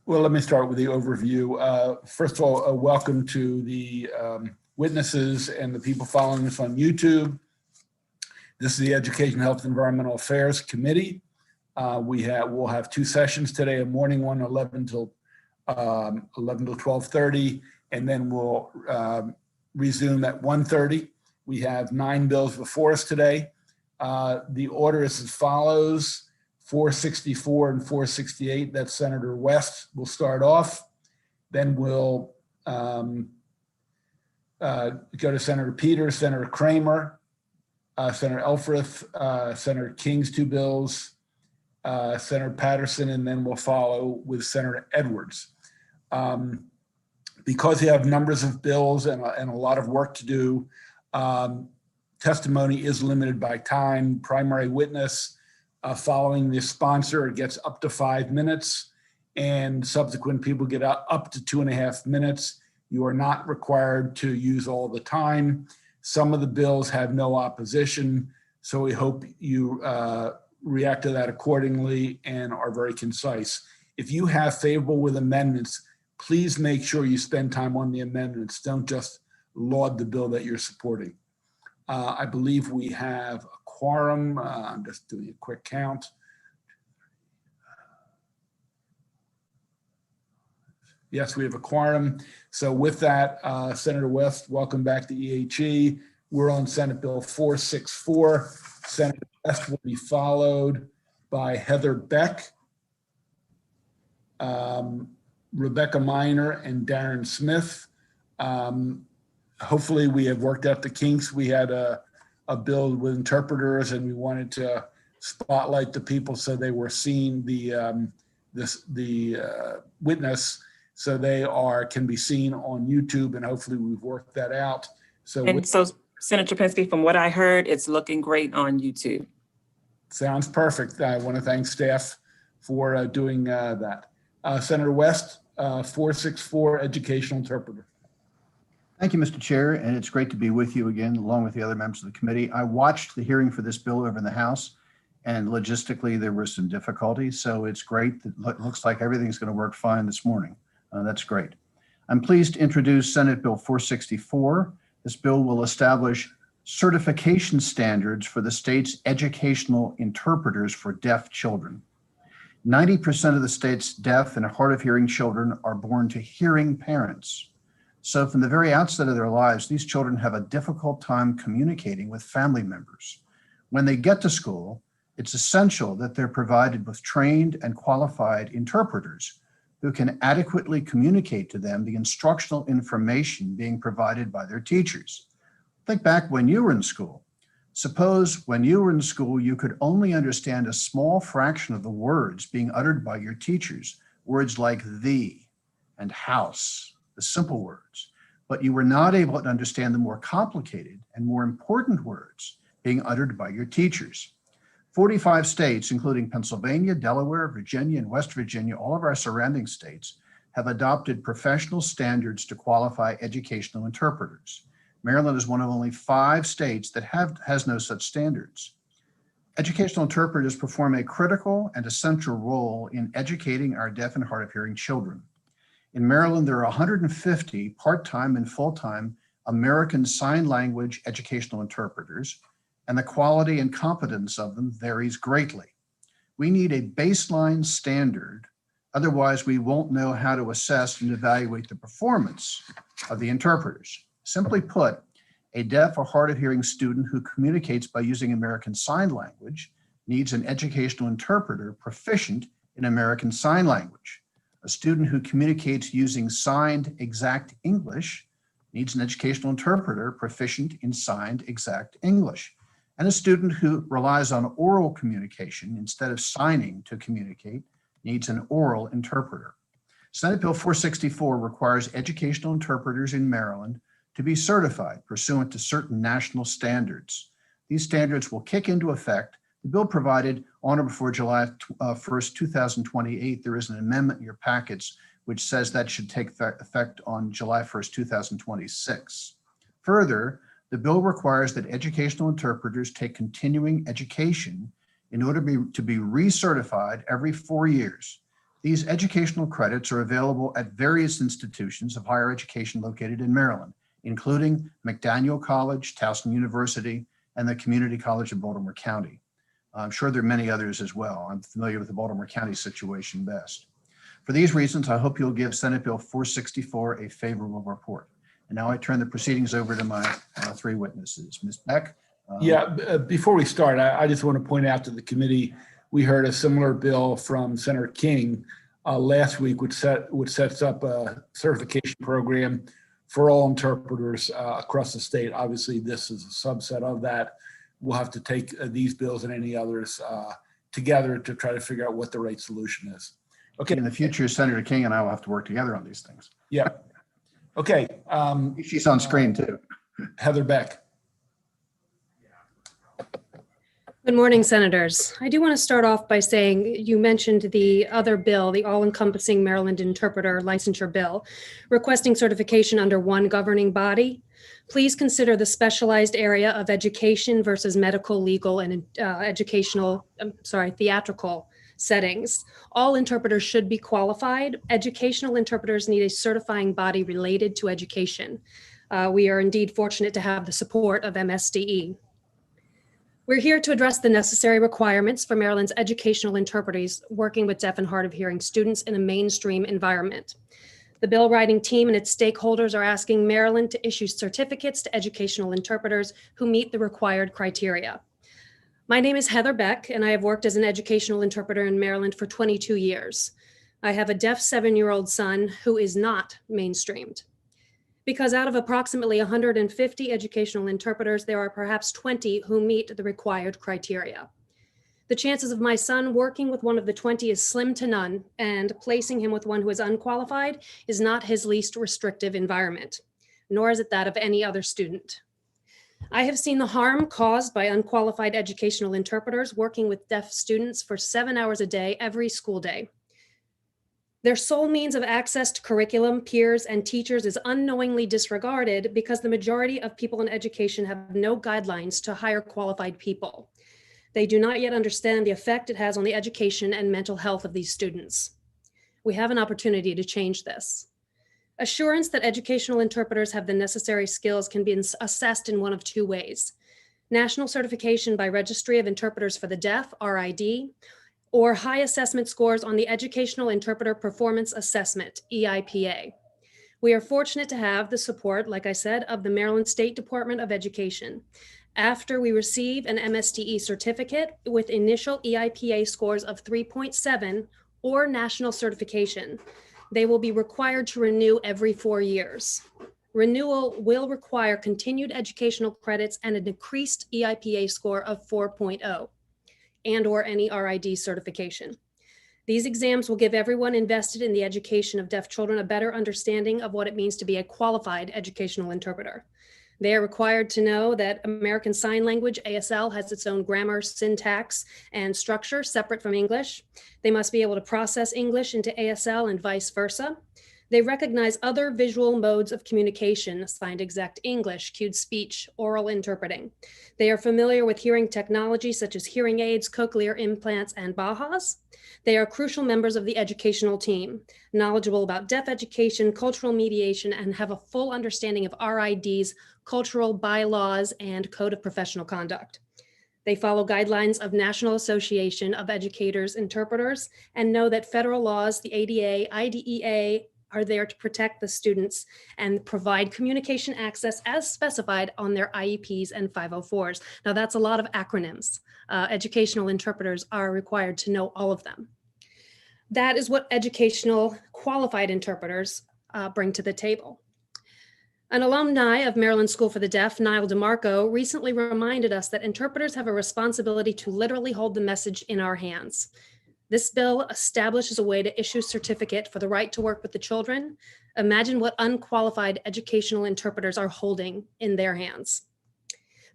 Well, let me start with the overview. First of all, welcome to the witnesses and the people following us on YouTube. This is the Education, Health, and Environmental Affairs Committee. We'll have two sessions today, a morning one, 11 till 12:30, and then we'll resume at 1:30. We have 9 bills before us today. The order is as follows. 464 and 468, that's Senator West will start off. Then we'll go to Senator Peters, Senator Kramer, Senator Elfreth, Senator King's 2 bills, Senator Patterson, and then we'll follow with Senator Edwards. Because you have numbers of bills and a lot of work to do, testimony is limited by time. Primary witness following the sponsor gets up to 5 minutes, and subsequent people get up to 2.5 minutes. You are not required to use all the time. Some of the bills have no opposition, so we hope you react to that accordingly and are very concise. If you have favorable with amendments, please make sure you spend time on the amendments. Don't just laud the bill that you're supporting. I believe we have a quorum. I'm just doing a quick count. Yes, we have a quorum. So with that, Senator West, welcome back to EHE. We're on Senate Bill 464. Senator West will be followed by Heather Beck, Rebecca Minor, and Darren Smith. Hopefully we have worked out the kinks. We had a bill with interpreters, and we wanted to spotlight the people so they were seeing the witness, so they can be seen on YouTube, and hopefully we've worked that out. So Senator Pinsker, from what I heard, it's looking great on YouTube. Sounds perfect. I want to thank staff for doing that. Senator West, 464, educational interpreter. Thank you, Mr. Chair, and it's great to be with you again, along with the other members of the committee. I watched the hearing for this bill over in the House, and logistically there were some difficulties, so it's great that it looks like everything's going to work fine this morning. That's great. I'm pleased to introduce Senate Bill 464. This bill will establish certification standards for the state's educational interpreters for deaf children. 90% of the state's deaf and hard of hearing children are born to hearing parents. So from the very outset of their lives, these children have a difficult time communicating with family members. When they get to school, it's essential that they're provided with trained and qualified interpreters who can adequately communicate to them the instructional information being provided by their teachers. Think back when you were in school. Suppose when you were in school, you could only understand a small fraction of the words being uttered by your teachers, words like thee and house, the simple words, but you were not able to understand the more complicated and more important words being uttered by your teachers. 45 states, including Pennsylvania, Delaware, Virginia, and West Virginia, all of our surrounding states, have adopted professional standards to qualify educational interpreters. Maryland is one of only 5 states that has no such standards. Educational interpreters perform a critical and essential role in educating our deaf and hard of hearing children. In Maryland, there are 150 part-time and full-time American Sign Language educational interpreters, and the quality and competence of them varies greatly. We need a baseline standard, otherwise we won't know how to assess and evaluate the performance of the interpreters. Simply put, a deaf or hard of hearing student who communicates by using American Sign Language needs an educational interpreter proficient in American Sign Language. A student who communicates using signed exact English needs an educational interpreter proficient in signed exact English. And a student who relies on oral communication instead of signing to communicate needs an oral interpreter. Senate Bill 464 requires educational interpreters in Maryland to be certified pursuant to certain national standards. These standards will kick into effect. The bill provided on or before July 1st, 2028. There is an amendment in your packets which says that should take effect on July 1st, 2026. Further, the bill requires that educational interpreters take continuing education in order to be recertified every 4 years. These educational credits are available at various institutions of higher education located in Maryland, including McDaniel College, Towson University, and the Community College of Baltimore County. I'm sure there are many others as well. I'm familiar with the Baltimore County situation best. For these reasons, I hope you'll give Senate Bill 464 a favorable report. And now I turn the proceedings over to my three witnesses. Ms. Beck. Before we start, I just want to point out to the committee, we heard a similar bill from Senator King last week, which sets up a certification program for all interpreters across the state. Obviously, this is a subset of that. We'll have to take these bills and any others together to try to figure out what the right solution is. Okay. In the future, Senator King and I will have to work together on these things. Yeah. Okay. She's on screen too. Heather Beck. Good morning, Senators. I do want to start off by saying you mentioned the other bill, the all-encompassing Maryland Interpreter Licensure Bill, requesting certification under one governing body. Please consider the specialized area of education versus medical, legal, and theatrical settings. All interpreters should be qualified. Educational interpreters need a certifying body related to education. We are indeed fortunate to have the support of MSDE. We're here to address the necessary requirements for Maryland's educational interpreters working with deaf and hard of hearing students in a mainstream environment. The bill writing team and its stakeholders are asking Maryland to issue certificates to educational interpreters who meet the required criteria. My name is Heather Beck, and I have worked as an educational interpreter in Maryland for 22 years. I have a deaf 7-year-old son who is not mainstreamed. Because out of approximately 150 educational interpreters, there are perhaps 20 who meet the required criteria. The chances of my son working with one of the 20 is slim to none, and placing him with one who is unqualified is not his least restrictive environment, nor is it that of any other student. I have seen the harm caused by unqualified educational interpreters working with deaf students for 7 hours a day, every school day. Their sole means of access to curriculum, peers, and teachers is unknowingly disregarded because the majority of people in education have no guidelines to hire qualified people. They do not yet understand the effect it has on the education and mental health of these students. We have an opportunity to change this. Assurance that educational interpreters have the necessary skills can be assessed in one of two ways: national certification by Registry of Interpreters for the Deaf, RID, or high assessment scores on the Educational Interpreter Performance Assessment, EIPA. We are fortunate to have the support, like I said, of the Maryland State Department of Education. After we receive an MSDE certificate with initial EIPA scores of 3.7 or national certification, they will be required to renew every 4 years. Renewal will require continued educational credits and an increased EIPA score of 4.0. and/or any RID certification. These exams will give everyone invested in the education of deaf children a better understanding of what it means to be a qualified educational interpreter. They are required to know that American Sign Language, ASL, has its own grammar, syntax, and structure separate from English. They must be able to process English into ASL and vice versa. They recognize other visual modes of communication, signed exact English, cued speech, oral interpreting. They are familiar with hearing technology such as hearing aids, cochlear implants, and BAHAs. They are crucial members of the educational team, knowledgeable about deaf education, cultural mediation, and have a full understanding of RID's cultural bylaws and code of professional conduct. They follow guidelines of National Association of Educators Interpreters and know that federal laws, the ADA, IDEA, are there to protect the students and provide communication access as specified on their IEPs and 504s. Now that's a lot of acronyms. Educational interpreters are required to know all of them. That is what educational qualified interpreters bring to the table. An alumni of Maryland School for the Deaf, Niall DeMarco, recently reminded us that interpreters have a responsibility to literally hold the message in our hands. This bill establishes a way to issue a certificate for the right to work with the children. Imagine what unqualified educational interpreters are holding in their hands.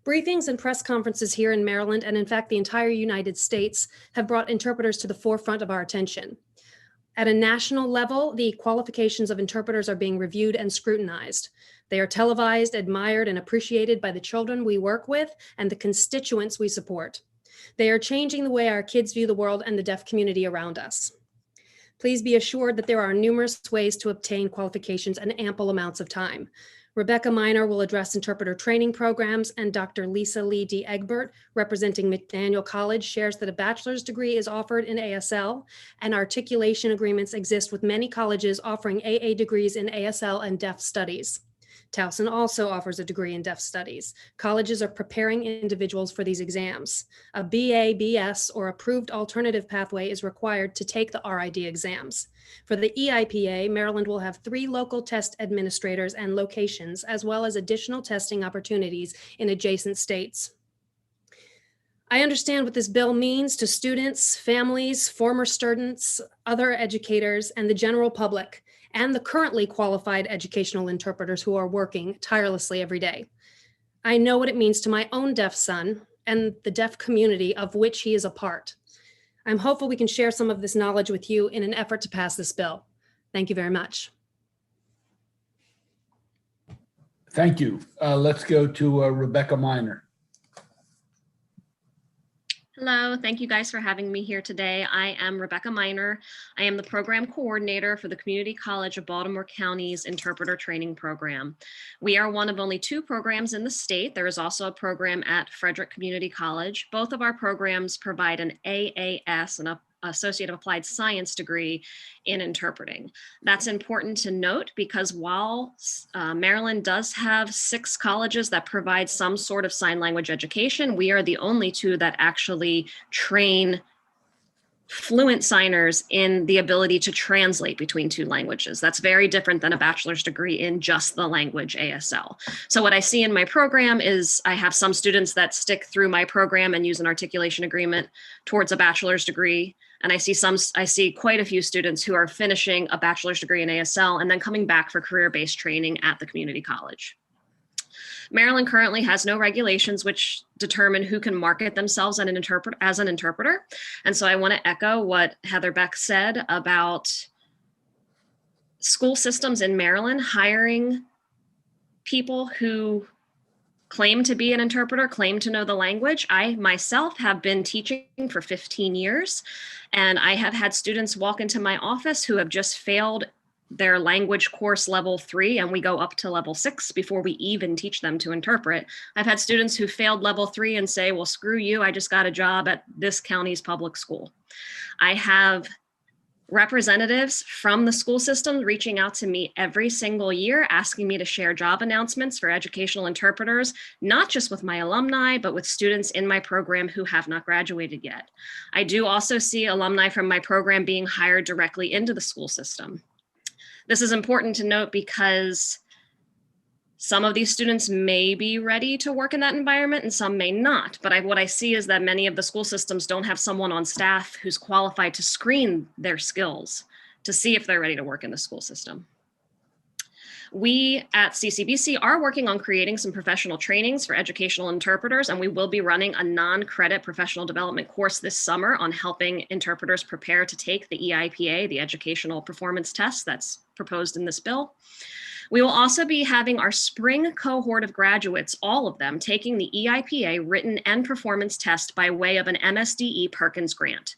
Briefings and press conferences here in Maryland, and in fact the entire United States, have brought interpreters to the forefront of our attention. At a national level, the qualifications of interpreters are being reviewed and scrutinized. They are televised, admired, and appreciated by the children we work with and the constituents we support. They are changing the way our kids view the world and the deaf community around us. Please be assured that there are numerous ways to obtain qualifications and ample amounts of time. Rebecca Miner will address interpreter training programs, and Dr. Lisa Lee D. Egbert, representing McDaniel College, shares that a bachelor's degree is offered in ASL, and articulation agreements exist with many colleges offering AA degrees in ASL and deaf studies. Towson also offers a degree in deaf studies. Colleges are preparing individuals for these exams. A BA, BS, or approved alternative pathway is required to take the RID exams. For the EIPA, Maryland will have 3 local test administrators and locations, as well as additional testing opportunities in adjacent states. I understand what this bill means to students, families, former students, other educators, and the general public, and the currently qualified educational interpreters who are working tirelessly every day. I know what it means to my own deaf son and the deaf community of which he is a part. I'm hopeful we can share some of this knowledge with you in an effort to pass this bill. Thank you very much. Thank you. Let's go to Rebecca Miner. Hello, thank you guys for having me here today. I am Rebecca Miner. I am the program coordinator for the Community College of Baltimore County's Interpreter Training Program. We are one of only 2 programs in the state. There is also a program at Frederick Community College. Both of our programs provide an AAS, an Associate of Applied Science degree in interpreting. That's important to note because while Maryland does have 6 colleges that provide some sort of sign language education, we are the only 2 that actually train fluent signers in the ability to translate between 2 languages. That's very different than a bachelor's degree in just the language ASL. So what I see in my program is I have some students that stick through my program and use an articulation agreement towards a bachelor's degree. And I see quite a few students who are finishing a bachelor's degree in ASL and then coming back for career-based training at the community college. Maryland currently has no regulations which determine who can market themselves as an interpreter. And so I want to echo what Heather Beck said about school systems in Maryland hiring people who claim to be an interpreter, claim to know the language. I myself have been teaching for 15 years, and I have had students walk into my office who have just failed their language course level 3, and we go up to level 6 before we even teach them to interpret. I've had students who failed level 3 and say, well, screw you, I just got a job at this county's public school. I have representatives from the school system reaching out to me every single year, asking me to share job announcements for educational interpreters, not just with my alumni, but with students in my program who have not graduated yet. I do also see alumni from my program being hired directly into the school system. This is important to note because some of these students may be ready to work in that environment and some may not. But what I see is that many of the school systems don't have someone on staff who's qualified to screen their skills to see if they're ready to work in the school system. We at CCBC are working on creating some professional trainings for educational interpreters, and we will be running a non-credit professional development course this summer on helping interpreters prepare to take the EIPA, the Educational Performance Test that's proposed in this bill. We will also be having our spring cohort of graduates, all of them, taking the EIPA written and performance test by way of an MSDE Perkins grant.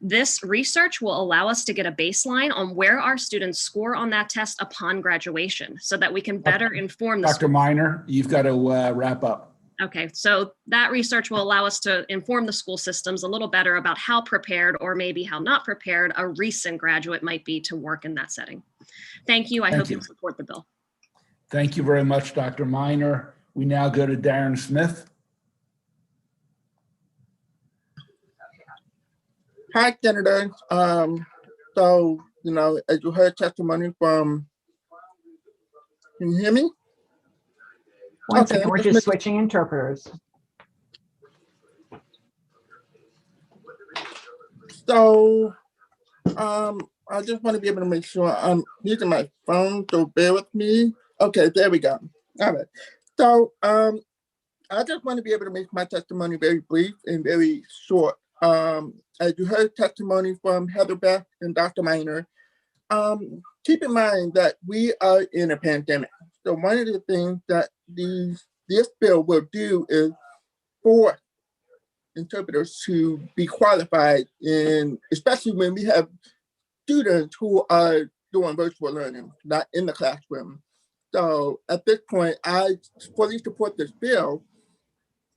This research will allow us to get a baseline on where our students score on that test upon graduation so that we can better inform the Dr. Miner, you've got to wrap up. Okay, so that research will allow us to inform the school systems a little better about how prepared or maybe how not prepared a recent graduate might be to work in that setting. Thank you. I hope you'll support the bill. Thank you very much, Dr. Miner. We now go to Darren Smith. Hi, Senator. So, as you heard testimony from, can you hear me? One second, we're just switching interpreters. So, I just want to be able to make sure I'm using my phone, so bear with me. Okay, there we go. All right. So, I just want to be able to make my testimony very brief and very short. As you heard testimony from Heather Beck and Dr. Miner, keep in mind that we are in a pandemic. So one of the things that this bill will do is force interpreters to be qualified in, especially when we have students who are doing virtual learning, not in the classroom. So at this point, I fully support this bill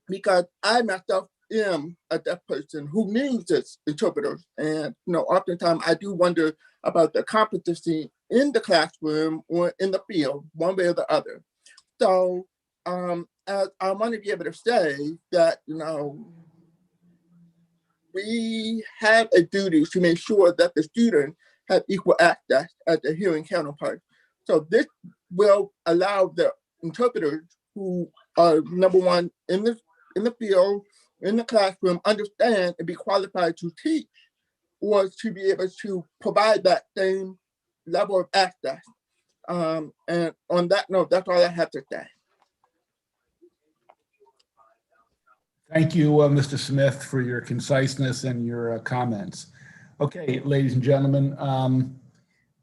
because I myself am a deaf person who needs this interpreters. And, oftentimes I do wonder about the competency in the classroom or in the field, one way or the other. So as I want to be able to say that, we have a duty to make sure that the students have equal access as their hearing counterparts. So this will allow the interpreters who are, number one, in the field, in the classroom, understand and be qualified to teach or to be able to provide that same level of access. And on that note, that's all I have to say. Thank you, Mr. Smith, for your conciseness and your comments. Okay, ladies and gentlemen,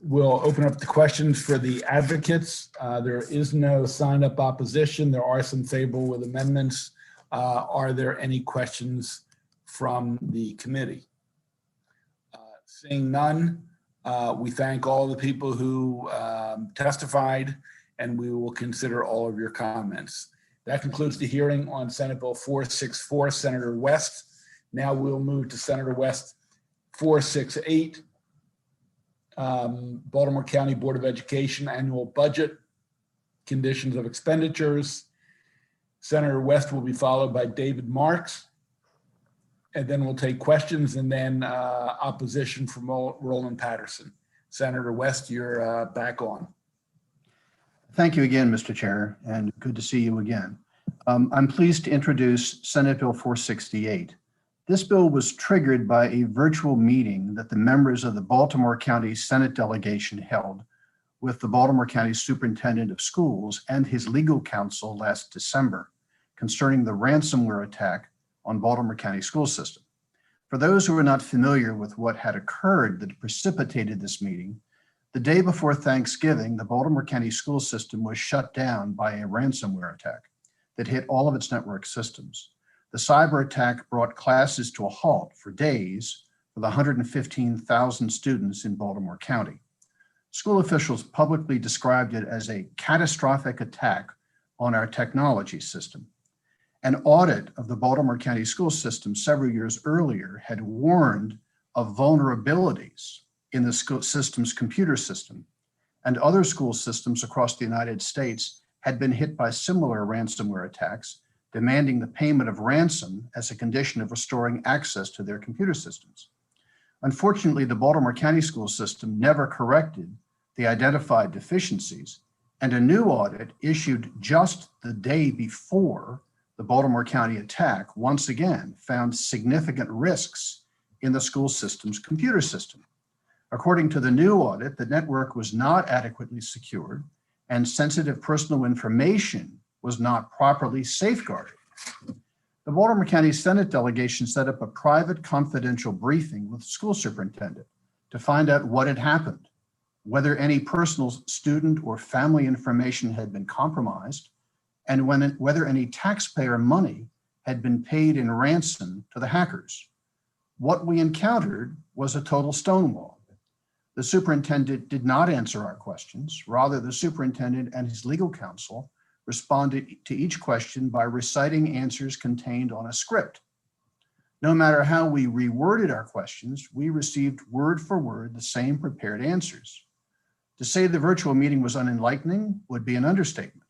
we'll open up the questions for the advocates. There is no signed up opposition. There are some favorable with amendments. Are there any questions from the committee? Seeing none, we thank all the people who testified, and we will consider all of your comments. That concludes the hearing on Senate Bill 464, Senator West. Now we'll move to Senator West 468, Baltimore County Board of Education Annual Budget, Conditions of Expenditures. Senator West will be followed by David Marks, and then we'll take questions and then opposition from Roland Patterson. Senator West, you're back on. Thank you again, Mr. Chair, and good to see you again. I'm pleased to introduce Senate Bill 468. This bill was triggered by a virtual meeting that the members of the Baltimore County Senate delegation held with the Baltimore County Superintendent of Schools and his legal counsel last December concerning the ransomware attack on Baltimore County school system. For those who are not familiar with what had occurred that precipitated this meeting, the day before Thanksgiving, the Baltimore County school system was shut down by a ransomware attack that hit all of its network systems. The cyber attack brought classes to a halt for days for the 115,000 students in Baltimore County. School officials publicly described it as a catastrophic attack on our technology system. An audit of the Baltimore County school system several years earlier had warned of vulnerabilities in the school system's computer system, and other school systems across the United States had been hit by similar ransomware attacks, demanding the payment of ransom as a condition of restoring access to their computer systems. Unfortunately, the Baltimore County school system never corrected the identified deficiencies, and a new audit issued just the day before the Baltimore County attack once again found significant risks in the school system's computer system. According to the new audit, the network was not adequately secured and sensitive personal information was not properly safeguarded. The Baltimore County Senate delegation set up a private confidential briefing with the school superintendent to find out what had happened, whether any personal student or family information had been compromised, and whether any taxpayer money had been paid in ransom to the hackers. What we encountered was a total stonewall. The superintendent did not answer our questions. Rather, the superintendent and his legal counsel responded to each question by reciting answers contained on a script. No matter how we reworded our questions, we received word for word the same prepared answers. To say the virtual meeting was unenlightening would be an understatement.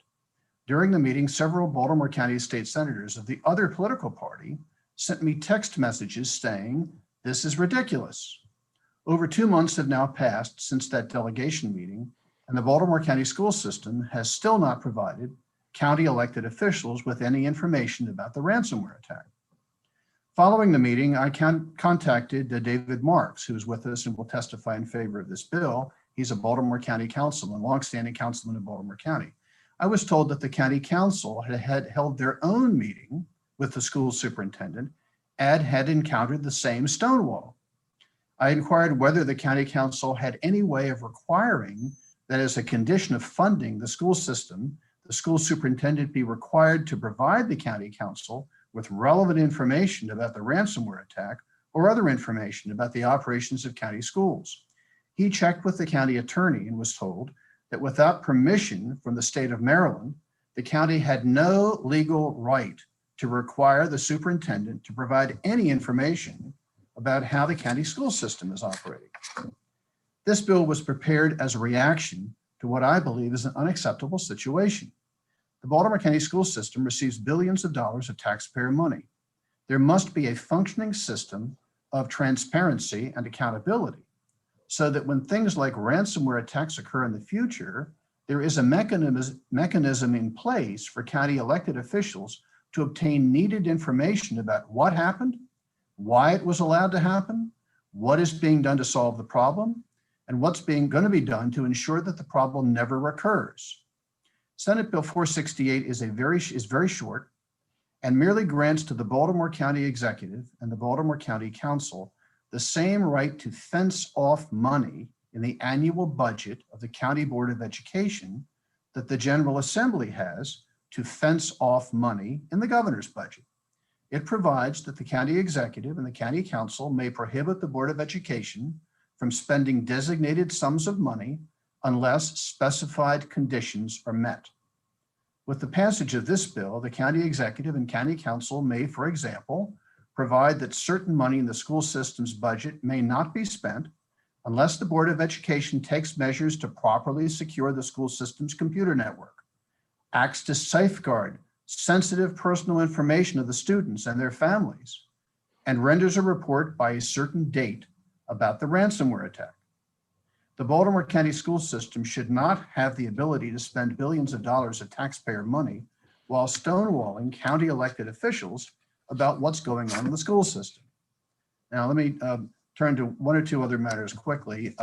During the meeting, several Baltimore County state senators of the other political party sent me text messages saying, "This is ridiculous." Over 2 months have now passed since that delegation meeting, and the Baltimore County school system has still not provided county elected officials with any information about the ransomware attack. Following the meeting, I contacted David Marks, who's with us and will testify in favor of this bill. He's a Baltimore County councilman, longstanding councilman in Baltimore County. I was told that the county council had held their own meeting with the school superintendent and had encountered the same stonewall. I inquired whether the county council had any way of requiring that as a condition of funding the school system, the school superintendent be required to provide the county council with relevant information about the ransomware attack or other information about the operations of county schools. He checked with the county attorney and was told that without permission from the state of Maryland, the county had no legal right to require the superintendent to provide any information about how the county school system is operating. This bill was prepared as a reaction to what I believe is an unacceptable situation. The Baltimore County school system receives billions of dollars of taxpayer money. There must be a functioning system of transparency and accountability so that when things like ransomware attacks occur in the future, there is a mechanism in place for county elected officials to obtain needed information about what happened, why it was allowed to happen, what is being done to solve the problem, and what's going to be done to ensure that the problem never recurs. Senate Bill 468 is very short and merely grants to the Baltimore County Executive and the Baltimore County Council the same right to fence off money in the annual budget of the County Board of Education that the General Assembly has to fence off money in the governor's budget. It provides that the county executive and the county council may prohibit the Board of Education from spending designated sums of money unless specified conditions are met. With the passage of this bill, the county executive and county council may, for example, provide that certain money in the school system's budget may not be spent unless the Board of Education takes measures to properly secure the school system's computer network, acts to safeguard sensitive personal information of the students and their families, and renders a report by a certain date about the ransomware attack. The Baltimore County school system should not have the ability to spend billions of dollars of taxpayer money while stonewalling county elected officials about what's going on in the school system. Now, let me turn to one or two other matters quickly.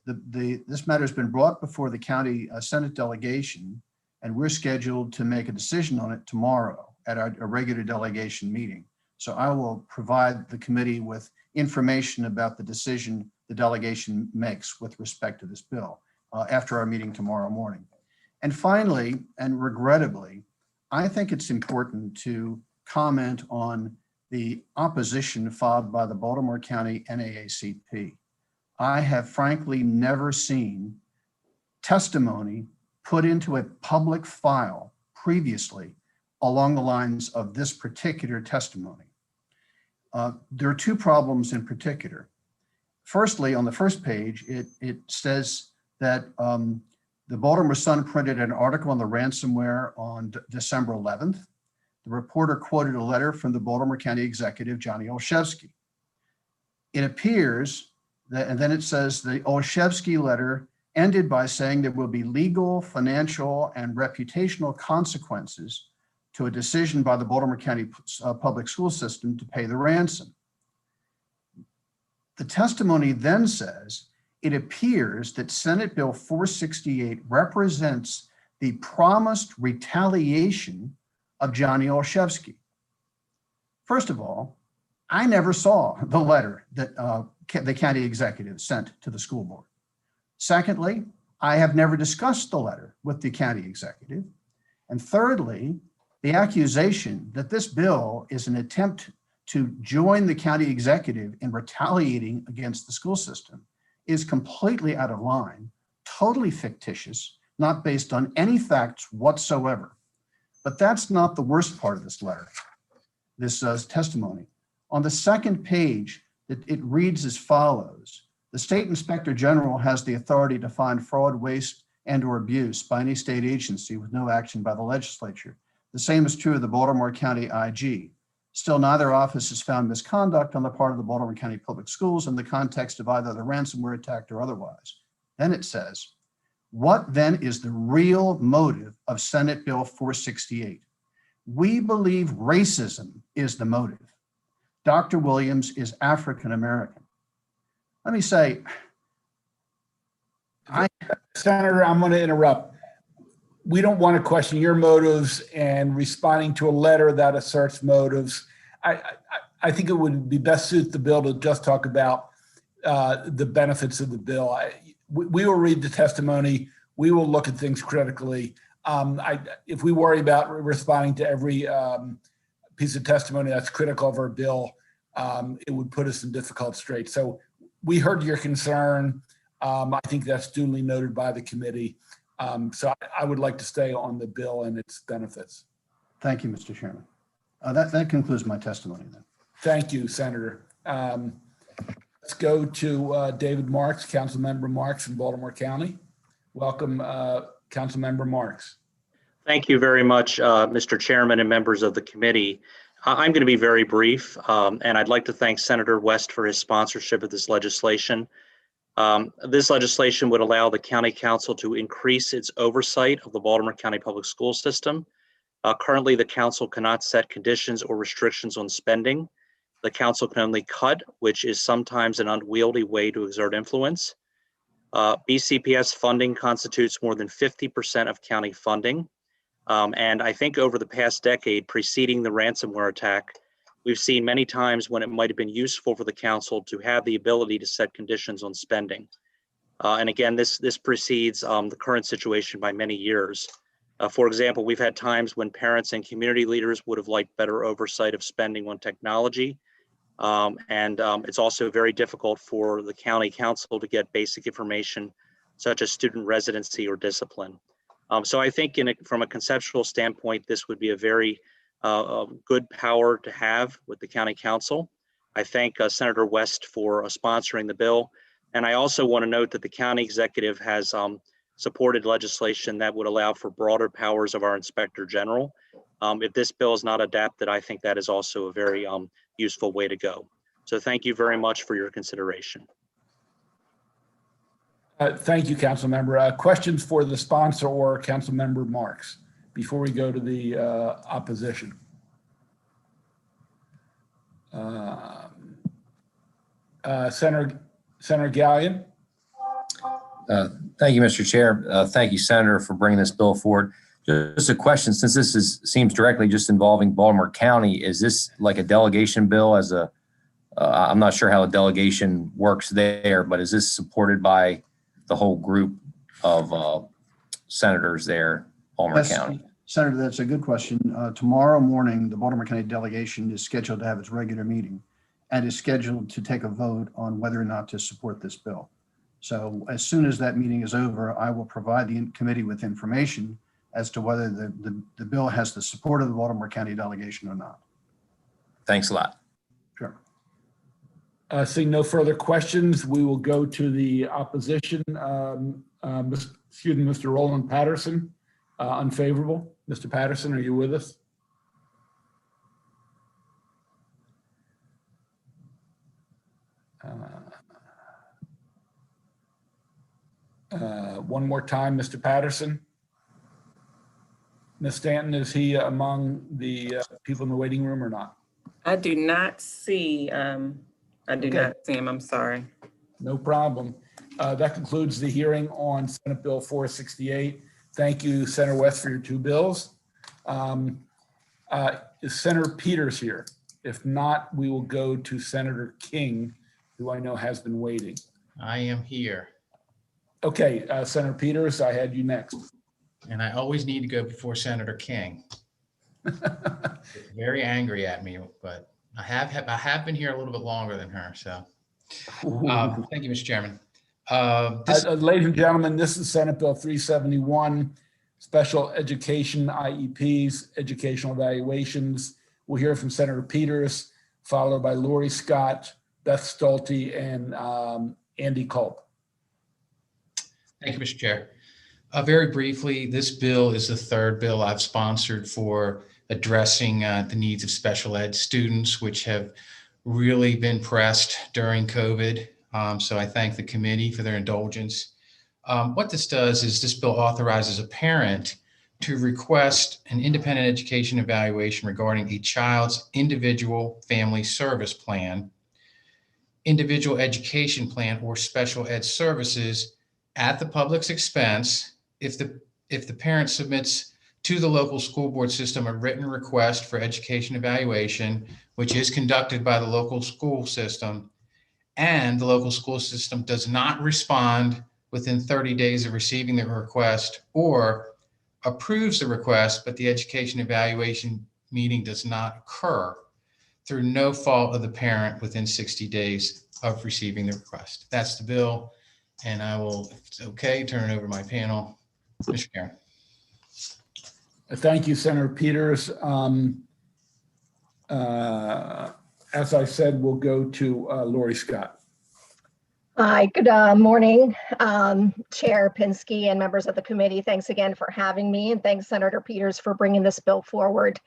This matter has been brought before the county Senate delegation, and we're scheduled to make a decision on it tomorrow at our regular delegation meeting. So I will provide the committee with information about the decision the delegation makes with respect to this bill after our meeting tomorrow morning. And finally, and regrettably, I think it's important to comment on the opposition filed by the Baltimore County NAACP. I have frankly never seen testimony put into a public file previously along the lines of this particular testimony. There are two problems in particular. Firstly, on the first page, it says that the Baltimore Sun printed an article on the ransomware on December 11th. The reporter quoted a letter from the Baltimore County Executive, Johnny Olszewski. It appears that, and then it says the Olszewski letter ended by saying there will be legal, financial, and reputational consequences to a decision by the Baltimore County public school system to pay the ransom. The testimony then says, it appears that Senate Bill 468 represents the promised retaliation of Johnny Olszewski. First of all, I never saw the letter that the county executive sent to the school board. Secondly, I have never discussed the letter with the county executive. And thirdly, the accusation that this bill is an attempt to join the county executive in retaliating against the school system is completely out of line, totally fictitious, not based on any facts whatsoever. But that's not the worst part of this letter, this testimony. On the second page, it reads as follows. The State Inspector General has the authority to find fraud, waste, and/or abuse by any state agency with no action by the legislature. The same is true of the Baltimore County IG. Still, neither office has found misconduct on the part of the Baltimore County Public Schools in the context of either the ransomware attack or otherwise. Then it says, what then is the real motive of Senate Bill 468? We believe racism is the motive. Dr. Williams is African American. Let me say, Senator, I'm going to interrupt. We don't want to question your motives and responding to a letter that asserts motives. I think it would be best suit the bill to just talk about the benefits of the bill. We will read the testimony. We will look at things critically. If we worry about responding to every piece of testimony that's critical of our bill, it would put us in difficult straits. So we heard your concern. I think that's duly noted by the committee. So I would like to stay on the bill and its benefits. Thank you, Mr. Chairman. That concludes my testimony then. Thank you, Senator. Let's go to David Marks, Councilmember Marks in Baltimore County. Welcome, Councilmember Marks. Thank you very much, Mr. Chairman and members of the committee. I'm going to be very brief, and I'd like to thank Senator West for his sponsorship of this legislation. This legislation would allow the County Council to increase its oversight of the Baltimore County Public School System. Currently, the Council cannot set conditions or restrictions on spending. The Council can only cut, which is sometimes an unwieldy way to exert influence. BCPS funding constitutes more than 50% of county funding. And I think over the past decade preceding the ransomware attack, we've seen many times when it might have been useful for the council to have the ability to set conditions on spending. And again, this precedes the current situation by many years. For example, we've had times when parents and community leaders would have liked better oversight of spending on technology. It's also very difficult for the county council to get basic information such as student residency or discipline. So I think from a conceptual standpoint, this would be a very good power to have with the county council. I thank Senator West for sponsoring the bill. And I also want to note that the county executive has supported legislation that would allow for broader powers of our inspector general. If this bill is not adapted, I think that is also a very useful way to go. So thank you very much for your consideration. Thank you, Council Member. Questions for the sponsor or Council Member Marks before we go to the opposition? Senator Gallion. Thank you, Mr. Chair. Thank you, Senator, for bringing this bill forward. Just a question, since this seems directly just involving Baltimore County, is this like a delegation bill as a, I'm not sure how a delegation works there, but is this supported by the whole group of senators there, Baltimore County? Senator, that's a good question. Tomorrow morning, the Baltimore County delegation is scheduled to have its regular meeting and is scheduled to take a vote on whether or not to support this bill. So as soon as that meeting is over, I will provide the committee with information as to whether the bill has the support of the Baltimore County delegation or not. Thanks a lot. Sure. Seeing no further questions, we will go to the opposition. Excuse me, Mr. Roland Patterson, unfavorable. Mr. Patterson, are you with us? One more time, Mr. Patterson. Ms. Stanton, is he among the people in the waiting room or not? I do not see, not see him, I'm sorry. No problem. That concludes the hearing on Senate Bill 468. Thank you, Senator West, for your two bills. Is Senator Peters here? If not, we will go to Senator King, who I know has been waiting. I am here. Okay, Senator Peters, I had you next. And I always need to go before Senator King. Very angry at me, but I have been here a little bit longer than her. So thank you, Mr. Chairman. Ladies and gentlemen, this is Senate Bill 371, Special Education IEPs, Educational Evaluations. We'll hear from Senator Peters, followed by Lori Scott, Beth Stolte, and Andy Kolp. Thank you, Mr. Chair. Very briefly, this bill is the third bill I've sponsored for addressing the needs of special ed students, which have really been pressed during COVID. So I thank the committee for their indulgence. What this does is this bill authorizes a parent to request an independent education evaluation regarding a child's individual family service plan, individual education plan, or special ed services at the public's expense if the parent submits to the local school board system a written request for education evaluation, which is conducted by the local school system, and the local school system does not respond within 30 days of receiving the request, or approves the request, but the education evaluation meeting does not occur through no fault of the parent within 60 days of receiving the request. That's the bill. And I will, if it's okay, turn it over to my panel. Mr. Chairman. Thank you, Senator Peters. As I said, we'll go to Lori Scott. Hi, good morning, Chair Pinsky and members of the committee. Thanks again for having me, and thanks Senator Peters for bringing this bill forward.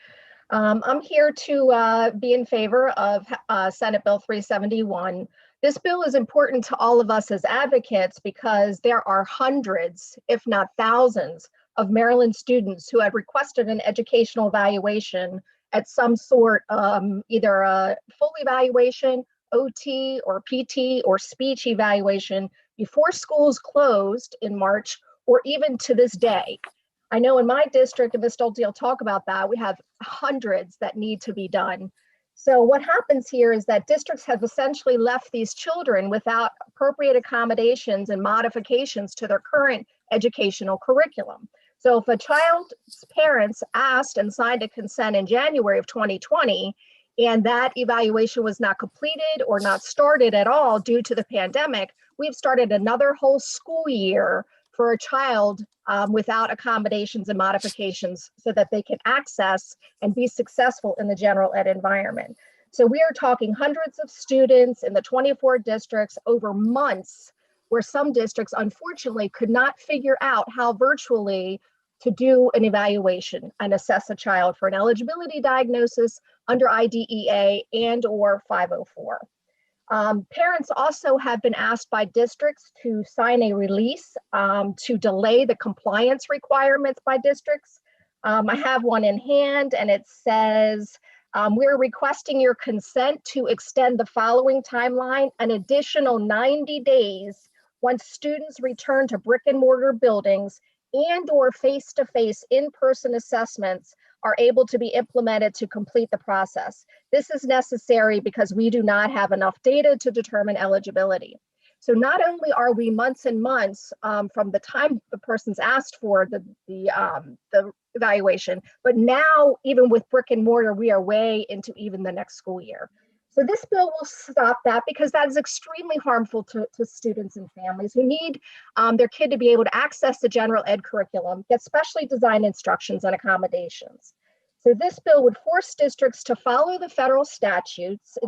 I'm here to be in favor of Senate Bill 371. This bill is important to all of us as advocates because there are hundreds, if not thousands, of Maryland students who have requested an educational evaluation at some sort, either a full evaluation, OT or PT or speech evaluation before schools closed in March, or even to this day. I know in my district, and Ms. Stolte will talk about that, we have hundreds that need to be done. So what happens here is that districts have essentially left these children without appropriate accommodations and modifications to their current educational curriculum. So if a child's parents asked and signed a consent in January of 2020, and that evaluation was not completed or not started at all due to the pandemic, we've started another whole school year for a child without accommodations and modifications so that they can access and be successful in the general ed environment. So we are talking hundreds of students in the 24 districts over months, where some districts unfortunately could not figure out how virtually to do an evaluation and assess a child for an eligibility diagnosis under IDEA and or 504. Parents also have been asked by districts to sign a release to delay the compliance requirements by districts. I have one in hand, and it says, we're requesting your consent to extend the following timeline, an additional 90 days once students return to brick and mortar buildings and or face-to-face in-person assessments are able to be implemented to complete the process. This is necessary because we do not have enough data to determine eligibility. So not only are we months and months from the time the person's asked for the evaluation, but now even with brick and mortar, we are way into even the next school year. So this bill will stop that because that is extremely harmful to students and families who need their kid to be able to access the general ed curriculum, get specially designed instructions and accommodations. So this bill would force districts to follow the federal statutes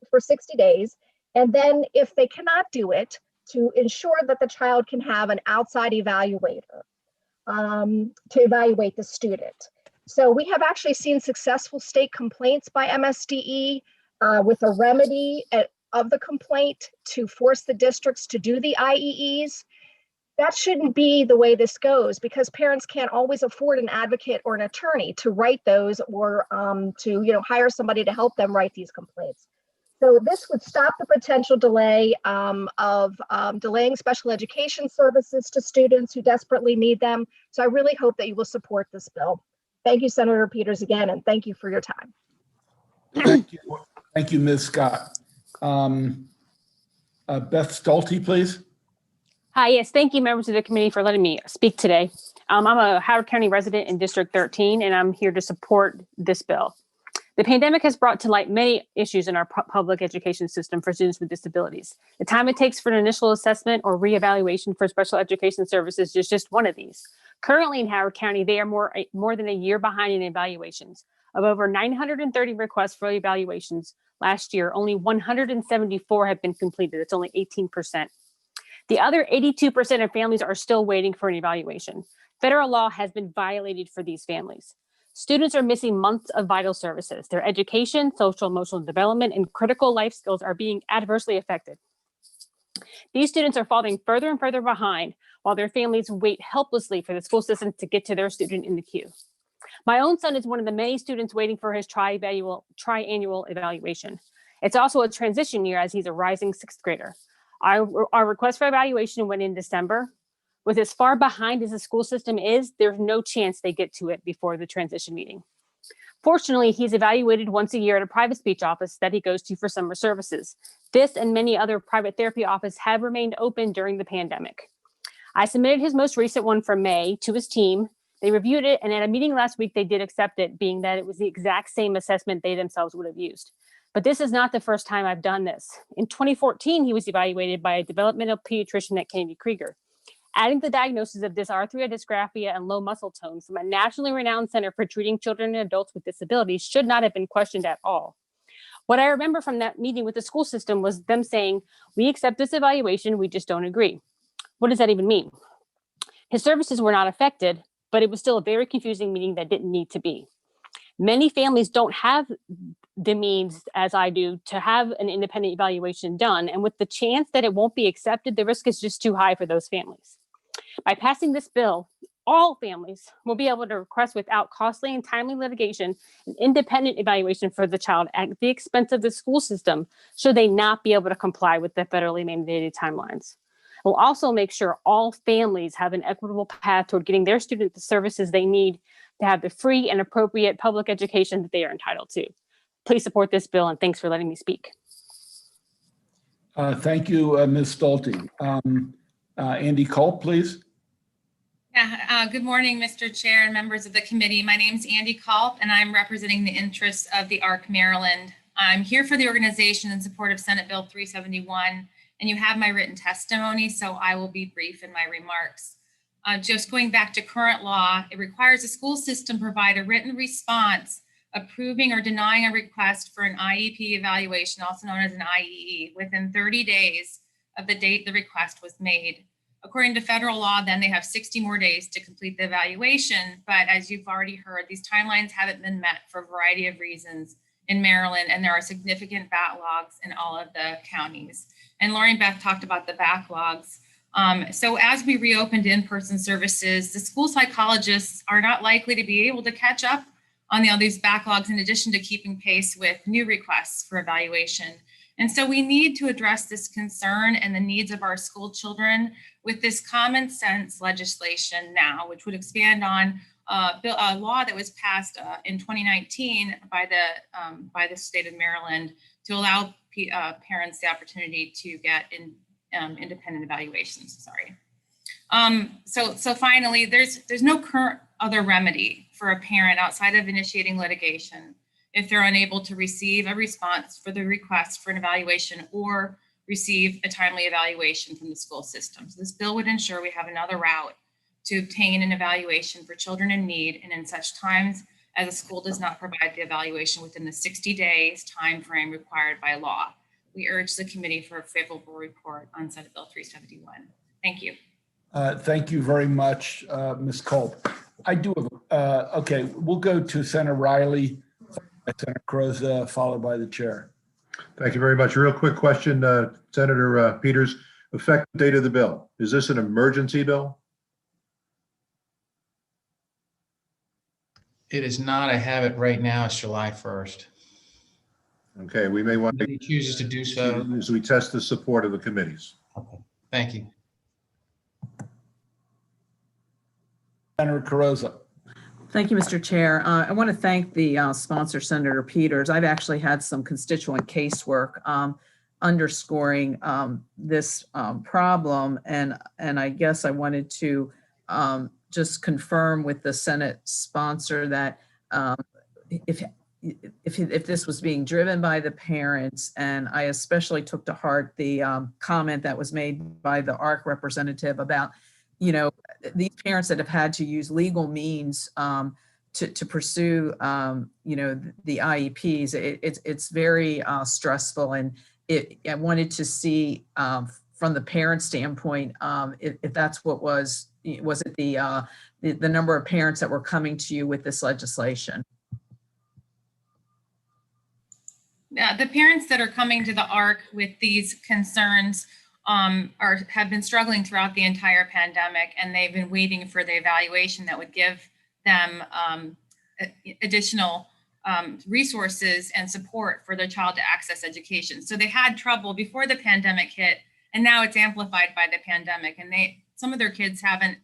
for 60 days. And then if they cannot do it, to ensure that the child can have an outside evaluator to evaluate the student. So we have actually seen successful state complaints by MSDE with a remedy of the complaint to force the districts to do the IEEs. That shouldn't be the way this goes because parents can't always afford an advocate or an attorney to write those or to hire somebody to help them write these complaints. So this would stop the potential delay of delaying special education services to students who desperately need them. So I really hope that you will support this bill. Thank you, Senator Peters, again, and thank you for your time. Thank you, Ms. Scott. Beth Stolte, please. Hi, yes, thank you, members of the committee, for letting me speak today. I'm a Howard County resident in District 13, and I'm here to support this bill. The pandemic has brought to light many issues in our public education system for students with disabilities. The time it takes for an initial assessment or reevaluation for special education services is just one of these. Currently in Howard County, they are more than a year behind in evaluations. Of over 930 requests for evaluations last year, only 174 have been completed. It's only 18%. The other 82% of families are still waiting for an evaluation. Federal law has been violated for these families. Students are missing months of vital services. Their education, social, emotional development, and critical life skills are being adversely affected. These students are falling further and further behind while their families wait helplessly for the school system to get to their student in the queue. My own son is one of the many students waiting for his triannual evaluation. It's also a transition year as he's a rising sixth grader. Our request for evaluation went in December. With as far behind as the school system is, there's no chance they get to it before the transition meeting. Fortunately, he's evaluated once a year at a private speech office that he goes to for summer services. This and many other private therapy offices have remained open during the pandemic. I submitted his most recent one from May to his team. They reviewed it, and at a meeting last week, they did accept it, being that it was the exact same assessment they themselves would have used. But this is not the first time I've done this. In 2014, he was evaluated by a developmental pediatrician at Kennedy Krieger. Adding the diagnosis of dysarthria, dysgraphia, and low muscle tone from a nationally renowned center for treating children and adults with disabilities should not have been questioned at all. What I remember from that meeting with the school system was them saying, "We accept this evaluation, we just don't agree." What does that even mean? His services were not affected, but it was still a very confusing meeting that didn't need to be. Many families don't have the means, as I do, to have an independent evaluation done. And with the chance that it won't be accepted, the risk is just too high for those families. By passing this bill, all families will be able to request without costly and timely litigation an independent evaluation for the child at the expense of the school system, should they not be able to comply with the federally mandated timelines. We'll also make sure all families have an equitable path toward getting their students the services they need to have the free and appropriate public education that they are entitled to. Please support this bill, and thanks for letting me speak. Thank you, Ms. Stolte. Andy Kolp, please. Yeah, good morning, Mr. Chair and members of the committee. My name is Andy Kolp, and I'm representing the interests of the ARC Maryland. I'm here for the organization in support of Senate Bill 371, and you have my written testimony, so I will be brief in my remarks. Just going back to current law, it requires the school system provide a written response approving or denying a request for an IEP evaluation, also known as an IEE, within 30 days of the date the request was made. According to federal law, then they have 60 more days to complete the evaluation. But as you've already heard, these timelines haven't been met for a variety of reasons in Maryland, and there are significant backlogs in all of the counties. And Lori and Beth talked about the backlogs. So as we reopened in-person services, the school psychologists are not likely to be able to catch up on all these backlogs, in addition to keeping pace with new requests for evaluation. And so we need to address this concern and the needs of our school children with this common sense legislation now, which would expand on a law that was passed in 2019 by the state of Maryland to allow parents the opportunity to get independent evaluations. So finally, there's no current other remedy for a parent outside of initiating litigation if they're unable to receive a response for the request for an evaluation or receive a timely evaluation from the school system. So this bill would ensure we have another route to obtain an evaluation for children in need, and in such times as a school does not provide the evaluation within the 60 days time frame required by law. We urge the committee for a favorable report on Senate Bill 371. Thank you. Thank you very much, Ms. Kolp. I do have, okay, we'll go to Senator Riley, Senator Rosa, followed by the chair. Thank you very much. Real quick question, Senator Peters, effective date of the bill. Is this an emergency bill? It is not. I have it right now. It's July 1st. Okay, we may want If he chooses to do so. as we test the support of the committees. Okay. Thank you. Senator Carozza. Thank you, Mr. Chair. I want to thank the sponsor, Senator Peters. I've actually had some constituent casework underscoring this problem, and I guess I wanted to just confirm with the Senate sponsor that if this was being driven by the parents, and I especially took to heart the comment that was made by the ARC representative about, you know, these parents that have had to use legal means to pursue, you know, the IEPs. It's very stressful, and I wanted to see from the parent standpoint if that's what was it the number of parents that were coming to you with this legislation? The parents that are coming to the ARC with these concerns have been struggling throughout the entire pandemic, and they've been waiting for the evaluation that would give them additional resources and support for their child to access education. So they had trouble before the pandemic hit, and now it's amplified by the pandemic, and some of their kids haven't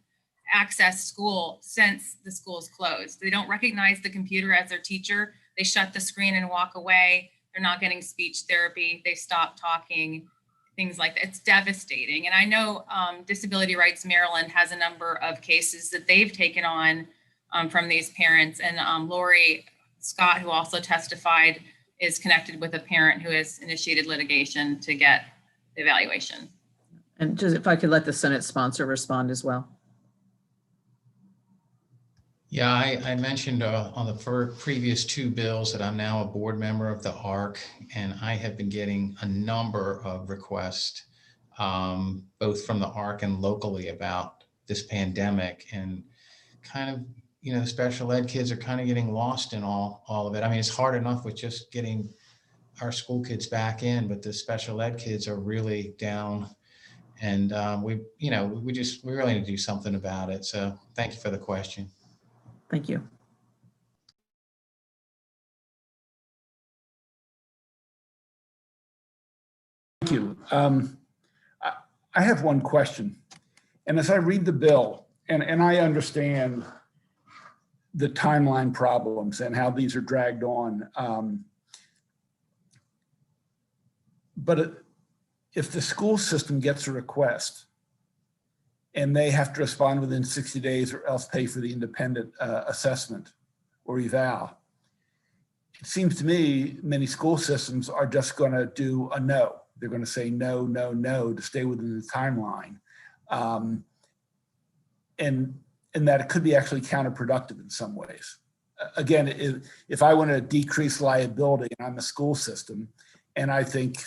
accessed school since the schools closed. They don't recognize the computer as their teacher. They shut the screen and walk away. They're not getting speech therapy. They stop talking, things like that. It's devastating. And I know Disability Rights Maryland has a number of cases that they've taken on from these parents. And Lori Scott, who also testified is connected with a parent who has initiated litigation to get the evaluation. And just if I could let the Senate sponsor respond as well. Yeah, I mentioned on the previous two bills that I'm now a board member of the ARC, and I have been getting a number of requests, both from the ARC and locally, about this pandemic, and kind of, the special ed kids are kind of getting lost in all of it. I mean, it's hard enough with just getting our school kids back in, but the special ed kids are really down, and we really need to do something about it. So thank you for the question. Thank you. Thank you. I have one question. And as I read the bill, and I understand the timeline problems and how these are dragged on, but if the school system gets a request and they have to respond within 60 days or else pay for the independent assessment or eval, it seems to me many school systems are just going to do a no. They're going to say no, no, no to stay within the timeline. And that it could be actually counterproductive in some ways. Again, if I want to decrease liability and I'm a school system, and I think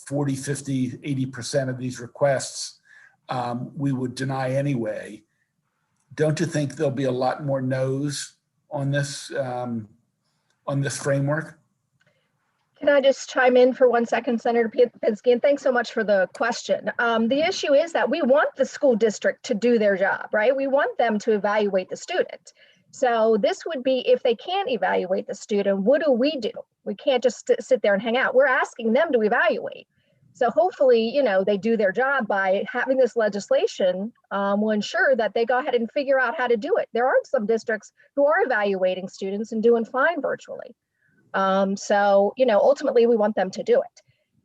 40, 50, 80% of these requests we would deny anyway, don't you think there'll be a lot more no's on this framework? Can I just chime in for 1 second, Senator Pinsker? And thanks so much for the question. The issue is that we want the school district to do their job, right? We want them to evaluate the student. So this would be, if they can't evaluate the student, what do? We can't just sit there and hang out. We're asking them to evaluate. So hopefully, they do their job by having this legislation will ensure that they go ahead and figure out how to do it. There are some districts who are evaluating students and doing fine virtually. So, ultimately we want them to do it.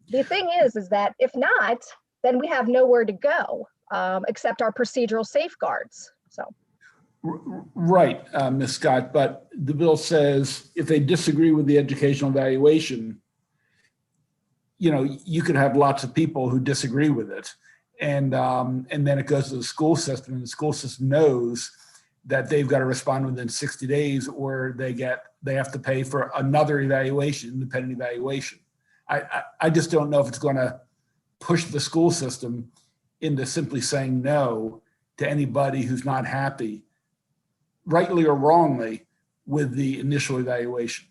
The thing is that if not, then we have nowhere to go except our procedural safeguards. So. Right, Ms. Scott, but the bill says if they disagree with the educational evaluation, you could have lots of people who disagree with it. And then it goes to the school system, and the school system knows that they've got to respond within 60 days or they have to pay for another evaluation, independent evaluation. I just don't know if it's going to push the school system into simply saying no to anybody who's not happy, rightly or wrongly, with the initial evaluation.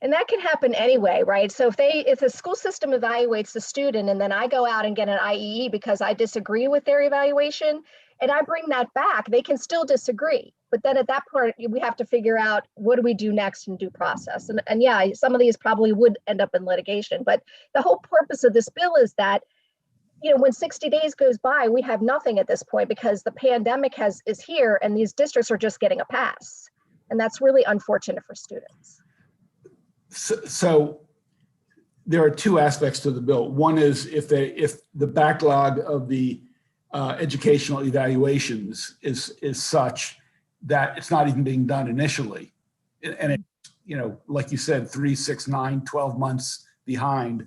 And that can happen anyway, right? So if the school system evaluates the student and then I go out and get an IEE because I disagree with their evaluation and I bring that back, they can still disagree. But then at that point, we have to figure out what do we do next in due process. And yeah, some of these probably would end up in litigation. But the whole purpose of this bill is that, when 60 days goes by, we have nothing at this point because the pandemic is here and these districts are just getting a pass. And that's really unfortunate for students. So there are two aspects to the bill. One is if the backlog of the educational evaluations is such that it's not even being done initially, and it, like you said, 3, 6, 9, 12 months behind.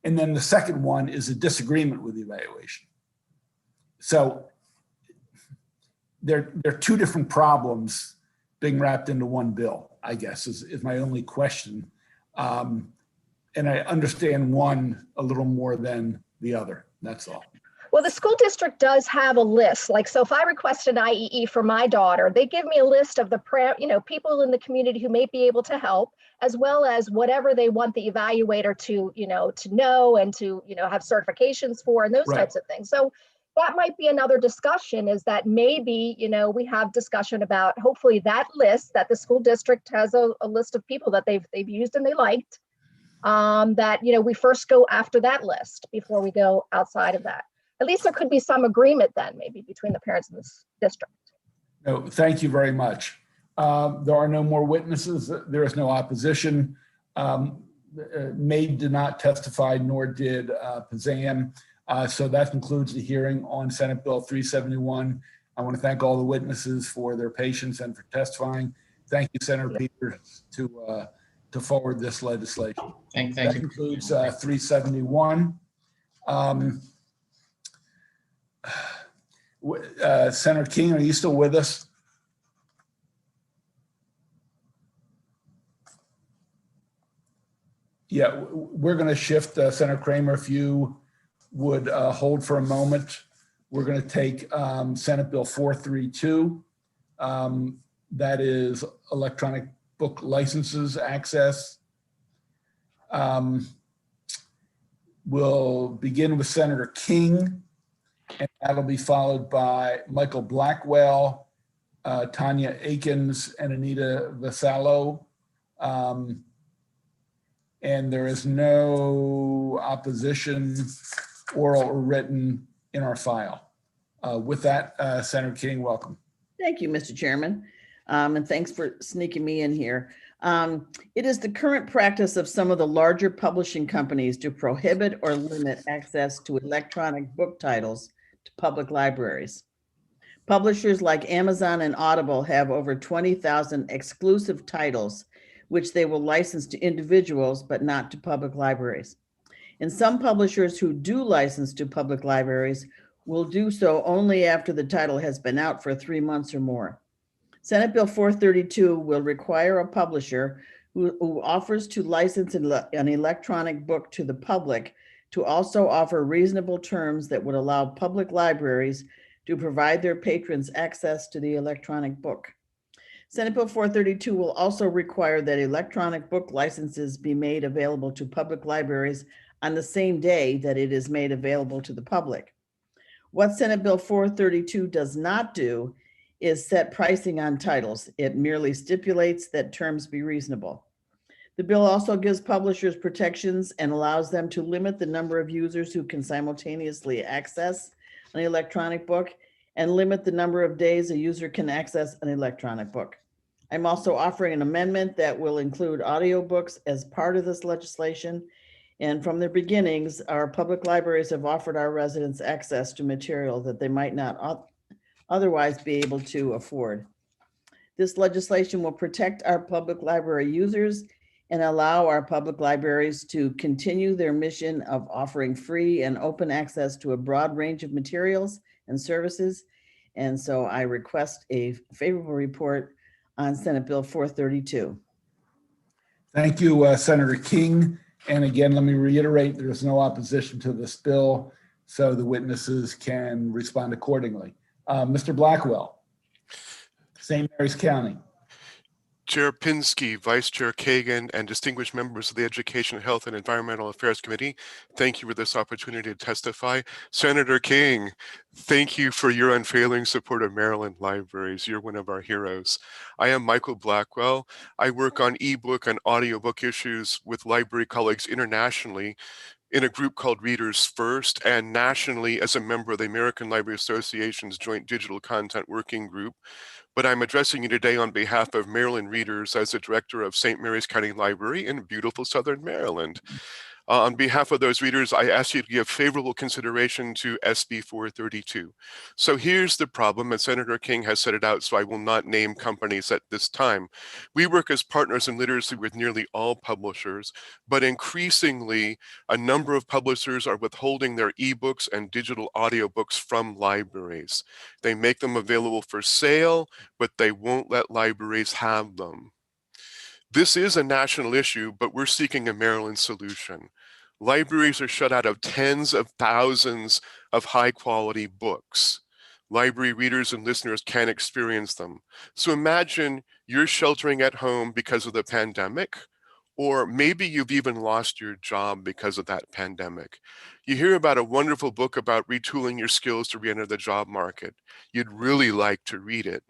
And then the second one is a disagreement with the evaluation. So there are two different problems being wrapped into one bill, I guess, is my only question. And I understand one a little more than the other. That's all. Well, the school district does have a list. So if I request an IEE for my daughter, they give me a list of the people in the community who may be able to help, as well as whatever they want the evaluator to know and to have certifications for and those types of things. So that might be another discussion, is that maybe we have discussion about hopefully that list, that the school district has a list of people that they've used and they liked, that we first go after that list before we go outside of that. At least there could be some agreement then maybe between the parents in this district. No, thank you very much. There are no more witnesses. There is no opposition. May did not testify, nor did Pazan. So that concludes the hearing on Senate Bill 371. I want to thank all the witnesses for their patience and for testifying. Thank you, Senator Peters, to forward this legislation. Thank That you. concludes 371. Senator King, are you still with us? Yeah, we're going to shift, Senator Kramer, if you would hold for a moment. We're going to take Senate Bill 432. That is electronic book licenses access. We'll begin with Senator King, and that'll be followed by Michael Blackwell, Tanya Atkins, and Anita Vasilo. And there is no opposition, oral or written, in our file. With that, Senator King, welcome. Thank you, Mr. Chairman, and thanks for sneaking me in here. It is the current practice of some of the larger publishing companies to prohibit or limit access to electronic book titles to public libraries. Publishers like Amazon and Audible have over 20,000 exclusive titles, which they will license to individuals, but not to public libraries. And some publishers who do license to public libraries will do so only after the title has been out for 3 months or more. Senate Bill 432 will require a publisher who offers to license an electronic book to the public to also offer reasonable terms that would allow public libraries to provide their patrons access to the electronic book. Senate Bill 432 will also require that electronic book licenses be made available to public libraries on the same day that it is made available to the public. What Senate Bill 432 does not do is set pricing on titles. It merely stipulates that terms be reasonable. The bill also gives publishers protections and allows them to limit the number of users who can simultaneously access an electronic book and limit the number of days a user can access an electronic book. I'm also offering an amendment that will include audiobooks as part of this legislation. And from their beginnings, our public libraries have offered our residents access to material that they might not otherwise be able to afford. This legislation will protect our public library users and allow our public libraries to continue their mission of offering free and open access to a broad range of materials and services. And so I request a favorable report on Senate Bill 432. Thank you, Senator King. And again, let me reiterate, there's no opposition to this bill, so the witnesses can respond accordingly. Mr. Blackwell, St. Mary's County. Chair Pinsky, Vice Chair Kagan, and distinguished members of the Education, Health, and Environmental Affairs Committee, thank you for this opportunity to testify. Senator King, thank you for your unfailing support of Maryland libraries. You're one of our heroes. I am Michael Blackwell. I work on ebook and audiobook issues with library colleagues internationally in a group called Readers First, and nationally as a member of the American Library Association's Joint Digital Content Working Group. But I'm addressing you today on behalf of Maryland readers as the director of St. Mary's County Library in beautiful Southern Maryland. On behalf of those readers, I ask you to give favorable consideration to SB 432. So here's the problem, and Senator King has set it out, so I will not name companies at this time. We work as partners in literacy with nearly all publishers, but increasingly, a number of publishers are withholding their ebooks and digital audiobooks from libraries. They make them available for sale, but they won't let libraries have them. This is a national issue, but we're seeking a Maryland solution. Libraries are shut out of tens of thousands of high-quality books. Library readers and listeners can't experience them. So imagine you're sheltering at home because of the pandemic, or maybe you've even lost your job because of that pandemic. You hear about a wonderful book about retooling your skills to re-enter the job market. You'd really like to read it.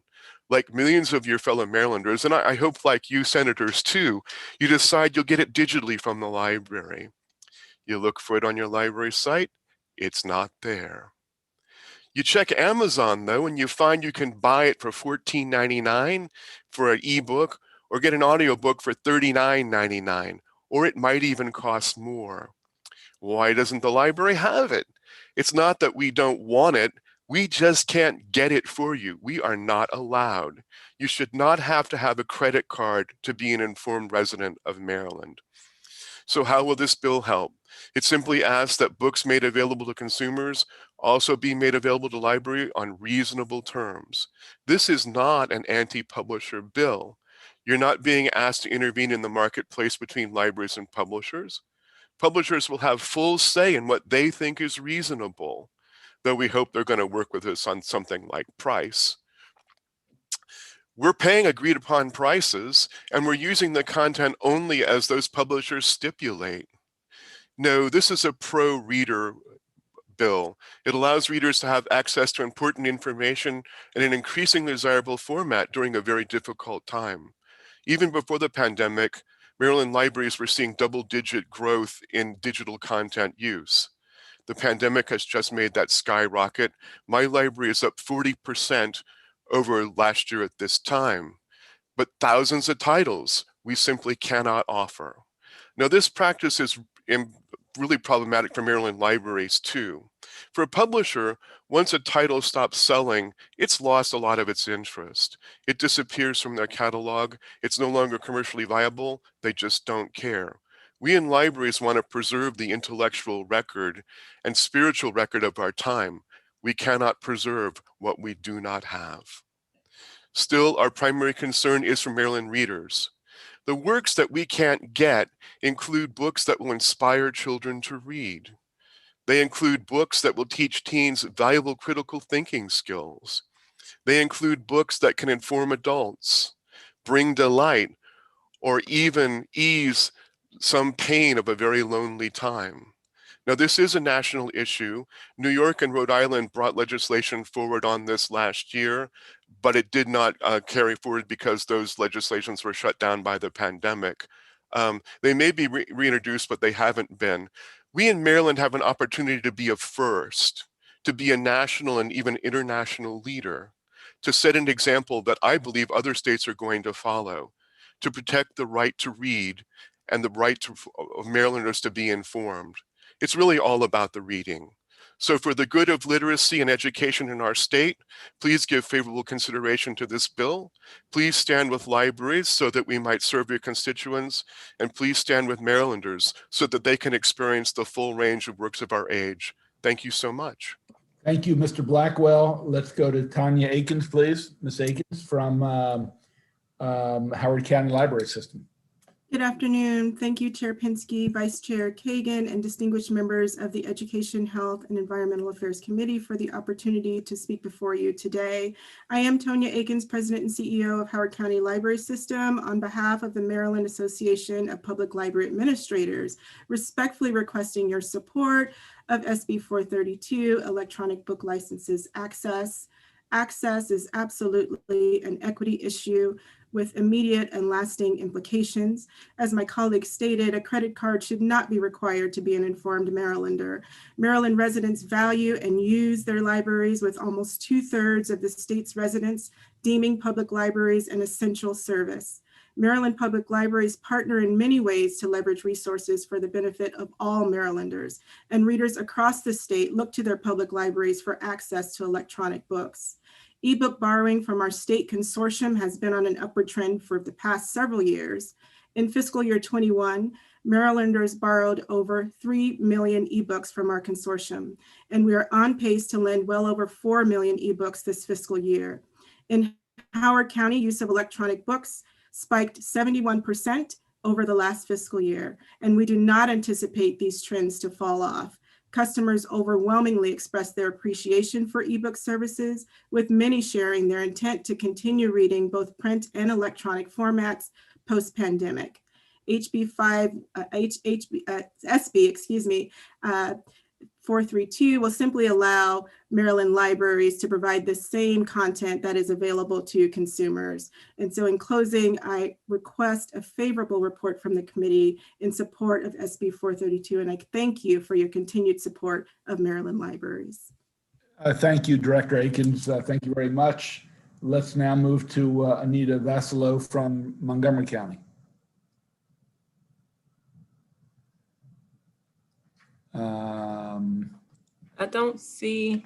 Like millions of your fellow Marylanders, and I hope like you senators too, you decide you'll get it digitally from the library. You look for it on your library site, it's not there. You check Amazon though, and you find you can buy it for $14.99 for an ebook, or get an audiobook for $39.99, or it might even cost more. Why doesn't the library have it? It's not that we don't want it, We just can't get it for you. We are not allowed. You should not have to have a credit card to be an informed resident of Maryland. So how will this bill help? It simply asks that books made available to consumers also be made available to library on reasonable terms. This is not an anti-publisher bill. You're not being asked to intervene in the marketplace between libraries and publishers. Publishers will have full say in what they think is reasonable, though we hope they're going to work with us on something like price. We're paying agreed upon prices, and we're using the content only as those publishers stipulate. No, this is a pro-reader bill. It allows readers to have access to important information in an increasingly desirable format during a very difficult time. Even before the pandemic, Maryland libraries were seeing double-digit growth in digital content use. The pandemic has just made that skyrocket. My library is up 40% over last year at this time, but thousands of titles we simply cannot offer. Now, this practice is really problematic for Maryland libraries too. For a publisher, once a title stops selling, it's lost a lot of its interest. It disappears from their catalog. It's no longer commercially viable. They just don't care. We in libraries want to preserve the intellectual record and spiritual record of our time. We cannot preserve what we do not have. Still, our primary concern is for Maryland readers. The works that we can't get include books that will inspire children to read. They include books that will teach teens valuable critical thinking skills. They include books that can inform adults, bring delight, or even ease some pain of a very lonely time. Now, this is a national issue. New York and Rhode Island brought legislation forward on this last year, but it did not carry forward because those legislations were shut down by the pandemic. They may be reintroduced, but they haven't been. We in Maryland have an opportunity to be a first, to be a national and even international leader, to set an example that I believe other states are going to follow, to protect the right to read and the right of Marylanders to be informed. It's really all about the reading. So for the good of literacy and education in our state, please give favorable consideration to this bill. Please stand with libraries so that we might serve your constituents, and please stand with Marylanders so that they can experience the full range of works of our age. Thank you so much. Thank you, Mr. Blackwell. Let's go to Tanya Akins, please. Ms. Akins from Howard County Library System. Good afternoon. Thank you, Chair Pinsky, Vice Chair Kagan, and distinguished members of the Education, Health, and Environmental Affairs Committee for the opportunity to speak before you today. I am Tonya Akins, President and CEO of Howard County Library System. On behalf of the Maryland Association of Public Library Administrators, respectfully requesting your support of SB 432, Electronic Book Licenses Access. Access is absolutely an equity issue with immediate and lasting implications. As my colleague stated, a credit card should not be required to be an informed Marylander. Maryland residents value and use their libraries, with almost 2/3 of the state's residents deeming public libraries an essential service. Maryland Public Libraries partner in many ways to leverage resources for the benefit of all Marylanders, and readers across the state look to their public libraries for access to electronic books. Ebook borrowing from our state consortium has been on an upward trend for the past several years. In fiscal year 21, Marylanders borrowed over 3 million ebooks from our consortium, and we are on pace to lend well over 4 million ebooks this fiscal year. In Howard County, use of electronic books spiked 71% over the last fiscal year, and we do not anticipate these trends to fall off. Customers overwhelmingly expressed their appreciation for ebook services, with many sharing their intent to continue reading both print and electronic formats post-pandemic. SB 432 will simply allow Maryland libraries to provide the same content that is available to consumers. And so in closing, I request a favorable report from the committee in support of SB 432, and I thank you for your continued support of Maryland libraries. Thank you, Director Akins. Thank you very much. Let's now move to Anita Vasilo from Montgomery County. I don't see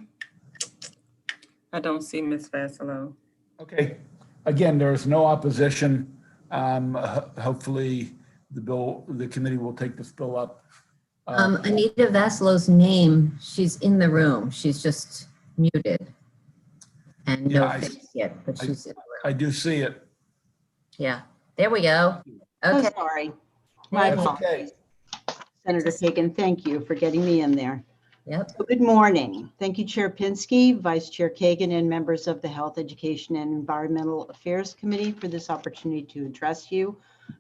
I don't see Ms. Vasilo. Okay. Again, there is no opposition. Hopefully the committee will take this bill up. Anita Vasilo's name, she's in the room. She's just muted. And no face yet, but she's in the room. I do see it. Yeah, there we go. Oh, Okay. sorry. My That's apologies. okay. Senator Kagan, thank you for getting me in there. Yep. So good morning. Thank you, Chair Pinsky, Vice Chair Kagan, and members of the Health, Education, and Environmental Affairs Committee for this opportunity to address you.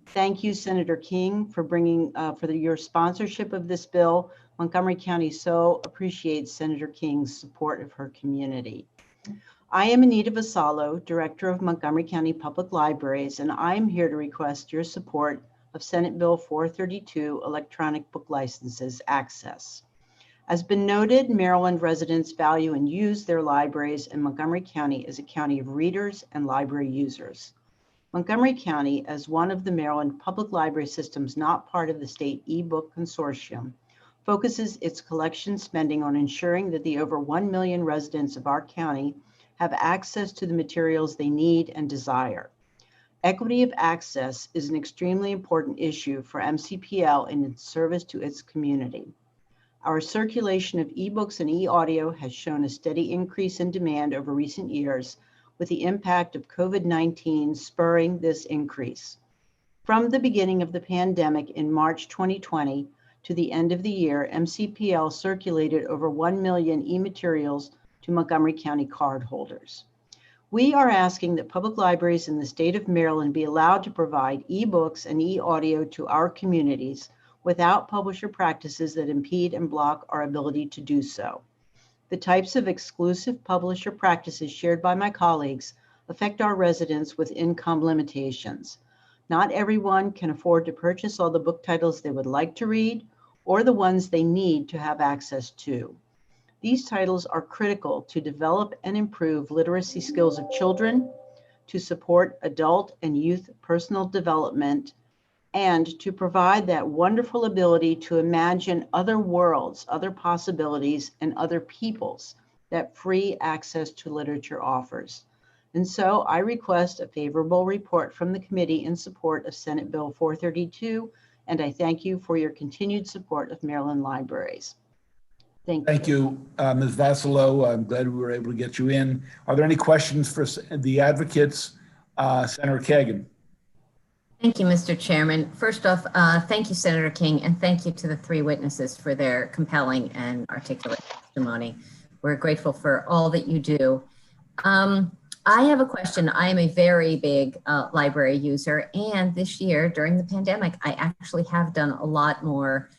Thank you, Senator King, for bringing your sponsorship of this bill. Montgomery County so appreciates Senator King's support of her community. I am Anita Vasilo, Director of Montgomery County Public Libraries, and I am here to request your support of Senate Bill 432, Electronic Book Licenses Access. As been noted, Maryland residents value and use their libraries, and Montgomery County is a county of readers and library users. Montgomery County, as one of the Maryland public library systems not part of the state e-book consortium, focuses its collection spending on ensuring that the over 1 million residents of our county have access to the materials they need and desire. Equity of access is an extremely important issue for MCPL in its service to its community. Our circulation of ebooks and e-audio has shown a steady increase in demand over recent years, with the impact of COVID-19 spurring this increase. From the beginning of the pandemic in March 2020 to the end of the year, MCPL circulated over 1 million e-materials to Montgomery County cardholders. We are asking that public libraries in the state of Maryland be allowed to provide ebooks and e-audio to our communities without publisher practices that impede and block our ability to do so. The types of exclusive publisher practices shared by my colleagues affect our residents with income limitations. Not everyone can afford to purchase all the book titles they would like to read or the ones they need to have access to. These titles are critical to develop and improve literacy skills of children, to support adult and youth personal development, and to provide that wonderful ability to imagine other worlds, other possibilities, and other peoples that free access to literature offers. And so I request a favorable report from the committee in support of Senate Bill 432, and I thank you for your continued support of Maryland libraries. Thank you, Ms. Vasilo. I'm glad we were able to get you in. Are there any questions for the advocates? Senator Kagan. Thank you, Mr. Chairman. First off, thank you, Senator King, and thank you to the three witnesses for their compelling and articulate testimony. We're grateful for all that you do. I have a question. I am a very big library user, and this year during the pandemic, I actually have done a lot more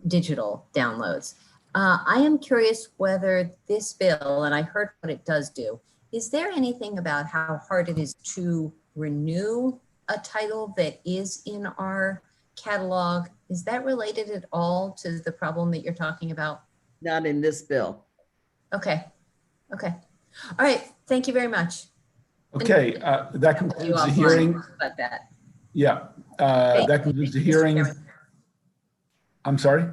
digital downloads. I am curious whether this bill, and I heard what it does do, is there anything about how hard it is to renew a title that is in our catalog? Is that related at all to the problem that you're talking about? Not in this bill. Okay. Okay. All right. Thank you very much. Okay. That concludes the hearing. About that. Yeah. That concludes the hearing. I'm sorry?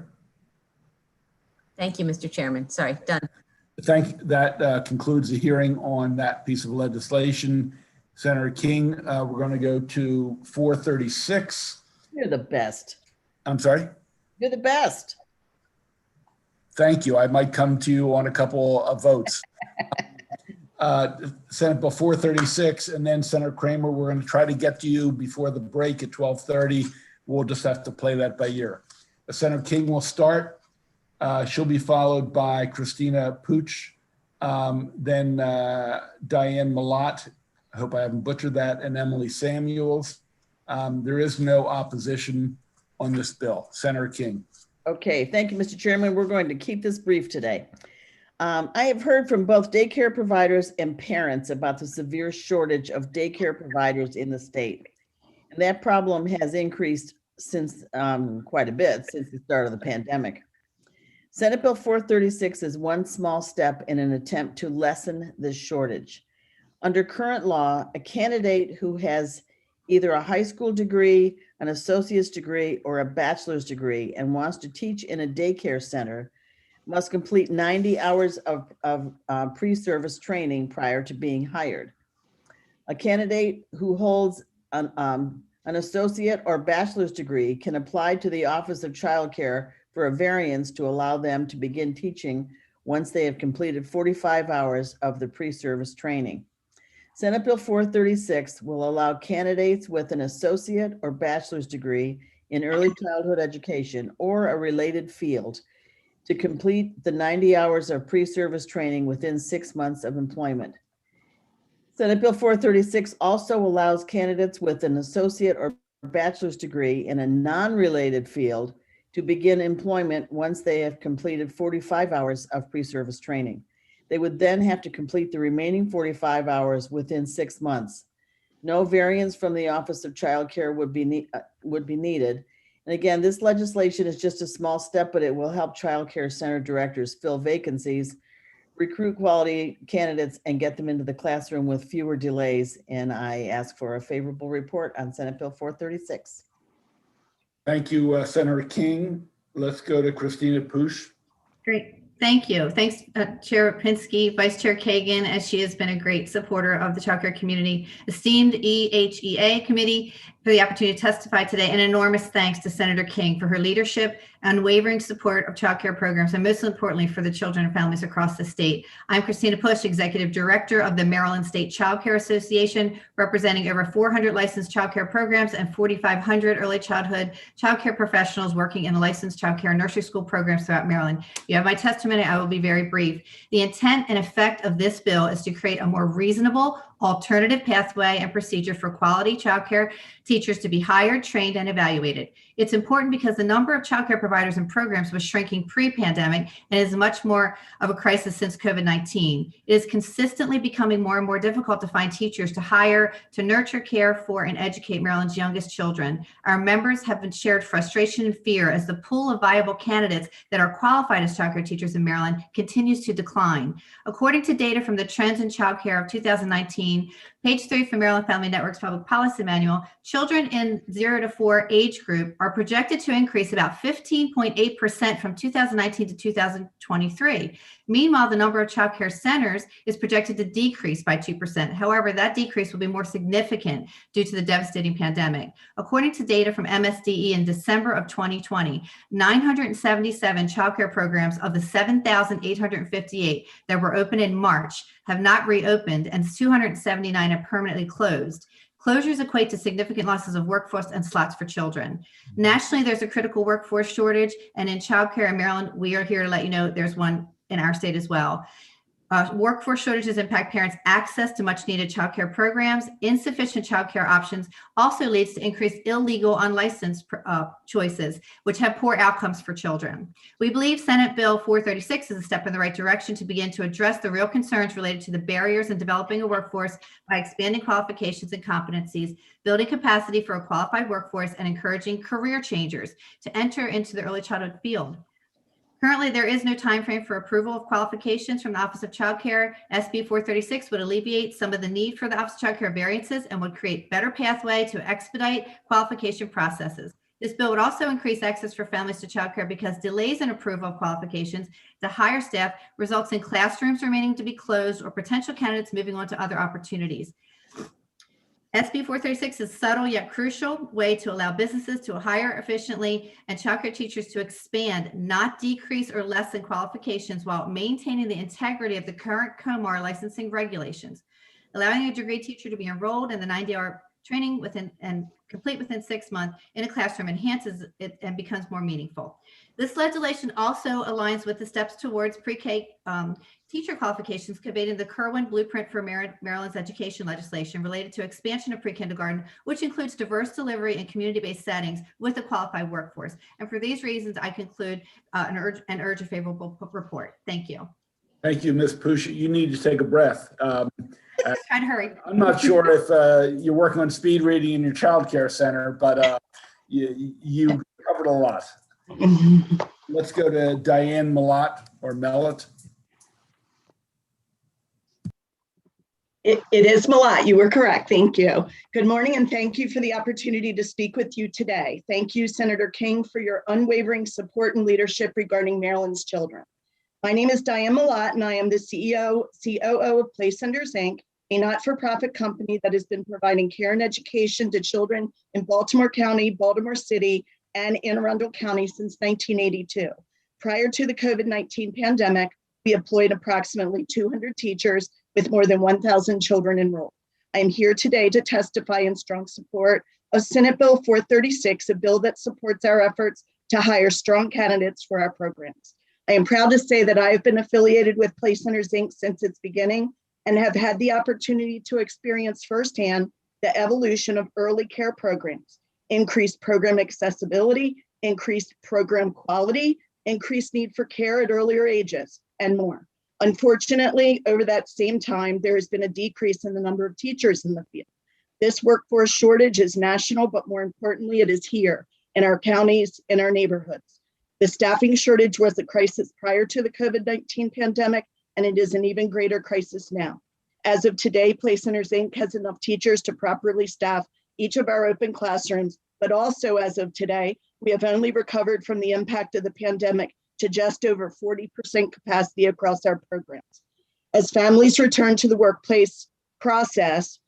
Thank you, Mr. Chairman. Sorry, done. That concludes the hearing on that piece of legislation. Senator King, we're going to go to 436. You're the best. I'm sorry? You're the best. Thank you. I might come to you on a couple of votes. Senate Bill 436, and then Senator Kramer, we're going to try to get to you before the break at 12:30. We'll just have to play that by ear. Senator King will start. She'll be followed by Christina Pooch, then Diane Malott. I hope I haven't butchered that, and Emily Samuels. There is no opposition on this bill. Senator King. Okay, thank you, Mr. Chairman. We're going to keep this brief today. I have heard from both daycare providers and parents about the severe shortage of daycare providers in the state. And that problem has increased since quite a bit since the start of the pandemic. Senate Bill 436 is one small step in an attempt to lessen this shortage. Under current law, a candidate who has either a high school degree, an associate's degree, or a bachelor's degree and wants to teach in a daycare center must complete 90 hours of pre-service training prior to being hired. A candidate who holds an associate or bachelor's degree can apply to the Office of Child Care for a variance to allow them to begin teaching once they have completed 45 hours of the pre-service training. Senate Bill 436 will allow candidates with an associate or bachelor's degree in early childhood education or a related field to complete the 90 hours of pre-service training within 6 months of employment. Senate Bill 436 also allows candidates with an associate or bachelor's degree in a non-related field to begin employment once they have completed 45 hours of pre-service training. They would then have to complete the remaining 45 hours within 6 months. No variance from the Office of Child Care would be needed. And again, this legislation is just a small step, but it will help child care center directors fill vacancies, recruit quality candidates, and get them into the classroom with fewer delays. And I ask for a favorable report on Senate Bill 436. Thank you, Senator King. Let's go to Christina Pusch. Great. Thank you. Thanks, Chair Pinsky, Vice Chair Kagan, as she has been a great supporter of the child care community. Esteemed EHEA Committee, for the opportunity to testify today, and enormous thanks to Senator King for her leadership, unwavering support of child care programs, and most importantly, for the children and families across the state. I'm Christina Pusch, Executive Director of the Maryland State Child Care Association, representing over 400 licensed child care programs and 4,500 early childhood child care professionals working in licensed child care and nursery school programs throughout Maryland. You have my testimony. I will be very brief. The intent and effect of this bill is to create a more reasonable alternative pathway and procedure for quality childcare teachers to be hired, trained, and evaluated. It's important because the number of childcare providers and programs was shrinking pre-pandemic and is much more of a crisis since COVID-19. It is consistently becoming more and more difficult to find teachers to hire, to nurture, care for, and educate Maryland's youngest children. Our members have been shared frustration and fear as the pool of viable candidates that are qualified as childcare teachers in Maryland continues to decline. According to data from the Trends in Childcare of 2019, page 3 from Maryland Family Network's Public Policy Manual, children in 0 to 4 age group are projected to increase about 15.8% from 2019 to 2023. Meanwhile, the number of child care centers is projected to decrease by 2%. However, that decrease will be more significant due to the devastating pandemic. According to data from MSDE in December of 2020, 977 child care programs of the 7,858 that were open in March have not reopened, and 279 have permanently closed. Closures equate to significant losses of workforce and slots for children. Nationally, there's a critical workforce shortage, and in childcare in Maryland, we are here to let you know there's one in our state as well. Workforce shortages impact parents' access to much needed childcare programs. Insufficient childcare options also leads to increased illegal, unlicensed choices, which have poor outcomes for children. We believe Senate Bill 436 is a step in the right direction to begin to address the real concerns related to the barriers in developing a workforce by expanding qualifications and competencies, building capacity for a qualified workforce, and encouraging career changers to enter into the early childhood field. Currently, there is no time frame for approval of qualifications from the Office of Child Care. SB 436 would alleviate some of the need for the Office of Child Care variances and would create better pathway to expedite qualification processes. This bill would also increase access for families to child care because delays in approval of qualifications to hire staff results in classrooms remaining to be closed or potential candidates moving on to other opportunities. SB 436 is a subtle yet crucial way to allow businesses to hire efficiently and childcare teachers to expand, not decrease or lessen qualifications while maintaining the integrity of the current COMAR licensing regulations. Allowing a degree teacher to be enrolled in the 90-hour training within and complete within 6 months in a classroom enhances it and becomes more meaningful. This legislation also aligns with the steps towards pre-K teacher qualifications conveyed in the Kerwin Blueprint for Maryland's education legislation related to expansion of pre-kindergarten, which includes diverse delivery and community-based settings with a qualified workforce. And for these reasons, I conclude and urge a favorable report. Thank you. Thank you, Ms. Pusch. You need to take a breath. Trying to hurry. I'm not sure if you're working on speed reading in your child care center, but you covered a lot. Let's go to Diane Mellott or Mellott. It is Mellott. You were correct. Thank you. Good morning, and thank you for the opportunity to speak with you today. Thank you, Senator King, for your unwavering support and leadership regarding Maryland's children. My name is Diane Malott, and I am the COO of Place Centers, Inc., a not-for-profit company that has been providing care and education to children in Baltimore County, Baltimore City, and Anne Arundel County since 1982. Prior to the COVID-19 pandemic, we employed approximately 200 teachers with more than 1,000 children enrolled. I am here today to testify in strong support of Senate Bill 436, a bill that supports our efforts to hire strong candidates for our programs. I am proud to say that I have been affiliated with Place Centers, Inc. since its beginning and have had the opportunity to experience firsthand the evolution of early care programs, increased program accessibility, increased program quality, increased need for care at earlier ages, and more. Unfortunately, over that same time, there has been a decrease in the number of teachers in the field. This workforce shortage is national, but more importantly, it is here in our counties, in our neighborhoods. The staffing shortage was a crisis prior to the COVID-19 pandemic, and it is an even greater crisis now. As of today, Place Centers, Inc. has enough teachers to properly staff each of our open classrooms, but also as of today, we have only recovered from the impact of the pandemic to just over 40% capacity across our programs. As families return to the workplace process,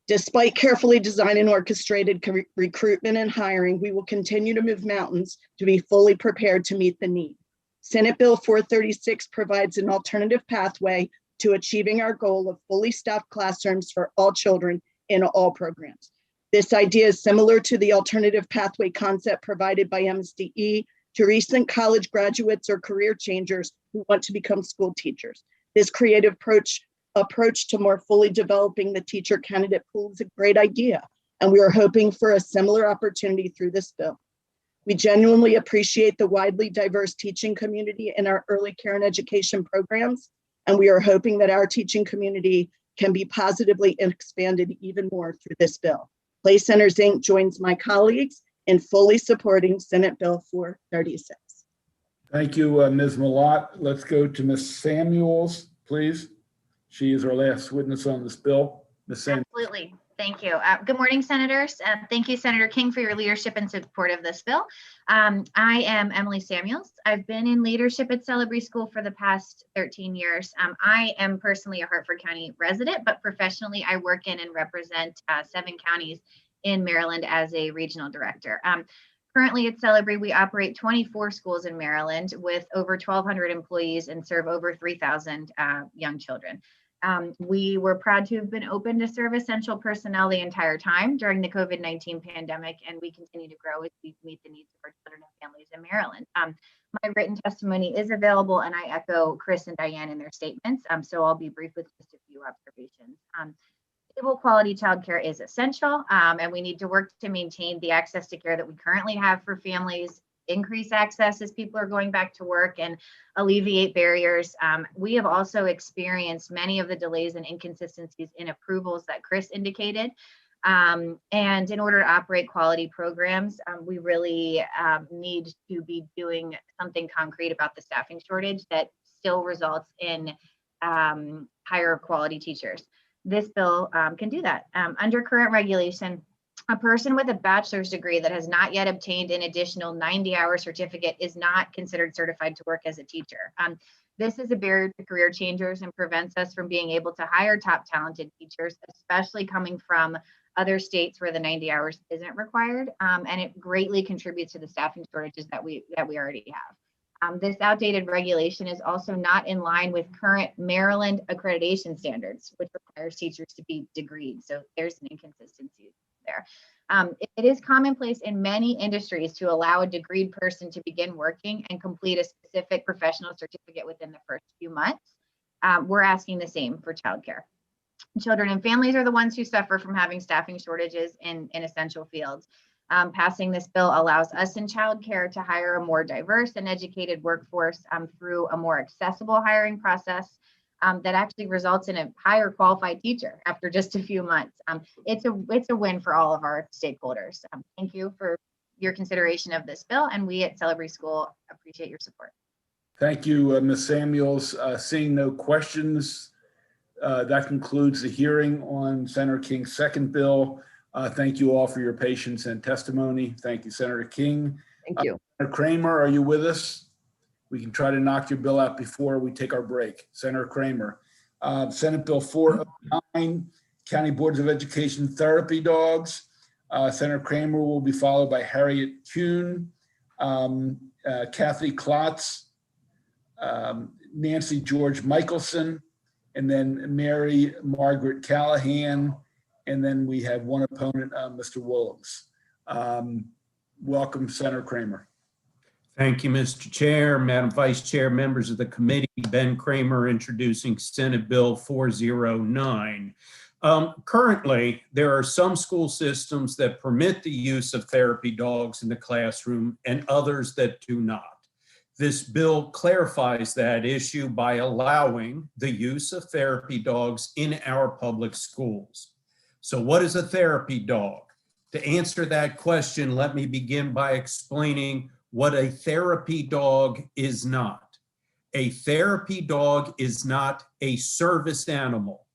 despite carefully designed and orchestrated recruitment and hiring, we will continue to move mountains to be fully prepared to meet the need. Senate Bill 436 provides an alternative pathway to achieving our goal of fully staffed classrooms for all children in all programs. This idea is similar to the alternative pathway concept provided by MSDE to recent college graduates or career changers who want to become school teachers. This creative approach to more fully developing the teacher candidate pool is a great idea, and we are hoping for a similar opportunity through this bill. We genuinely appreciate the widely diverse teaching community in our early care and education programs, and we are hoping that our teaching community can be positively expanded even more through this bill. Place Centers, Inc. joins my colleagues in fully supporting Senate Bill 436. Thank you, Ms. Malott. Let's go to Ms. Samuels, please. She is our last witness on this bill. Ms. Samuels. Absolutely. Thank you. Good morning, Senators. Thank you, Senator King, for your leadership and support of this bill. I am Emily Samuels. I've been in leadership at Celebrity School for the past 13 years. I am personally a Hartford County resident, but professionally I work in and represent 7 counties in Maryland as a regional director. Currently at Celebrity, we operate 24 schools in Maryland with over 1,200 employees and serve over 3,000 young children. We were proud to have been open to serve essential personnel the entire time during the COVID-19 pandemic, and we continue to grow as we meet the needs of our children and families in Maryland. My written testimony is available, and I echo Chris and Diane in their statements, so I'll be brief with just a few observations. Stable quality childcare is essential, and we need to work to maintain the access to care that we currently have for families, increase access as people are going back to work, and alleviate barriers. We have also experienced many of the delays and inconsistencies in approvals that Chris indicated. And in order to operate quality programs, we really need to be doing something concrete about the staffing shortage that still results in higher quality teachers. This bill can do that. Under current regulation, a person with a bachelor's degree that has not yet obtained an additional 90-hour certificate is not considered certified to work as a teacher. This is a barrier to career changers and prevents us from being able to hire top talented teachers, especially coming from other states where the 90 hours isn't required, and it greatly contributes to the staffing shortages that we already have. This outdated regulation is also not in line with current Maryland accreditation standards, which requires teachers to be degreed. So there's an inconsistency there. It is commonplace in many industries to allow a degreed person to begin working and complete a specific professional certificate within the first few months. We're asking the same for childcare. Children and families are the ones who suffer from having staffing shortages in essential fields. Passing this bill allows us in childcare to hire a more diverse and educated workforce through a more accessible hiring process that actually results in a higher qualified teacher after just a few months. It's a win for all of our stakeholders. Thank you for your consideration of this bill, and we at Celebrity School appreciate your support. Thank you, Ms. Samuels. Seeing no questions, that concludes the hearing on Senator King's second bill. Thank you all for your patience and testimony. Thank you, Senator King. Thank you. Senator Kramer, are you with us? We can try to knock your bill out before we take our break. Senator Kramer. Senate Bill 409, County Boards of Education Therapy Dogs. Senator Kramer will be followed by Harriet Kuhn, Kathy Klotz, Nancy George Michelson, and then Mary Margaret Callahan. And then we have one opponent, Mr. Williams. Welcome, Senator Kramer. Thank you, Mr. Chair, Madam Vice Chair, members of the committee. Ben Kramer introducing Senate Bill 409. Currently, there are some school systems that permit the use of therapy dogs in the classroom and others that do not. This bill clarifies that issue by allowing the use of therapy dogs in our public schools. So what is a therapy dog? To answer that question, let me begin by explaining what a therapy dog is not. A therapy dog is not a service animal.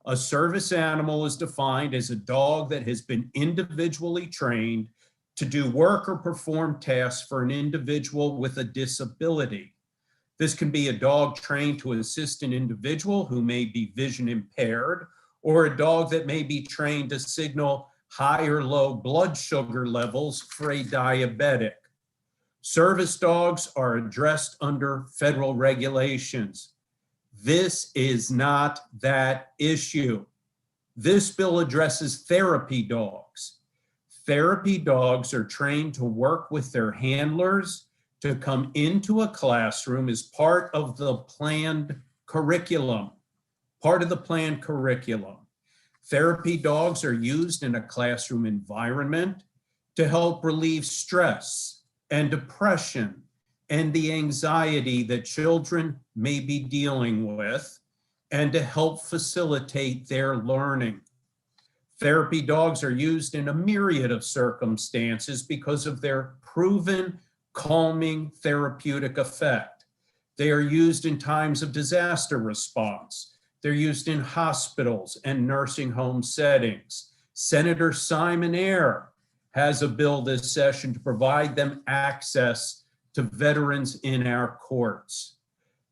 A service animal is defined as a dog that has been individually trained to do work or perform tasks for an individual with a disability. This can be a dog trained to assist an individual who may be vision impaired, or a dog that may be trained to signal high or low blood sugar levels for a diabetic. Service dogs are addressed under federal regulations. This is not that issue. This bill addresses therapy dogs. Therapy dogs are trained to work with their handlers to come into a classroom as part of the planned curriculum. Therapy dogs are used in a classroom environment to help relieve stress and depression and the anxiety that children may be dealing with, and to help facilitate their learning. Therapy dogs are used in a myriad of circumstances because of their proven calming therapeutic effect. They are used in times of disaster response. They're used in hospitals and nursing home settings. Senator Simon Eyre has a bill this session to provide them access to veterans in our courts.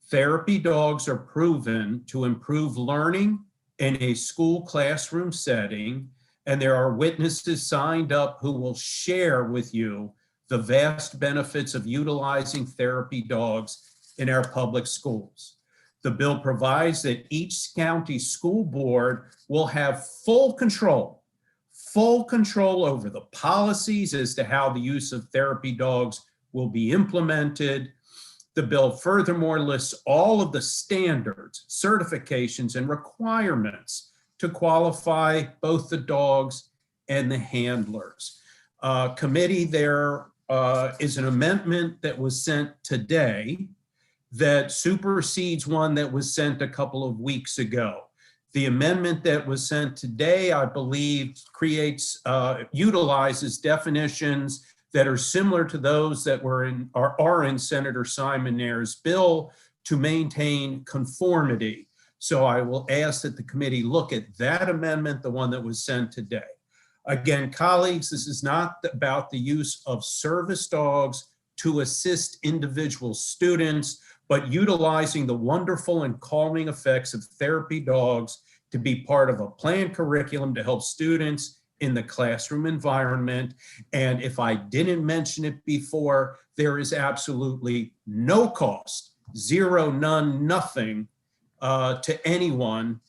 Therapy dogs are proven to improve learning in a school classroom setting, and there are witnesses signed up who will share with you the vast benefits of utilizing therapy dogs in our public schools. The bill provides that each county school board will have full control over the policies as to how the use of therapy dogs will be implemented. The bill furthermore lists all of the standards, certifications, and requirements to qualify both the dogs and the handlers. Committee, there is an amendment that was sent today that supersedes one that was sent a couple of weeks ago. The amendment that was sent today, I believe, utilizes definitions that are similar to those that are in Senator Simon Eyre's bill to maintain conformity. So I will ask that the committee look at that amendment, the one that was sent today. Again, colleagues, this is not about the use of service dogs to assist individual students, but utilizing the wonderful and calming effects of therapy dogs to be part of a planned curriculum to help students in the classroom environment. And if I didn't mention it before, there is absolutely no cost, zero, none, nothing to anyone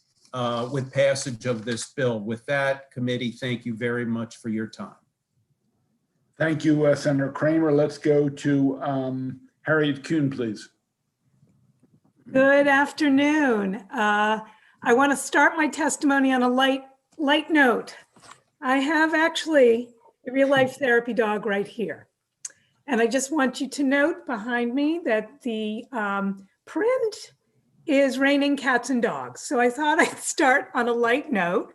with passage of this bill. With that, committee, thank you very much for your time. Thank you, Senator Kramer. Let's go to Harriet Kuhn, please. Good afternoon. I want to start my testimony on a light note. I have actually a real life therapy dog right here. And I just want you to note behind me that the print is raining cats and dogs. So I thought I'd start on a light note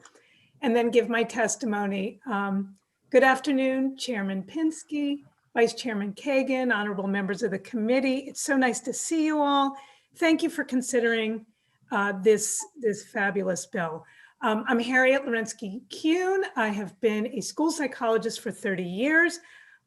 and then give my testimony. Good afternoon, Chairman Pinsker, Vice Chairman Kagan, honorable members of the committee. It's so nice to see you all. Thank you for considering this fabulous bill. I'm Harriet Lorensky Kuhn. I have been a school psychologist for 30 years.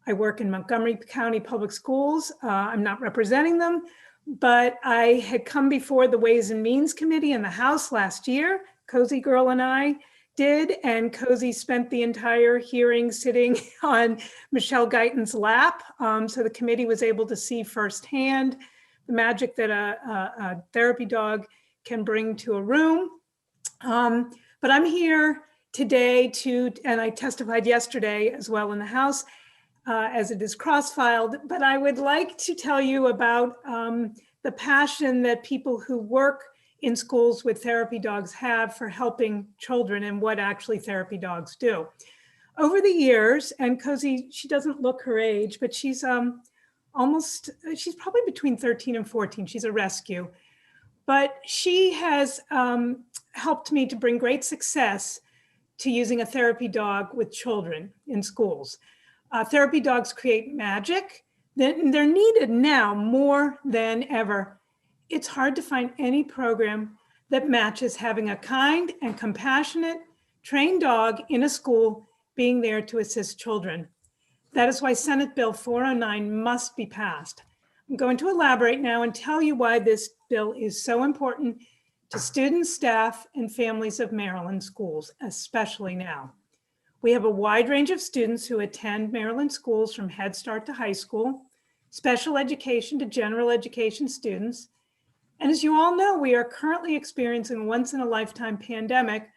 I work in Montgomery County Public Schools. I'm not representing them, but I had come before the Ways and Means Committee in the House last year. Cozy Girl and I did, and Cozy spent the entire hearing sitting on Michelle Guyton's lap. So the committee was able to see firsthand the magic that a therapy dog can bring to a room. But I'm here today and I testified yesterday as well in the House, as it is cross-filed, but I would like to tell you about the passion that people who work in schools with therapy dogs have for helping children and what actually therapy dogs do. Over the years, and Cozy, she doesn't look her age, but she's she's probably between 13 and 14. She's a rescue. But she has helped me to bring great success to using a therapy dog with children in schools. Therapy dogs create magic. They're needed now more than ever. It's hard to find any program that matches having a kind and compassionate trained dog in a school being there to assist children. That is why Senate Bill 409 must be passed. I'm going to elaborate now and tell you why this bill is so important to students, staff, and families of Maryland schools, especially now. We have a wide range of students who attend Maryland schools from Head Start to high school, special education to general education students. And as you all know, we are currently experiencing a once-in-a-lifetime pandemic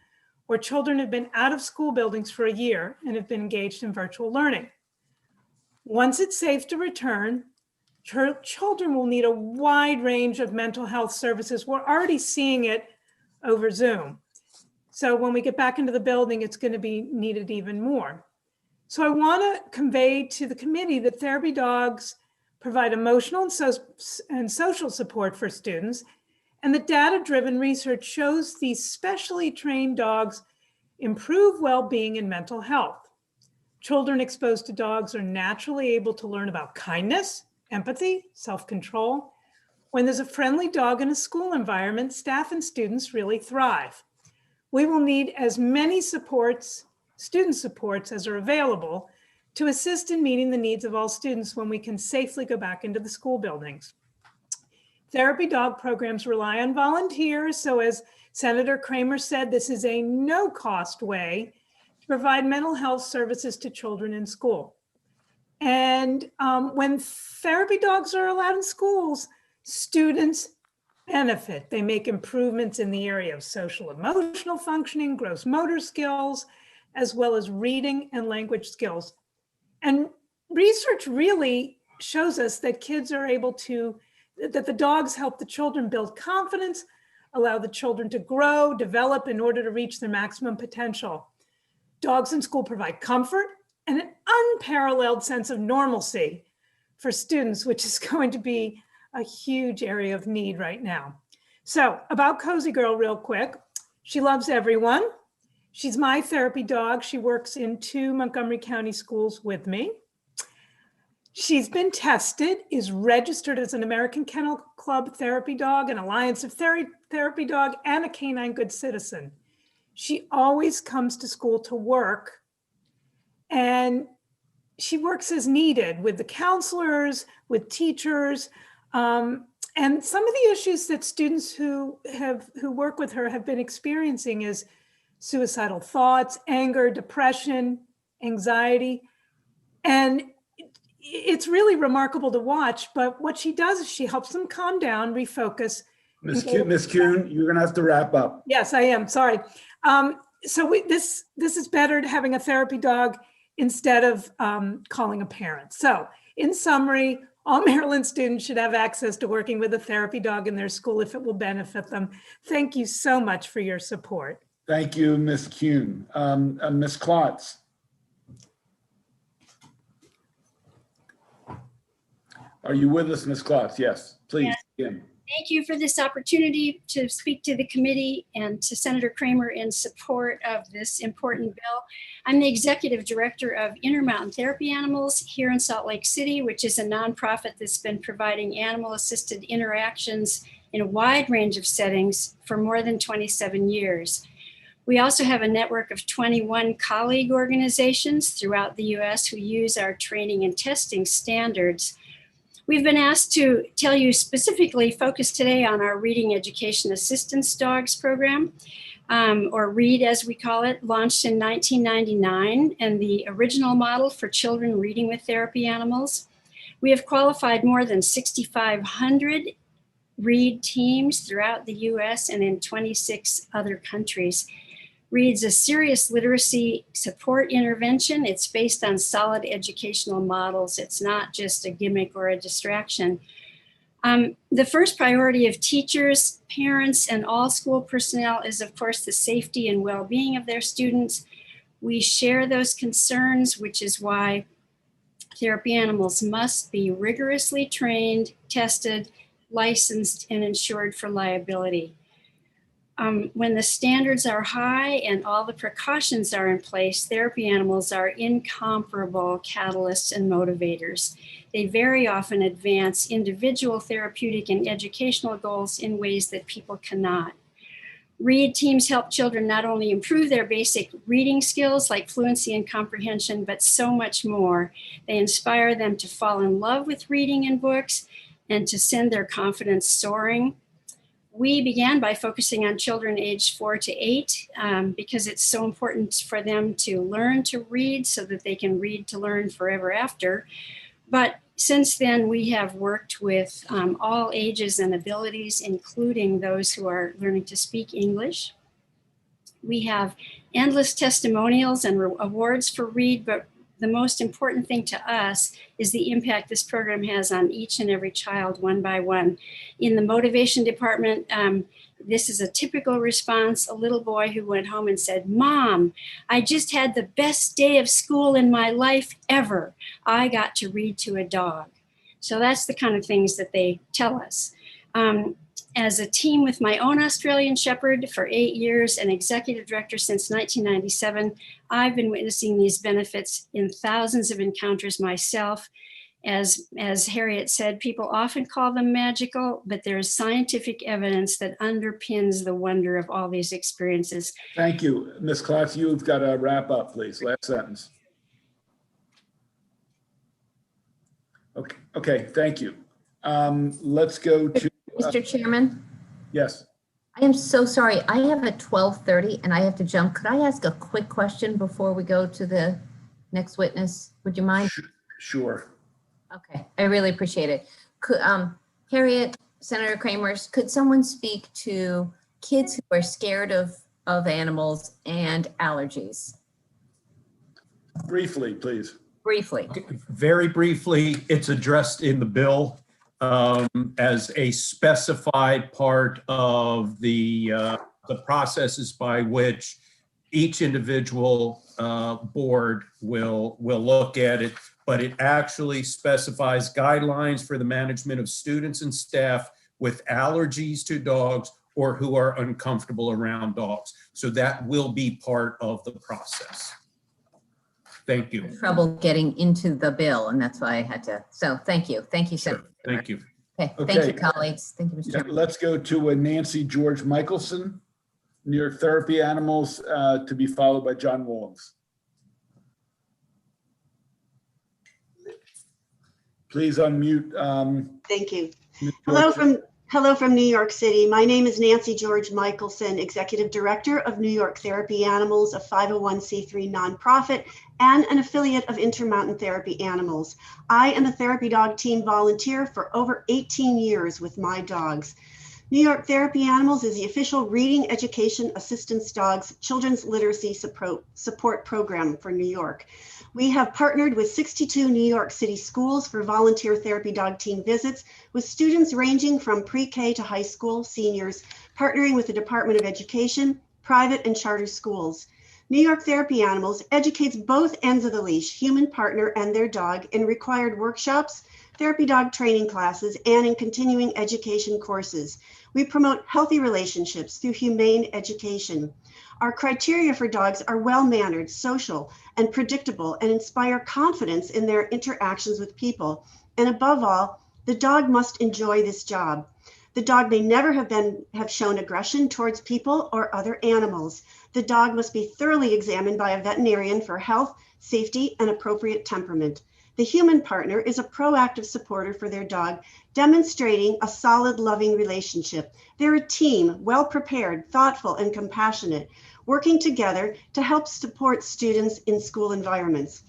where children have been out of school buildings for a year and have been engaged in virtual learning. Once it's safe to return, children will need a wide range of mental health services. We're already seeing it over Zoom. So when we get back into the building, it's going to be needed even more. So I want to convey to the committee that therapy dogs provide emotional and social support for students, and the data-driven research shows these specially trained dogs improve well-being and mental health. Children exposed to dogs are naturally able to learn about kindness, empathy, self-control. When there's a friendly dog in a school environment, staff and students really thrive. We will need as many student supports as are available to assist in meeting the needs of all students when we can safely go back into the school buildings. Therapy dog programs rely on volunteers, so as Senator Kramer said, this is a no-cost way to provide mental health services to children in school. And when therapy dogs are allowed in schools, students benefit. They make improvements in the area of social emotional functioning, gross motor skills, as well as reading and language skills. And research really shows us that that the dogs help the children build confidence, allow the children to grow, develop in order to reach their maximum potential. Dogs in school provide comfort and an unparalleled sense of normalcy for students, which is going to be a huge area of need right now. So about Cozy Girl real quick, she loves everyone. She's my therapy dog. She works in 2 Montgomery County schools with me. She's been tested, is registered as an American Kennel Club therapy dog, an Alliance of Therapy Dog, and a Canine Good Citizen. She always comes to school to work, and she works as needed with the counselors, with teachers, and some of the issues that students who work with her have been experiencing is suicidal thoughts, anger, depression, anxiety. And it's really remarkable to watch, but what she does is she helps them calm down, refocus. Ms. Kuhn, you're going to have to wrap up. Yes, I am. Sorry. This is better to having a therapy dog instead of calling a parent. So in summary, all Maryland students should have access to working with a therapy dog in their school if it will benefit them. Thank you so much for your support. Thank you, Ms. Kuhn. Ms. Klotz. Are you with us, Ms. Klotz? Yes, please begin. Thank you for this opportunity to speak to the committee and to Senator Kramer in support of this important bill. I'm the executive director of Intermountain Therapy Animals here in Salt Lake City, which is a nonprofit that's been providing animal-assisted interactions in a wide range of settings for more than 27 years. We also have a network of 21 colleague organizations throughout the US who use our training and testing standards. We've been asked to tell you specifically, focus today on our Reading Education Assistance Dogs program, or READ as we call it, launched in 1999 and the original model for children reading with therapy animals. We have qualified more than 6,500 READ teams throughout the US and in 26 other countries. READ's a serious literacy support intervention. It's based on solid educational models. It's not just a gimmick or a distraction. The first priority of teachers, parents, and all school personnel is, of course, the safety and well-being of their students. We share those concerns, which is why therapy animals must be rigorously trained, tested, licensed, and insured for liability. When the standards are high and all the precautions are in place, therapy animals are incomparable catalysts and motivators. They very often advance individual therapeutic and educational goals in ways that people cannot. READ teams help children not only improve their basic reading skills like fluency and comprehension, but so much more. They inspire them to fall in love with reading and books and to send their confidence soaring. We began by focusing on children aged 4 to 8 because it's so important for them to learn to read so that they can read to learn forever after. But since then, we have worked with all ages and abilities, including those who are learning to speak English. We have endless testimonials and awards for READ, but the most important thing to us is the impact this program has on each and every child one by one. In the motivation department, this is a typical response. A little boy who went home and said, "Mom, I just had the best day of school in my life ever. I got to read to a dog." So that's the kind of things that they tell us. As a team with my own Australian Shepherd for 8 years and executive director since 1997, I've been witnessing these benefits in thousands of encounters myself. As Harriet said, people often call them magical, but there is scientific evidence that underpins the wonder of all these experiences. Thank you. Ms. Klotz, you've got to wrap up, please. Last sentence. Okay, thank you. Let's go to Mr. Chairman, yes. I am so sorry. I have a 12:30 and I have to jump. Could I ask a quick question before we go to the next witness? Would you mind? Sure. Okay, I really appreciate it. Could, Harriet, Senator Kramer, could someone speak to kids who are scared of animals and allergies? Briefly, please. Briefly. Very briefly, it's addressed in the bill as a specified part of the processes by which each individual board will look at it, but it actually specifies guidelines for the management of students and staff with allergies to dogs or who are uncomfortable around dogs. So that will be part of the process. Thank you. Trouble getting into the bill, and that's why I had to. So thank you. Thank you, Senator. Sure. Thank you. Okay, thank you, colleagues. Thank you, Mr. Chairman. Let's go to Nancy George Michelson, New York Therapy Animals, to be followed by John Wallens. Please unmute. Thank you. Hello from New York City. My name is Nancy George Michelson, Executive Director of New York Therapy Animals, a 501c3 nonprofit and an affiliate of Intermountain Therapy Animals. I am a therapy dog team volunteer for over 18 years with my dogs. New York Therapy Animals is the official reading education assistance dogs children's literacy support program for New York. We have partnered with 62 New York City schools for volunteer therapy dog team visits with students ranging from pre-K to high school, seniors, partnering with the Department of Education, private and charter schools. New York Therapy Animals educates both ends of the leash, human partner and their dog, in required workshops, therapy dog training classes, and in continuing education courses. We promote healthy relationships through humane education. Our criteria for dogs are well-mannered, social, and predictable, and inspire confidence in their interactions with people. And above all, the dog must enjoy this job. The dog may never have shown aggression towards people or other animals. The dog must be thoroughly examined by a veterinarian for health, safety, and appropriate temperament. The human partner is a proactive supporter for their dog, demonstrating a solid, loving relationship. They're a team, well prepared, thoughtful, and compassionate, working together to help support students in school environments.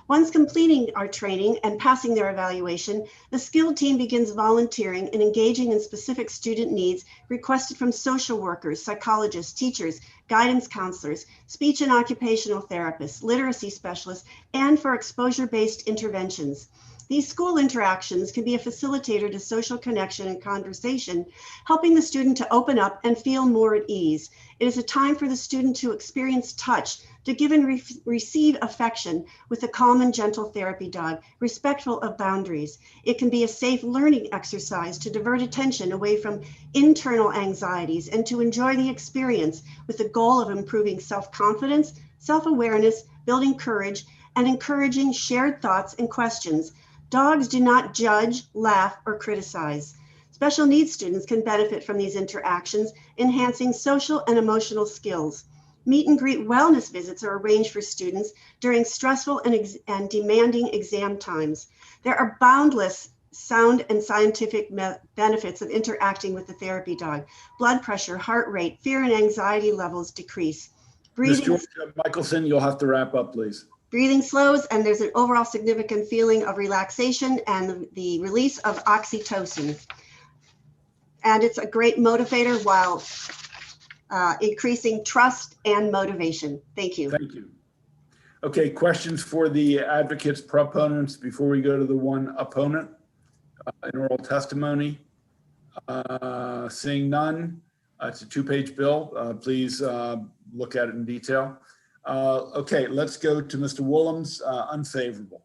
Once completing our training and passing their evaluation, the skilled team begins volunteering and engaging in specific student needs requested from social workers, psychologists, teachers, guidance counselors, speech and occupational therapists, literacy specialists, and for exposure-based interventions. These school interactions can be a facilitator to social connection and conversation, helping the student to open up and feel more at ease. It is a time for the student to experience touch, to give and receive affection with a calm and gentle therapy dog, respectful of boundaries. It can be a safe learning exercise to divert attention away from internal anxieties and to enjoy the experience with the goal of improving self-confidence, self-awareness, building courage, and encouraging shared thoughts and questions. Dogs do not judge, laugh, or criticize. Special needs students can benefit from these interactions, enhancing social and emotional skills. Meet and greet wellness visits are arranged for students during stressful and demanding exam times. There are boundless sound and scientific benefits of interacting with the therapy dog. Blood pressure, heart rate, fear and anxiety levels decrease. Ms. George Michelson, you'll have to wrap up, please. Breathing slows, and there's an overall significant feeling of relaxation and the release of oxytocin. And it's a great motivator while increasing trust and motivation. Thank you. Thank you. Okay, questions for the advocates, proponents, before we go to the one opponent in oral testimony? Seeing none, it's a two-page bill. Please look at it in detail. Okay, let's go to Mr. Woolham's unfavorable.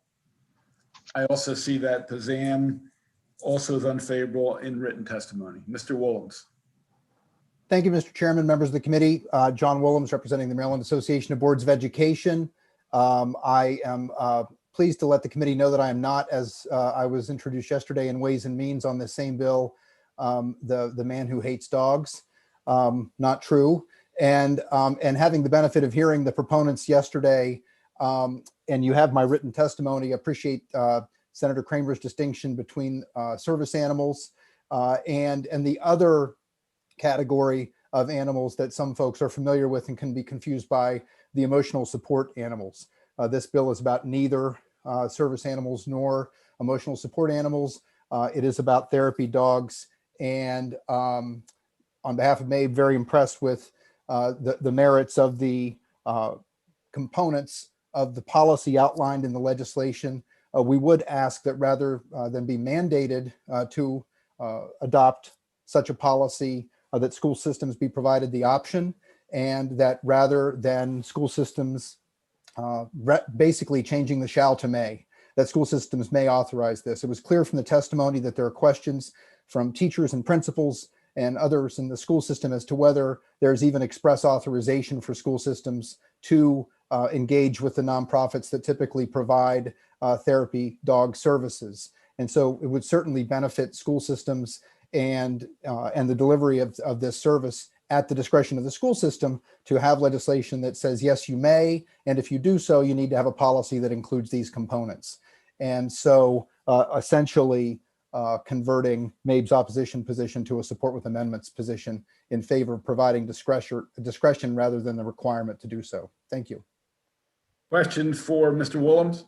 I also see that Pazan also is unfavorable in written testimony. Mr. Woolham's. Thank you, Mr. Chairman, members of the committee. John Woolham's representing the Maryland Association of Boards of Education. I am pleased to let the committee know that I am not, as I was introduced yesterday in Ways and Means on this same bill, the man who hates dogs. Not true. And having the benefit of hearing the proponents yesterday, and you have my written testimony, appreciate Senator Kramer's distinction between service animals and the other category of animals that some folks are familiar with and can be confused by, the emotional support animals. This bill is about neither service animals nor emotional support animals. It is about therapy dogs. And on behalf of Mabe, very impressed with the merits of the components of the policy outlined in the legislation. We would ask that rather than be mandated to adopt such a policy, that school systems be provided the option, and that rather than school systems basically changing the shall to may, that school systems may authorize this. It was clear from the testimony that there are questions from teachers and principals and others in the school system as to whether there's even express authorization for school systems to engage with the nonprofits that typically provide therapy dog services. And so it would certainly benefit school systems and the delivery of this service at the discretion of the school system to have legislation that says, yes, you may, and if you do so, you need to have a policy that includes these components. And so essentially converting Mabe's opposition position to a support with amendments position in favor of providing discretion rather than the requirement to do so. Thank you. Questions for Mr. Woolham's?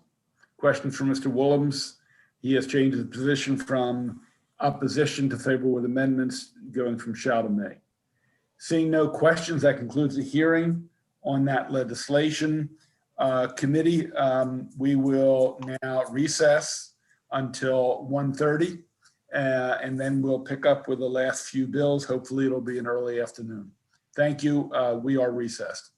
Questions for Mr. Woolham's? He has changed his position from opposition to favor with amendments, going from shall to may. Seeing no questions, that concludes the hearing on that legislation. Committee, we will now recess until 1:30, and then we'll pick up with the last few bills. Hopefully it'll be an early afternoon. Thank you. We are recessed.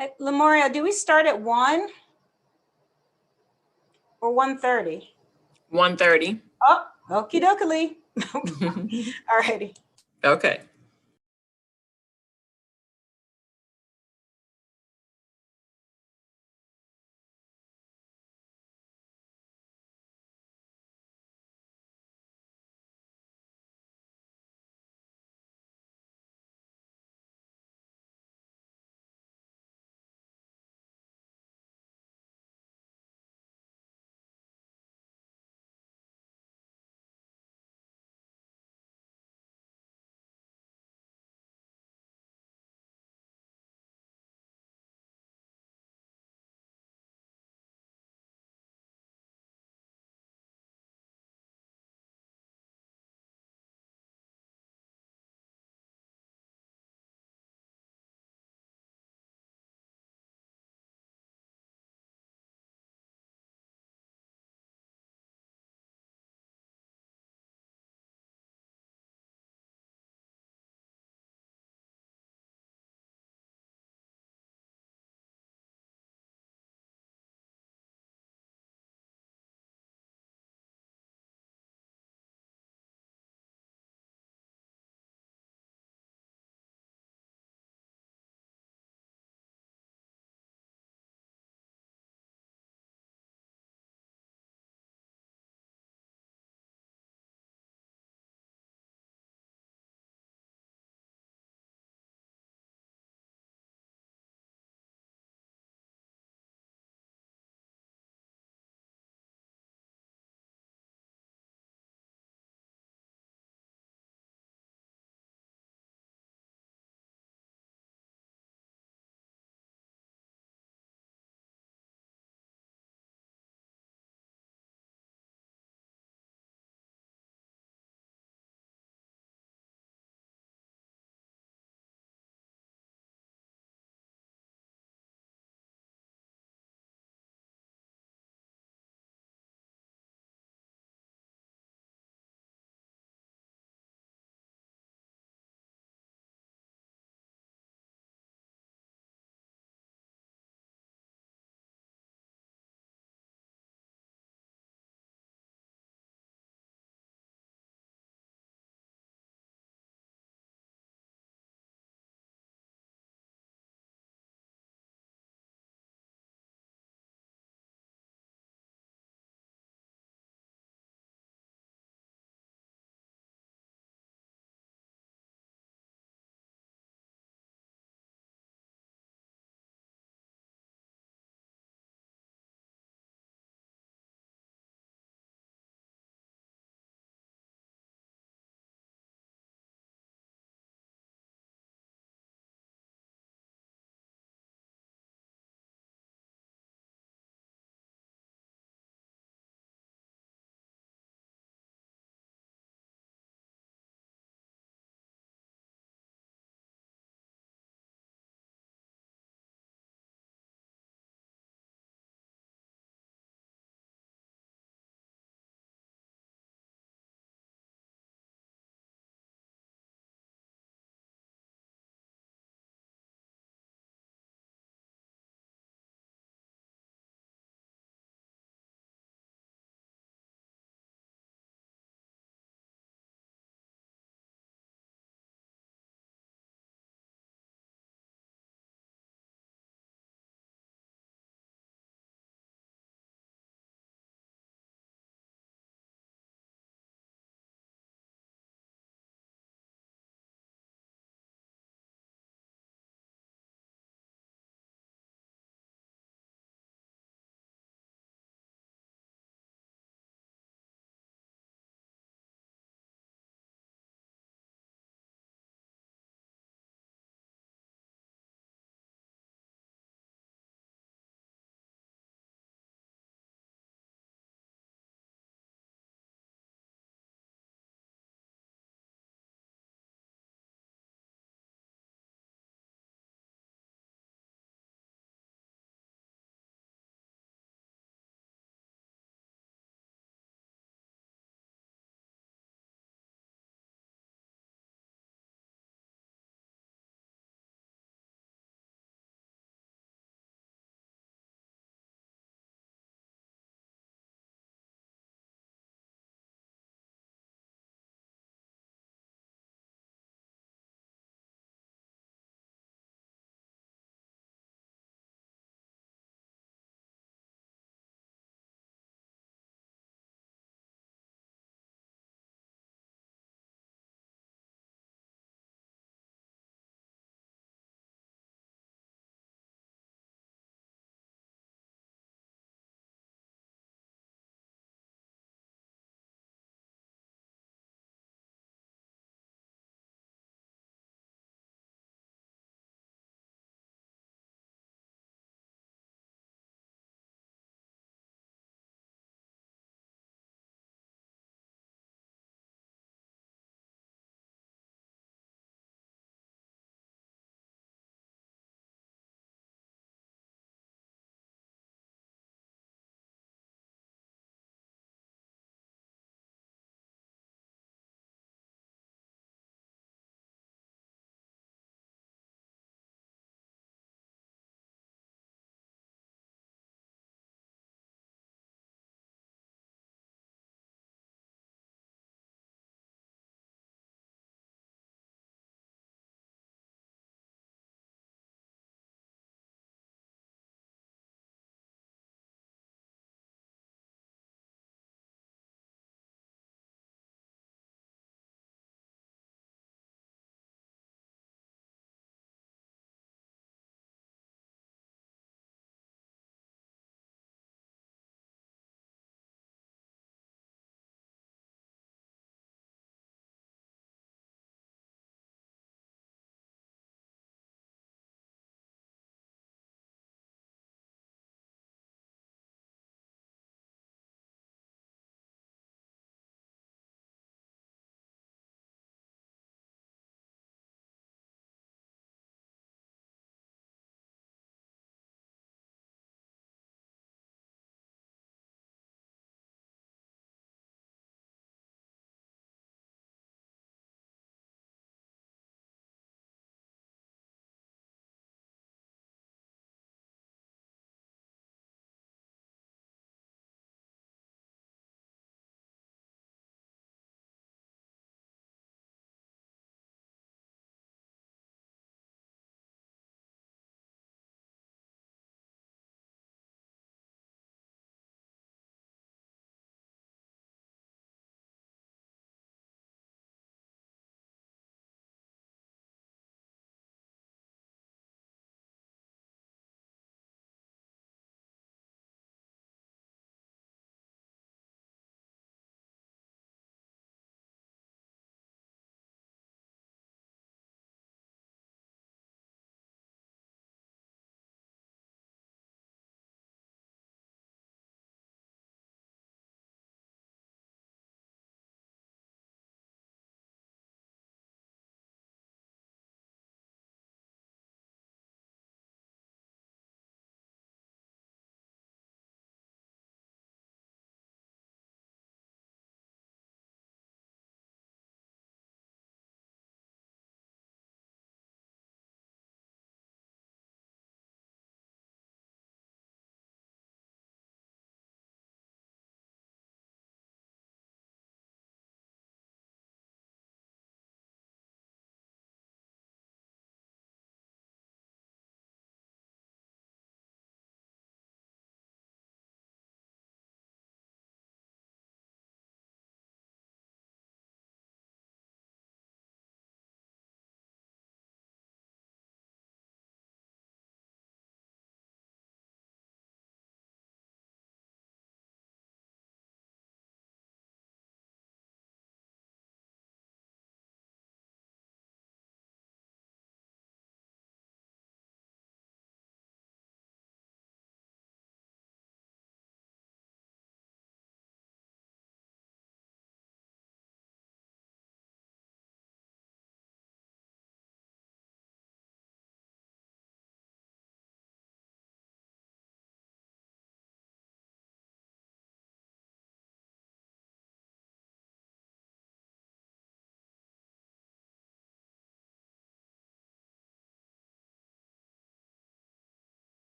Hey, Lemuria, do we start at 1 or 1:30? 1:30. Oh, okie dokie. All righty. Okay.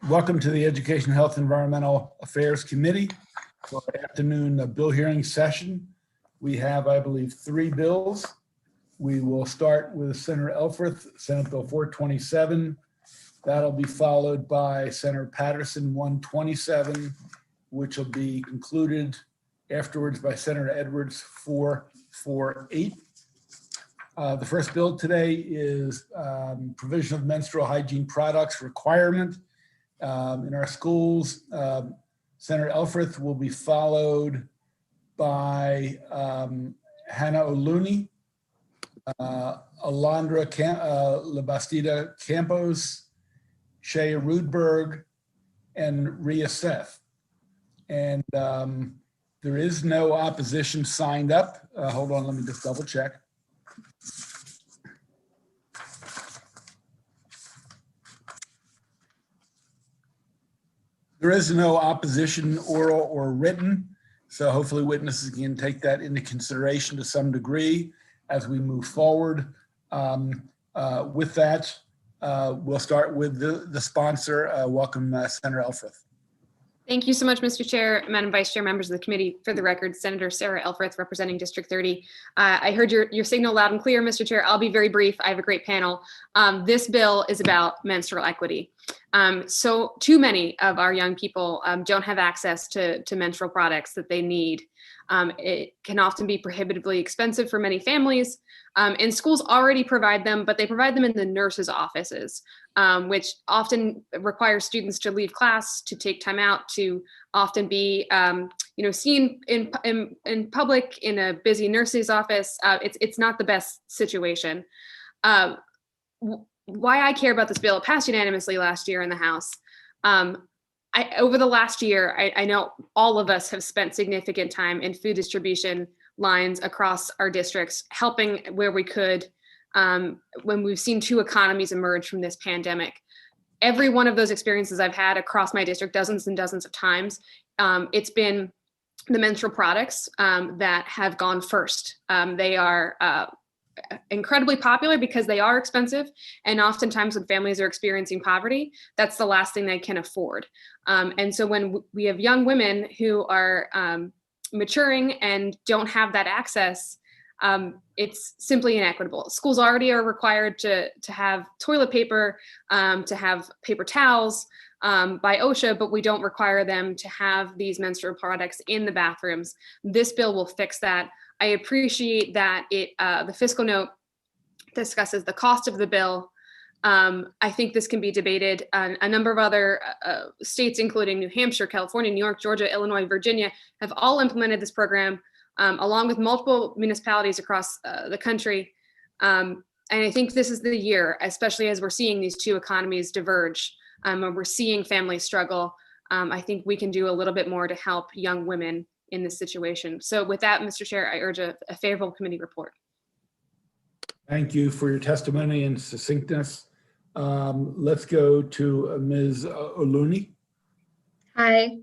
Welcome to the Education, Health, and Environmental Affairs Committee for our afternoon bill hearing session. We have, I believe, 3 bills. We will start with Senator Elfreth, Senate Bill 427. That'll be followed by Senator Patterson 127, which will be concluded afterwards by Senator Edwards 448. The first bill today is provision of menstrual hygiene products requirement in our schools. Senator Elfreth will be followed by Hannah O'Looney, Alondra Labastida Campos, Shea Rudberg, and Rhea Seth. And there is no opposition signed up. Hold on, let me just double check. There is no opposition, oral or written, so hopefully witnesses can take that into consideration to some degree as we move forward. With that, we'll start with the sponsor. Welcome, Senator Elfreth. Thank you so much, Mr. Chair, Madam Vice Chair, members of the committee. For the record, Senator Sarah Elfreth, representing District 30. I heard your signal loud and clear, Mr. Chair. I'll be very brief. I have a great panel. This bill is about menstrual equity. So too many of our young people don't have access to menstrual products that they need. It can often be prohibitively expensive for many families, and schools already provide them, but they provide them in the nurses' offices, which often requires students to leave class, to take time out, to often be seen in public in a busy nurse's office. It's not the best situation. Why I care about this bill, it passed unanimously last year in the House. Over the last year, I know all of us have spent significant time in food distribution lines across our districts, helping where we could when we've seen 2 economies emerge from this pandemic. Every one of those experiences I've had across my district dozens and dozens of times, it's been the menstrual products that have gone first. They are incredibly popular because they are expensive, and oftentimes when families are experiencing poverty, that's the last thing they can afford. And so when we have young women who are maturing and don't have that access, it's simply inequitable. Schools already are required to have toilet paper, to have paper towels by OSHA, but we don't require them to have these menstrual products in the bathrooms. This bill will fix that. I appreciate that the fiscal note discusses the cost of the bill. I think this can be debated. A number of other states, including New Hampshire, California, New York, Georgia, Illinois, Virginia, have all implemented this program, along with multiple municipalities across the country. And I think this is the year, especially as we're seeing these 2 economies diverge, and we're seeing families struggle. I think we can do a little bit more to help young women in this situation. So with that, Mr. Chair, I urge a favorable committee report. Thank you for your testimony and succinctness. Let's go to Ms. O'Looney. Hi.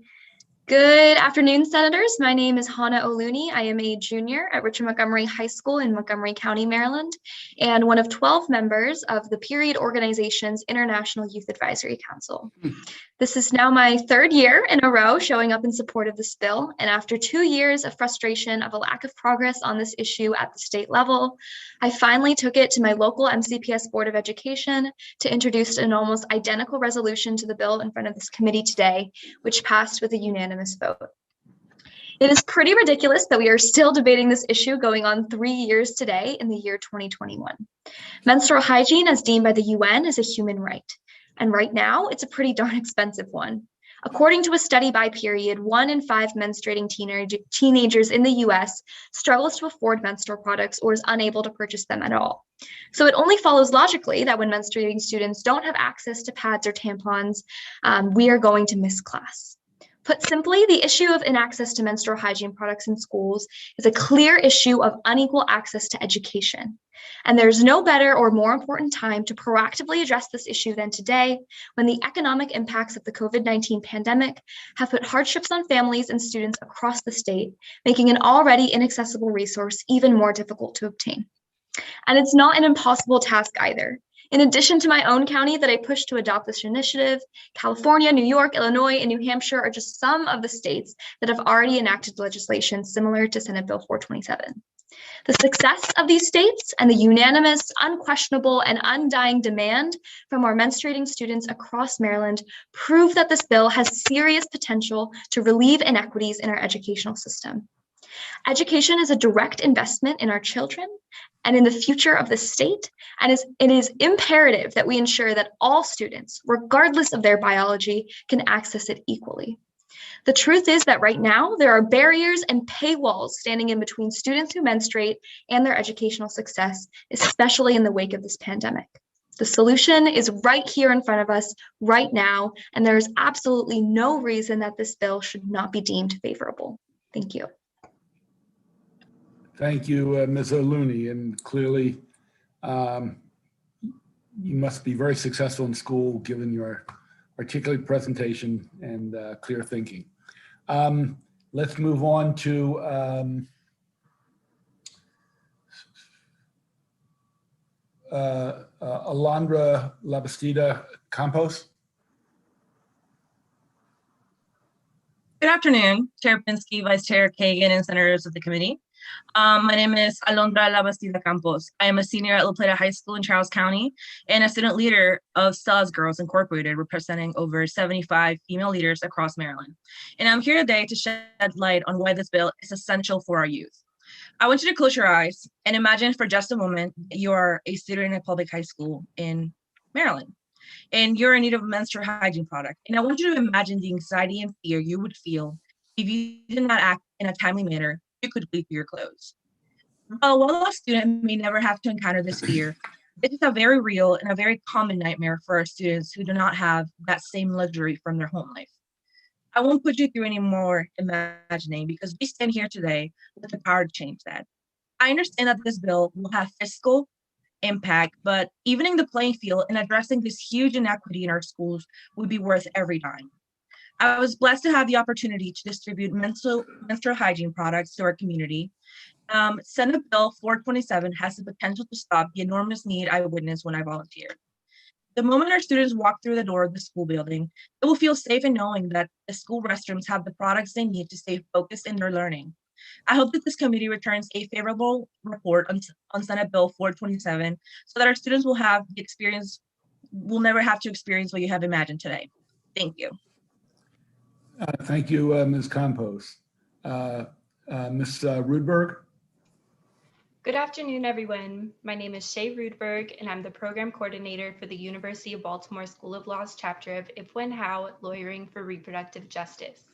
Good afternoon, Senators. My name is Hannah O'Looney. I am a junior at Richard Montgomery High School in Montgomery County, Maryland, and one of 12 members of the Period Organization's International Youth Advisory Council. This is now my 3rd year in a row showing up in support of this bill, and after 2 years of frustration of a lack of progress on this issue at the state level, I finally took it to my local MCPS Board of Education to introduce an almost identical resolution to the bill in front of this committee today, which passed with a unanimous vote. It is pretty ridiculous that we are still debating this issue going on 3 years today in the year 2021. Menstrual hygiene, as deemed by the UN, is a human right. And right now, it's a pretty darn expensive one. According to a study by Period, 1 in 5 menstruating teenagers in the US struggles to afford menstrual products or is unable to purchase them at all. So it only follows logically that when menstruating students don't have access to pads or tampons, we are going to miss class. Put simply, the issue of inaccess to menstrual hygiene products in schools is a clear issue of unequal access to education. And there's no better or more important time to proactively address this issue than today, when the economic impacts of the COVID-19 pandemic have put hardships on families and students across the state, making an already inaccessible resource even more difficult to obtain. And it's not an impossible task either. In addition to my own county that I pushed to adopt this initiative, California, New York, Illinois, and New Hampshire are just some of the states that have already enacted legislation similar to Senate Bill 427. The success of these states and the unanimous, unquestionable, and undying demand from our menstruating students across Maryland prove that this bill has serious potential to relieve inequities in our educational system. Education is a direct investment in our children and in the future of the state, and it is imperative that we ensure that all students, regardless of their biology, can access it equally. The truth is that right now, there are barriers and paywalls standing in between students who menstruate and their educational success, especially in the wake of this pandemic. The solution is right here in front of us right now, and there is absolutely no reason that this bill should not be deemed favorable. Thank you. Thank you, Ms. O'Looney. And clearly, you must be very successful in school given your articulate presentation and clear thinking. Let's move on to Alondra Labastida Campos. Good afternoon, Chair Pinsky, Vice Chair Kagan, and senators of the committee. My name is Alondra Labastida Campos. I am a senior at La Plata High School in Charles County and a student leader of Stella's Girls Incorporated, representing over 75 female leaders across Maryland. And I'm here today to shed light on why this bill is essential for our youth. I want you to close your eyes and imagine for just a moment that you are a student in a public high school in Maryland, and you're in need of a menstrual hygiene product. And I want you to imagine the anxiety and fear you would feel if you did not act in a timely manner. You could bleed through your clothes. While a student may never have to encounter this fear, this is a very real and a very common nightmare for our students who do not have that same luxury from their home life. I won't put you through any more imagining because we stand here today with the power to change that. I understand that this bill will have fiscal impact, but evening the playing field and addressing this huge inequity in our schools would be worth every dime. I was blessed to have the opportunity to distribute menstrual hygiene products to our community. Senate Bill 427 has the potential to stop the enormous need I witnessed when I volunteered. The moment our students walk through the door of the school building, they will feel safe in knowing that the school restrooms have the products they need to stay focused in their learning. I hope that this committee returns a favorable report on Senate Bill 427 so that our students will never have to experience what you have imagined today. Thank you. Thank you, Ms. Campos. Ms. Rudberg. Good afternoon, everyone. My name is Shay Rudberg, and I'm the program coordinator for the University of Baltimore School of Law's chapter of If When How Lawyering for Reproductive Justice.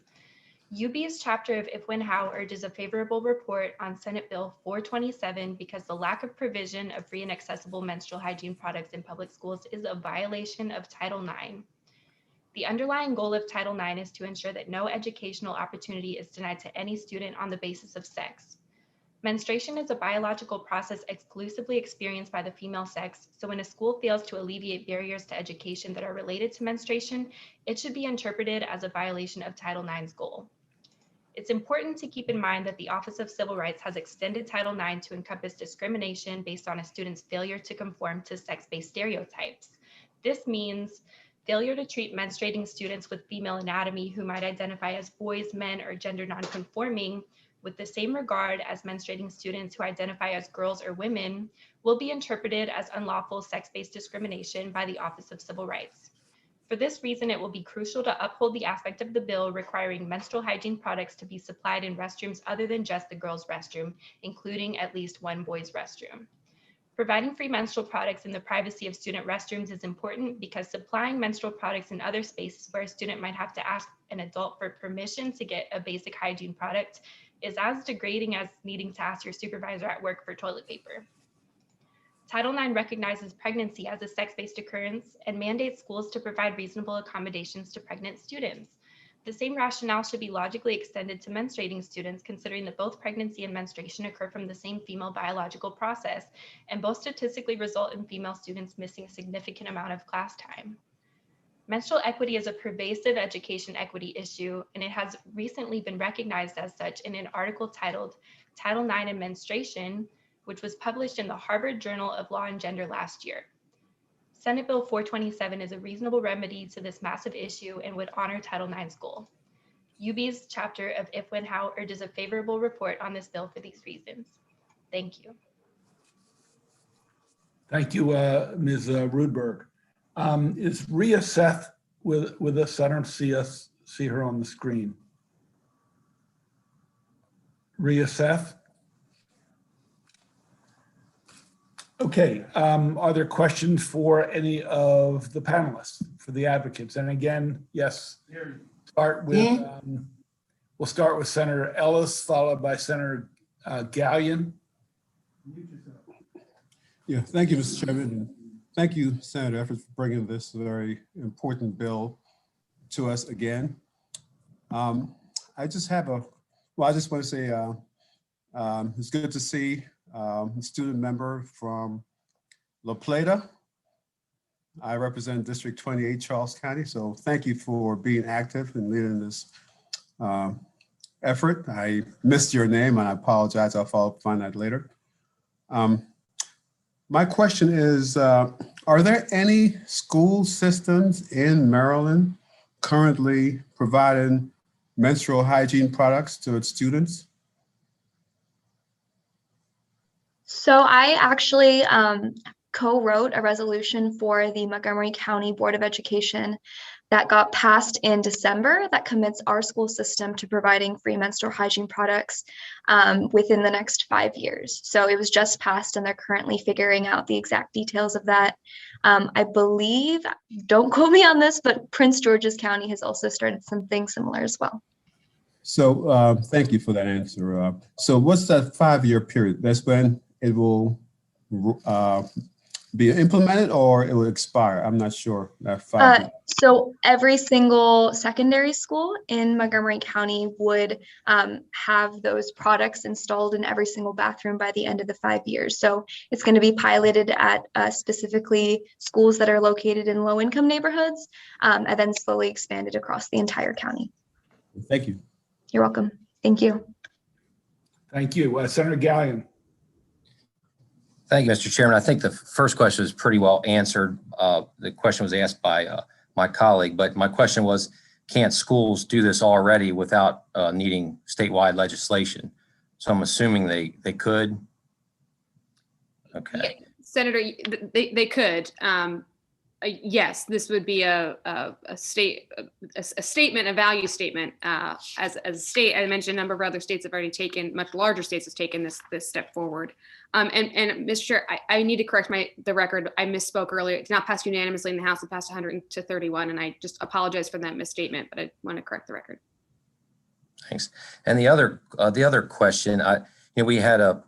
UB's chapter of If When How urges a favorable report on Senate Bill 427 because the lack of provision of free and accessible menstrual hygiene products in public schools is a violation of Title IX. The underlying goal of Title IX is to ensure that no educational opportunity is denied to any student on the basis of sex. Menstruation is a biological process exclusively experienced by the female sex, so when a school fails to alleviate barriers to education that are related to menstruation, it should be interpreted as a violation of Title IX's goal. It's important to keep in mind that the Office of Civil Rights has extended Title IX to encompass discrimination based on a student's failure to conform to sex-based stereotypes. This means failure to treat menstruating students with female anatomy who might identify as boys, men, or gender nonconforming with the same regard as menstruating students who identify as girls or women will be interpreted as unlawful sex-based discrimination by the Office of Civil Rights. For this reason, it will be crucial to uphold the aspect of the bill requiring menstrual hygiene products to be supplied in restrooms other than just the girls' restroom, including at least one boys' restroom. Providing free menstrual products in the privacy of student restrooms is important because supplying menstrual products in other spaces where a student might have to ask an adult for permission to get a basic hygiene product is as degrading as needing to ask your supervisor at work for toilet paper. Title IX recognizes pregnancy as a sex-based occurrence and mandates schools to provide reasonable accommodations to pregnant students. The same rationale should be logically extended to menstruating students, considering that both pregnancy and menstruation occur from the same female biological process, and both statistically result in female students missing a significant amount of class time. Menstrual equity is a pervasive education equity issue, and it has recently been recognized as such in an article titled Title IX and Menstruation, which was published in the Harvard Journal of Law and Gender last year. Senate Bill 427 is a reasonable remedy to this massive issue and would honor Title IX's goal. UB's chapter of If, When, How urges a favorable report on this bill for these reasons. Thank you. Thank you, Ms. Rudberg. Is Rhea Seth with us? I don't see her on the screen. Rhea Seth? Okay, are there questions for any of the panelists, for the advocates? And again, yes, we'll start with Senator Ellis, followed by Senator Gallion. Yeah, thank you, Mr. Chairman. Thank you, Senator Efford, for bringing this very important bill to us again. I just want to say it's good to see a student member from La Plata. I represent District 28, Charles County, so thank you for being active and leading this effort. I missed your name and I apologize. I'll find that later. My question is, are there any school systems in Maryland currently providing menstrual hygiene products to its students? So I actually co-wrote a resolution for the Montgomery County Board of Education that got passed in December that commits our school system to providing free menstrual hygiene products within the next 5 years. So it was just passed and they're currently figuring out the exact details of that. I believe, don't quote me on this, but Prince George's County has also started something similar as well. So thank you for that answer. So what's that 5-year period? That's when it will be implemented or it will expire? I'm not sure. That 5 years. So every single secondary school in Montgomery County would have those products installed in every single bathroom by the end of the 5 years. So it's going to be piloted at specifically schools that are located in low-income neighborhoods and then slowly expanded across the entire county. Thank you. You're welcome. Thank you. Thank you. Senator Gallion. Thank you, Mr. Chairman. I think the first question was pretty well answered. The question was asked by my colleague, but my question was, can't schools do this already without needing statewide legislation? So I'm assuming they could. Okay. Senator, they could. Yes, this would be a statement, a value statement. As a state, I mentioned a number of other states have already taken, much larger states have taken this step forward. And Mr. Chair, I need to correct the record. I misspoke earlier. It did not pass unanimously in the House. It passed 100 to 31, and I just apologize for that misstatement, but I want to correct the record. Thanks. And the other question, we had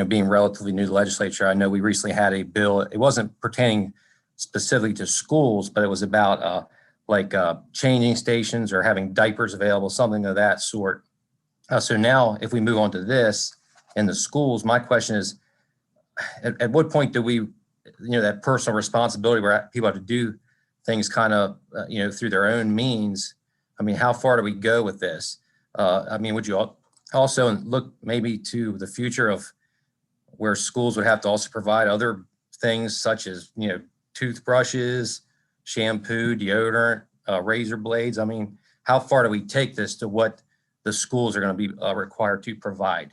being relatively new to the legislature, I know we recently had a bill. It wasn't pertaining specifically to schools, but it was about changing stations or having diapers available, something of that sort. So now if we move on to this in the schools, my question is, at what point do we, that personal responsibility where people have to do things kind of, through their own means? I mean, how far do we go with this? Would you also look maybe to the future of where schools would have to also provide other things such as, toothbrushes, shampoo, deodorant, razor blades? I mean, how far do we take this to what the schools are going to be required to provide?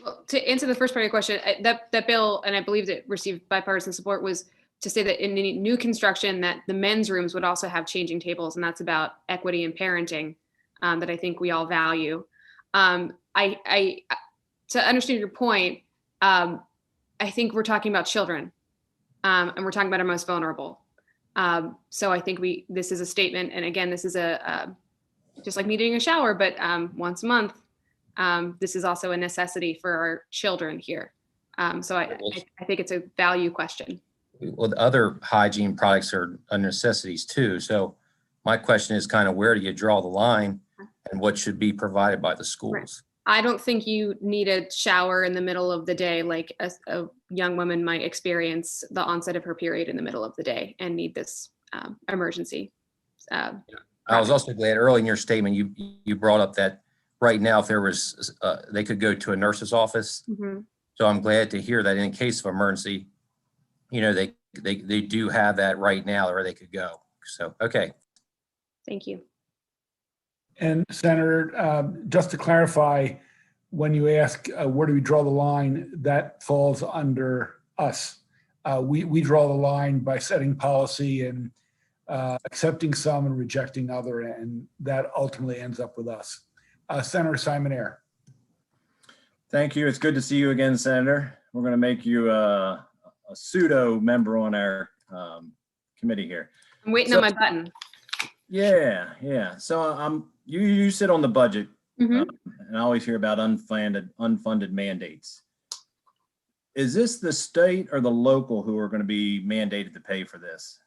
Well, to answer the first part of your question, that bill, and I believe it received bipartisan support, was to say that in any new construction that the men's rooms would also have changing tables, and that's about equity and parenting that I think we all value. To understand your point, I think we're talking about children. And we're talking about our most vulnerable. So I think this is a statement, and again, this is just like me doing a shower, but once a month. This is also a necessity for our children here. So I think it's a value question. Well, other hygiene products are necessities too. So my question is kind of, where do you draw the line and what should be provided by the schools? Right. I don't think you need a shower in the middle of the day like a young woman might experience the onset of her period in the middle of the day and need this emergency. I was also glad early in your statement you brought up that right now if there was they could go to a nurse's office. Mm-hmm. So I'm glad to hear that in case of emergency, they they do have that right now, or they could go. So, okay. Thank you. And Senator, just to clarify, when you ask where do we draw the line, that falls under us. We draw the line by setting policy and accepting some and rejecting other, and that ultimately ends up with us. Senator Simon Ayer. Thank you. It's good to see you again, Senator. We're going to make you a pseudo member on our committee here. I'm waiting on my button. Yeah. So you sit on the budget, and I always hear about unfunded mandates. Is this the state or the local who are going to be mandated to pay for this?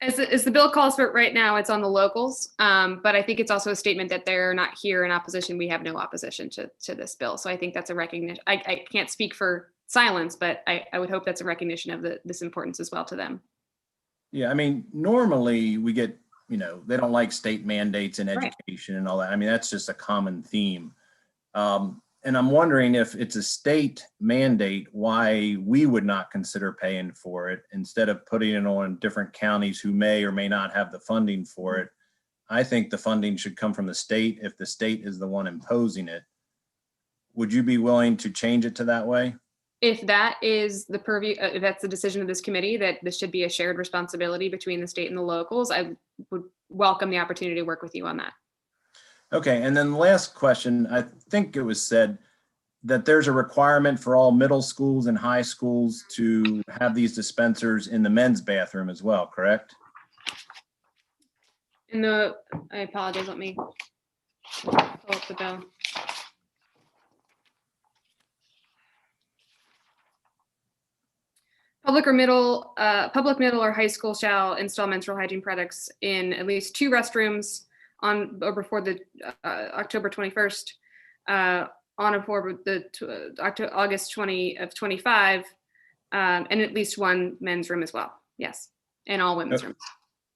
As the bill calls for it right now, it's on the locals. But I think it's also a statement that they're not here in opposition. We have no opposition to this bill. So I think that's a recognition. I can't speak for silence, but I would hope that's a recognition of this importance as well to them. Yeah, I mean, normally we get, they don't like state mandates in education and all that. I mean, that's just a common theme. And I'm wondering if it's a state mandate, why we would not consider paying for it instead of putting it on different counties who may or may not have the funding for it. I think the funding should come from the state if the state is the one imposing it. Would you be willing to change it to that way? If that is the purview, if that's the decision of this committee, that this should be a shared responsibility between the state and the locals, I would welcome the opportunity to work with you on that. Okay, and then the last question, I think it was said that there's a requirement for all middle schools and high schools to have these dispensers in the men's bathroom as well, correct? I apologize, let me pull up the bill. Public middle or high school shall install menstrual hygiene products in at least 2 restrooms on or before the October 21st, on or before the August 20 of 25, and at least 1 men's room as well. Yes, and all women's rooms.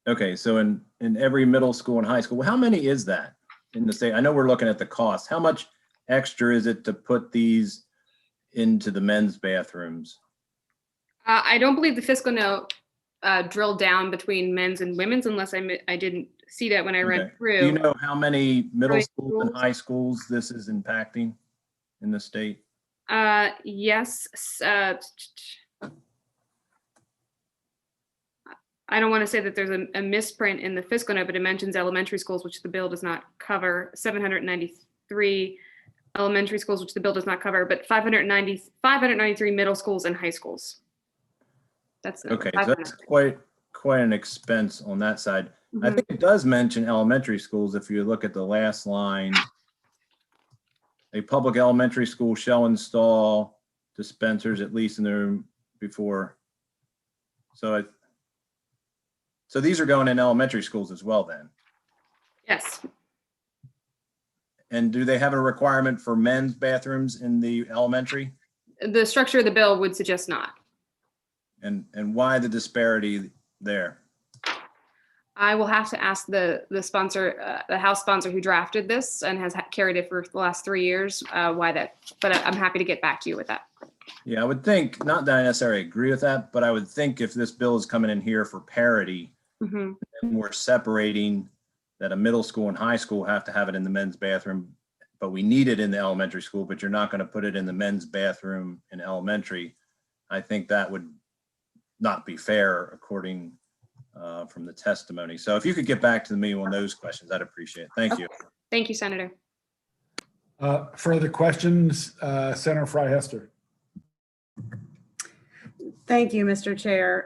Okay, so in every middle school and high school, how many is that in the state? I know we're looking at the cost. How much extra is it to put these into the men's bathrooms? I don't believe the fiscal note drilled down between men's and women's, unless I didn't see that when I read through. Do you know how many middle schools and high schools this is impacting in the state? Yes. I don't want to say that there's a misprint in the fiscal note, but it mentions elementary schools, which the bill does not cover, 793 elementary schools, which the bill does not cover, but 593 middle schools and high schools. That's okay. So that's quite an expense on that side. I think it does mention elementary schools. If you look at the last line, a public elementary school shall install dispensers at least in the room before. So these are going in elementary schools as well then? Yes. And do they have a requirement for men's bathrooms in the elementary? The structure of the bill would suggest not. And why the disparity there? I will have to ask the sponsor, the House sponsor who drafted this and has carried it for the last 3 years, why that, but I'm happy to get back to you with that. Yeah, I would think, not that I necessarily agree with that, but I would think if this bill is coming in here for parity, and we're separating that a middle school and high school have to have it in the men's bathroom, but we need it in the elementary school, but you're not going to put it in the men's bathroom in elementary. I think that would not be fair according from the testimony. So if you could get back to me on those questions, I'd appreciate it. Thank you. Thank you, Senator. Further questions, Senator Fry Hester. Thank you, Mr. Chair.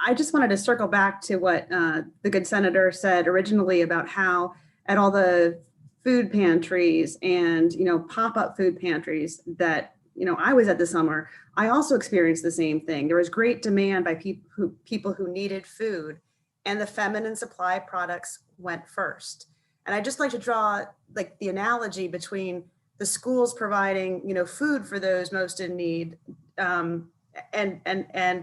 I just wanted to circle back to what the good senator said originally about how at all the food pantries and, pop-up food pantries that, I was at this summer, I also experienced the same thing. There was great demand by people who needed food, and the feminine supply products went first. And I just like to draw like the analogy between the schools providing, food for those most in need, and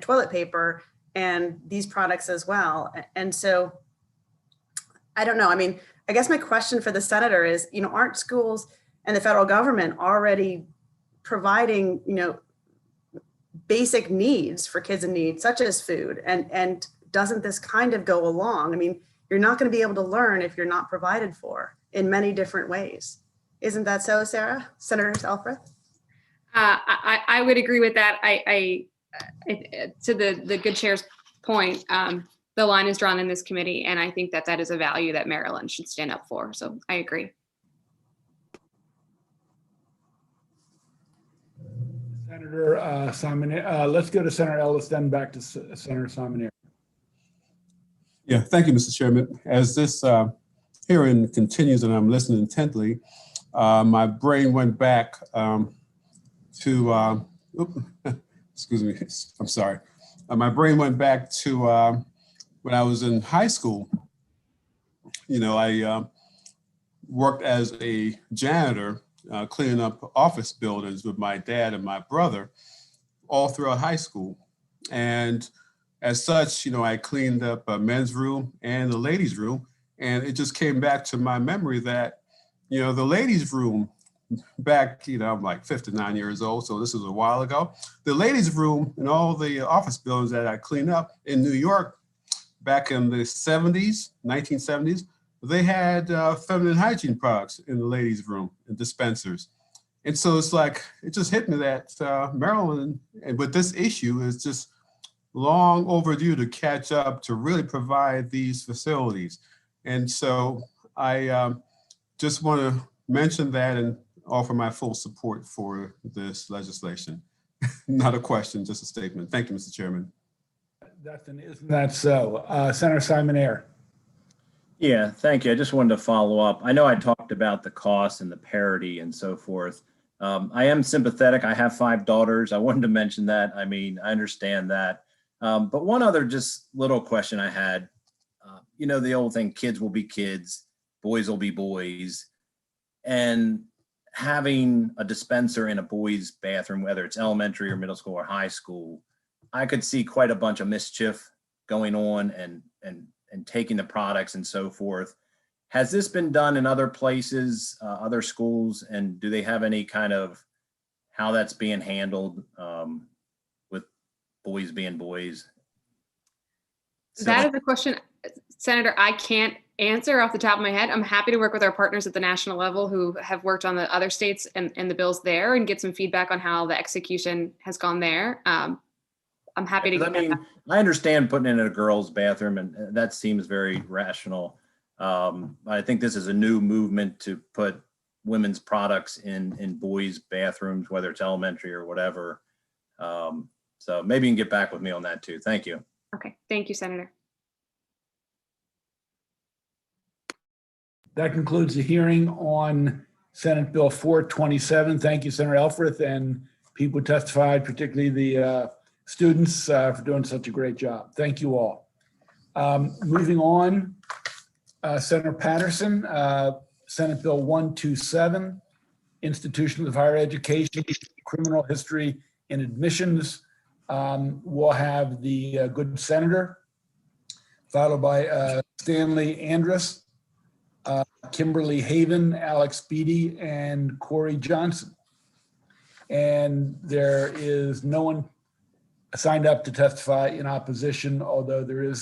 toilet paper and these products as well. And so I don't know. I mean, I guess my question for the senator is, aren't schools and the federal government already providing, basic needs for kids in need, such as food. And doesn't this kind of go along? I mean, you're not going to be able to learn if you're not provided for in many different ways. Isn't that so, Sarah? Senator Elfreth? I would agree with that. To the good chair's point, the line is drawn in this committee, and I think that that is a value that Maryland should stand up for. So I agree. Senator Simon, let's go to Senator Ellis, then back to Senator Simon. Yeah, thank you, Mr. Chairman. As this hearing continues and I'm listening intently, my brain went back to, excuse me, I'm sorry. My brain went back to when I was in high school. You know, I worked as a janitor, cleaning up office buildings with my dad and my brother all throughout high school. And as such, you know, I cleaned up a men's room and the ladies' room. And it just came back to my memory that, you know, the ladies' room back, you know, I'm like 59 years old, so this is a while ago. The ladies' room and all the office buildings that I cleaned up in New York back in the 70s, 1970s, they had feminine hygiene products in the ladies' room and dispensers. And so it's like, it just hit me that Maryland, and with this issue, is just long overdue to catch up to really provide these facilities. And so I just want to mention that and offer my full support for this legislation. Not a question, just a statement. Thank you, Mr. Chairman. Isn't that so? Senator Simon Ayer. Yeah, thank you. I just wanted to follow up. I know I talked about the cost and the parity and so forth. I am sympathetic. I have 5 daughters. I wanted to mention that. I mean, I understand that. But one other just little question I had, you know, the old thing, kids will be kids, boys will be boys. And having a dispenser in a boys' bathroom, whether it's elementary or middle school or high school, I could see quite a bunch of mischief going on and taking the products and so forth. Has this been done in other places, other schools, and do they have any kind of how that's being handled with boys being boys? That is a question, Senator, I can't answer off the top of my head. I'm happy to work with our partners at the national level who have worked on the other states and the bills there and get some feedback on how the execution has gone there. I'm happy to get I mean, I understand putting it in a girl's bathroom, and that seems very rational. I think this is a new movement to put women's products in boys' bathrooms, whether it's elementary or whatever. So maybe you can get back with me on that too. Thank you. Okay, thank you, Senator. That concludes the hearing on Senate Bill 427. Thank you, Senator Elfreth, and people who testified, particularly the students, for doing such a great job. Thank you all. Moving on, Senator Patterson, Senate Bill 127, Institutions of Higher Education, Criminal History and Admissions. We'll have the good senator, followed by Stanley Andrus, Kimberly Haven, Alex Beatty, and Corey Johnson. And there is no one signed up to testify in opposition, although there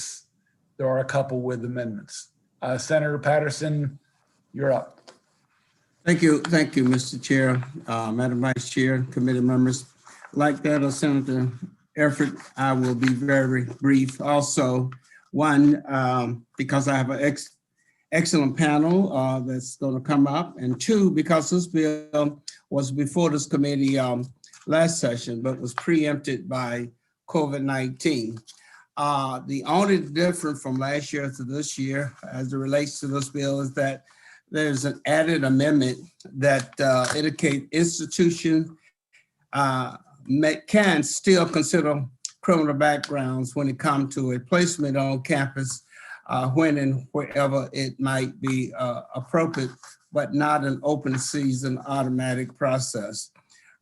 are a couple with amendments. Senator Patterson, you're up. Thank you, Mr. Chair, Madam Vice Chair, committee members. Like that of Senator Erfurt, I will be very brief. Also, one, because I have an excellent panel that's going to come up, and two, because this bill was before this committee last session, but was preempted by COVID-19. The only difference from last year to this year as it relates to this bill is that there's an added amendment that indicates institution can still consider criminal backgrounds when it comes to a placement on campus when and wherever it might be appropriate, but not an open season automatic process.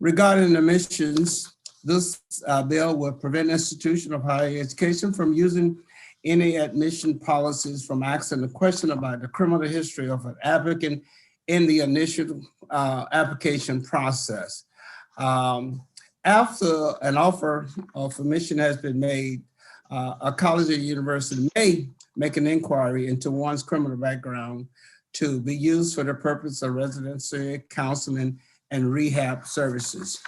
Regarding admissions, this bill will prevent institutions of higher education from using any admission policies from asking the question about the criminal history of an applicant in the initial application process. after an offer of admission has been made, a college or university may make an inquiry into one's criminal background to be used for the purpose of residency, counseling, and rehab services.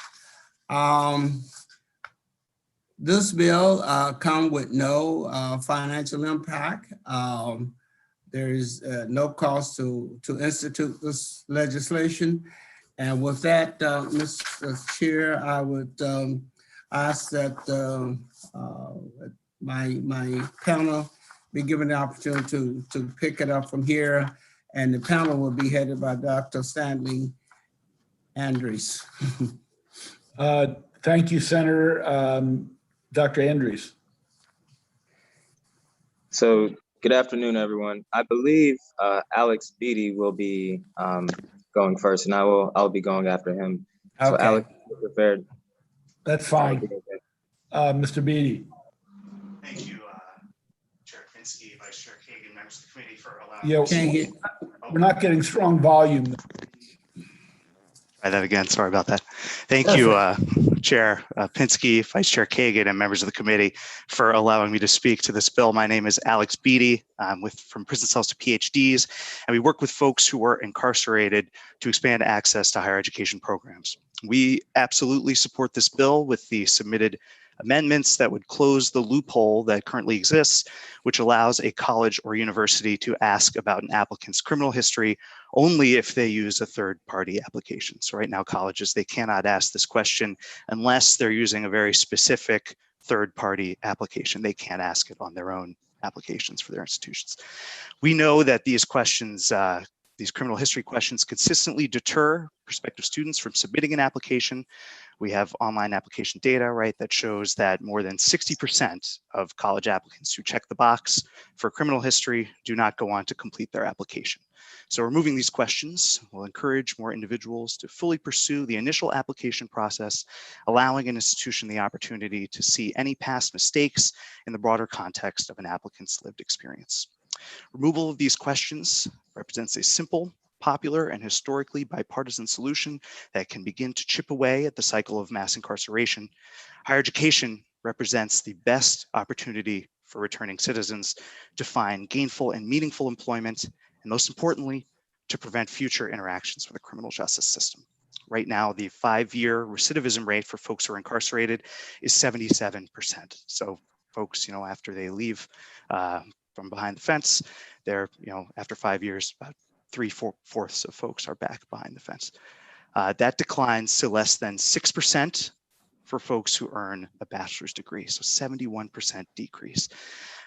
This bill comes with no financial impact. There is no cost to institute this legislation. And with that, Mr. Chair, I would ask that my panel be given the opportunity to pick it up from here. And the panel will be headed by Dr. Stanley Andrews. Thank you, Senator. Dr. Andrews. So good afternoon, everyone. I believe Alex Beatty will be going first, and I'll be going after him. So Okay. Alex, if you're prepared. That's fine. Mr. Beatty. Thank you, Chair Pinsky, Vice Chair Kagan, members of the committee for allowing. Yeah, we're not getting strong volume. Try that again. Sorry about that. Thank you, Chair Pinsky, Vice Chair Kagan, and members of the committee for allowing me to speak to this bill. My name is Alex Beatty. I'm from prison cells to PhDs, and we work with folks who are incarcerated to expand access to higher education programs. We absolutely support this bill with the submitted amendments that would close the loophole that currently exists, which allows a college or university to ask about an applicant's criminal history only if they use a third-party application. So right now, colleges, they cannot ask this question unless they're using a very specific third-party application. They can't ask it on their own applications for their institutions. We know that these questions, these criminal history questions consistently deter prospective students from submitting an application. We have online application data, right, that shows that more than 60% of college applicants who check the box for criminal history do not go on to complete their application. So removing these questions will encourage more individuals to fully pursue the initial application process, allowing an institution the opportunity to see any past mistakes in the broader context of an applicant's lived experience. Removal of these questions represents a simple, popular, and historically bipartisan solution that can begin to chip away at the cycle of mass incarceration. Higher education represents the best opportunity for returning citizens to find gainful and meaningful employment, and most importantly, to prevent future interactions with the criminal justice system. Right now, the 5-year recidivism rate for folks who are incarcerated is 77%. So folks, after they leave from behind the fence, they're, after 5 years, about 3/4 of folks are back behind the fence. That declines to less than 6% for folks who earn a bachelor's degree, so 71% decrease.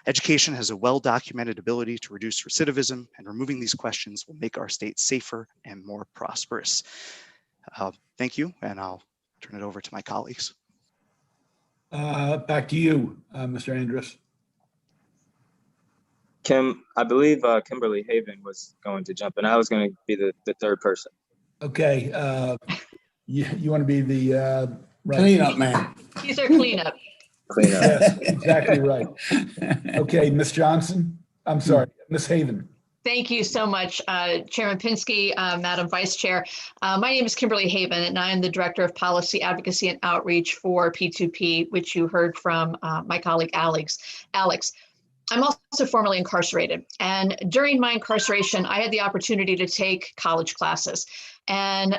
Education has a well-documented ability to reduce recidivism, and removing these questions will make our state safer and more prosperous. Thank you, and I'll turn it over to my colleagues. Back to you, Mr. Andrews. I believe Kimberly Haven was going to jump in. I was going to be the third person. Okay. You want to be the right. Cleanup man. He's our cleanup. Cleanup. Yes, exactly right. Okay, Ms. Johnson. I'm sorry, Ms. Haven. Thank you so much, Chairman Pinsky, Madam Vice Chair. My name is Kimberly Haven, and I am the Director of Policy Advocacy and Outreach for P2P, which you heard from my colleague Alex. I'm also formerly incarcerated, and during my incarceration, I had the opportunity to take college classes, and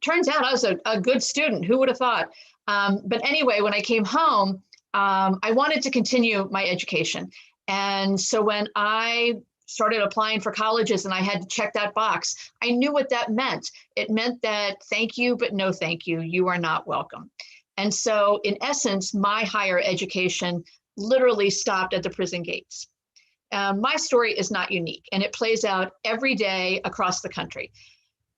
turns out I was a good student. Who would have thought? But anyway, when I came home, I wanted to continue my education, and so when I started applying for colleges and I had to check that box, I knew what that meant. It meant that thank you, but no thank you. You are not welcome. And so in essence, my higher education literally stopped at the prison gates. My story is not unique, and it plays out every day across the country.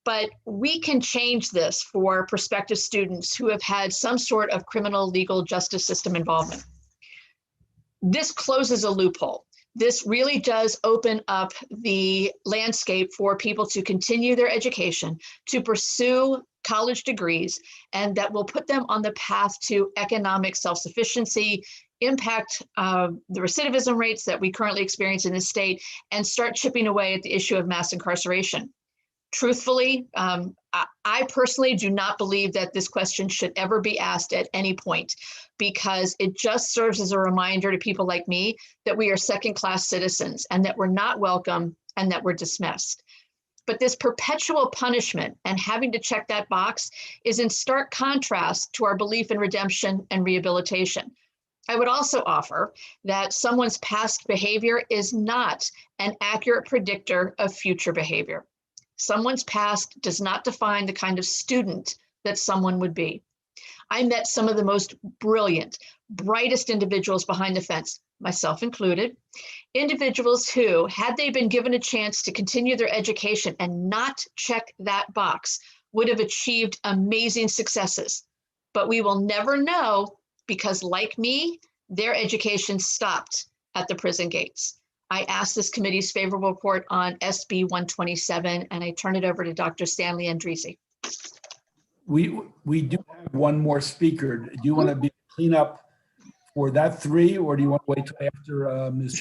But we can change this for prospective students who have had some sort of criminal legal justice system involvement. This closes a loophole. This really does open up the landscape for people to continue their education, to pursue college degrees, and that will put them on the path to economic self-sufficiency, impact the recidivism rates that we currently experience in the state, and start chipping away at the issue of mass incarceration. Truthfully, I personally do not believe that this question should ever be asked at any point, because it just serves as a reminder to people like me that we are second-class citizens and that we're not welcome and that we're dismissed. But this perpetual punishment and having to check that box is in stark contrast to our belief in redemption and rehabilitation. I would also offer that someone's past behavior is not an accurate predictor of future behavior. Someone's past does not define the kind of student that someone would be. I met some of the most brilliant, brightest individuals behind the fence, myself included, individuals who, had they been given a chance to continue their education and not check that box, would have achieved amazing successes. But we will never know, because like me, their education stopped at the prison gates. I asked this committee's favorable report on SB 127, and I turn it over to Dr. Stanley Andrisi. We do have one more speaker. Do you want to be clean up for that three, or do you want to wait till after Ms.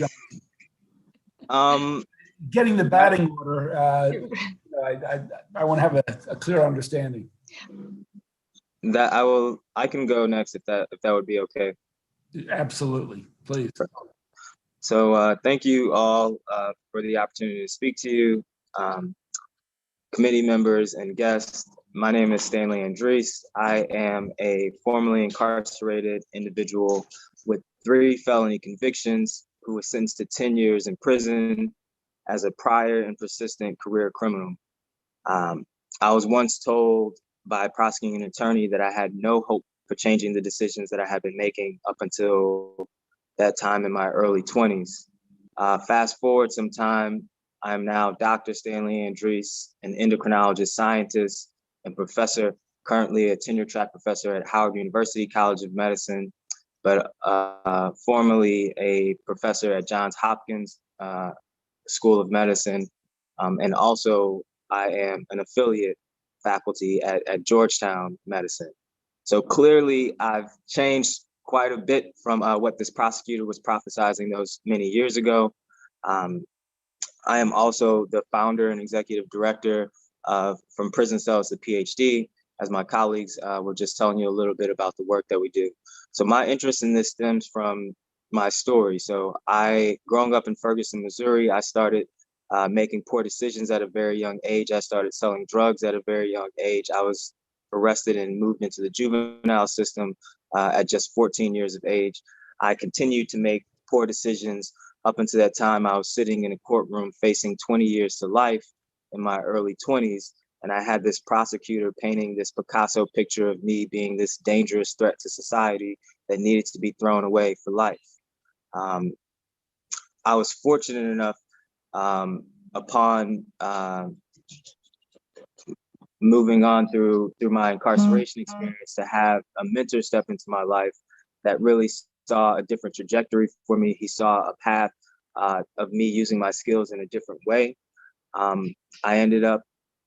Johnson? Getting the batting order, I want to have a clear understanding. That I can go next if that would be okay. Absolutely, please. So thank you all for the opportunity to speak to you, committee members and guests. My name is Stanley Andrese. I am a formerly incarcerated individual with 3 felony convictions who was sentenced to 10 years in prison as a prior and persistent career criminal. I was once told by a prosecuting attorney that I had no hope for changing the decisions that I had been making up until that time in my early 20s. Fast forward some time, I am now Dr. Stanley Andrese, an endocrinologist scientist and professor, currently a tenure track professor at Howard University College of Medicine, but formerly a professor at Johns Hopkins School of Medicine. And also I am an affiliate faculty at Georgetown Medicine. So clearly I've changed quite a bit from what this prosecutor was prophesizing those many years ago. I am also the founder and executive director of From Prison Cells to PhD, as my colleagues were just telling you a little bit about the work that we do. So my interest in this stems from my story. So growing up in Ferguson, Missouri, I started making poor decisions at a very young age. I started selling drugs at a very young age. I was arrested and moved into the juvenile system at just 14 years of age. I continued to make poor decisions up until that time. I was sitting in a courtroom facing 20 years to life in my early 20s. And I had this prosecutor painting this Picasso picture of me being this dangerous threat to society that needed to be thrown away for life. I was fortunate enough upon moving on through my incarceration experience to have a mentor step into my life that really saw a different trajectory for me. He saw a path of me using my skills in a different way. I ended up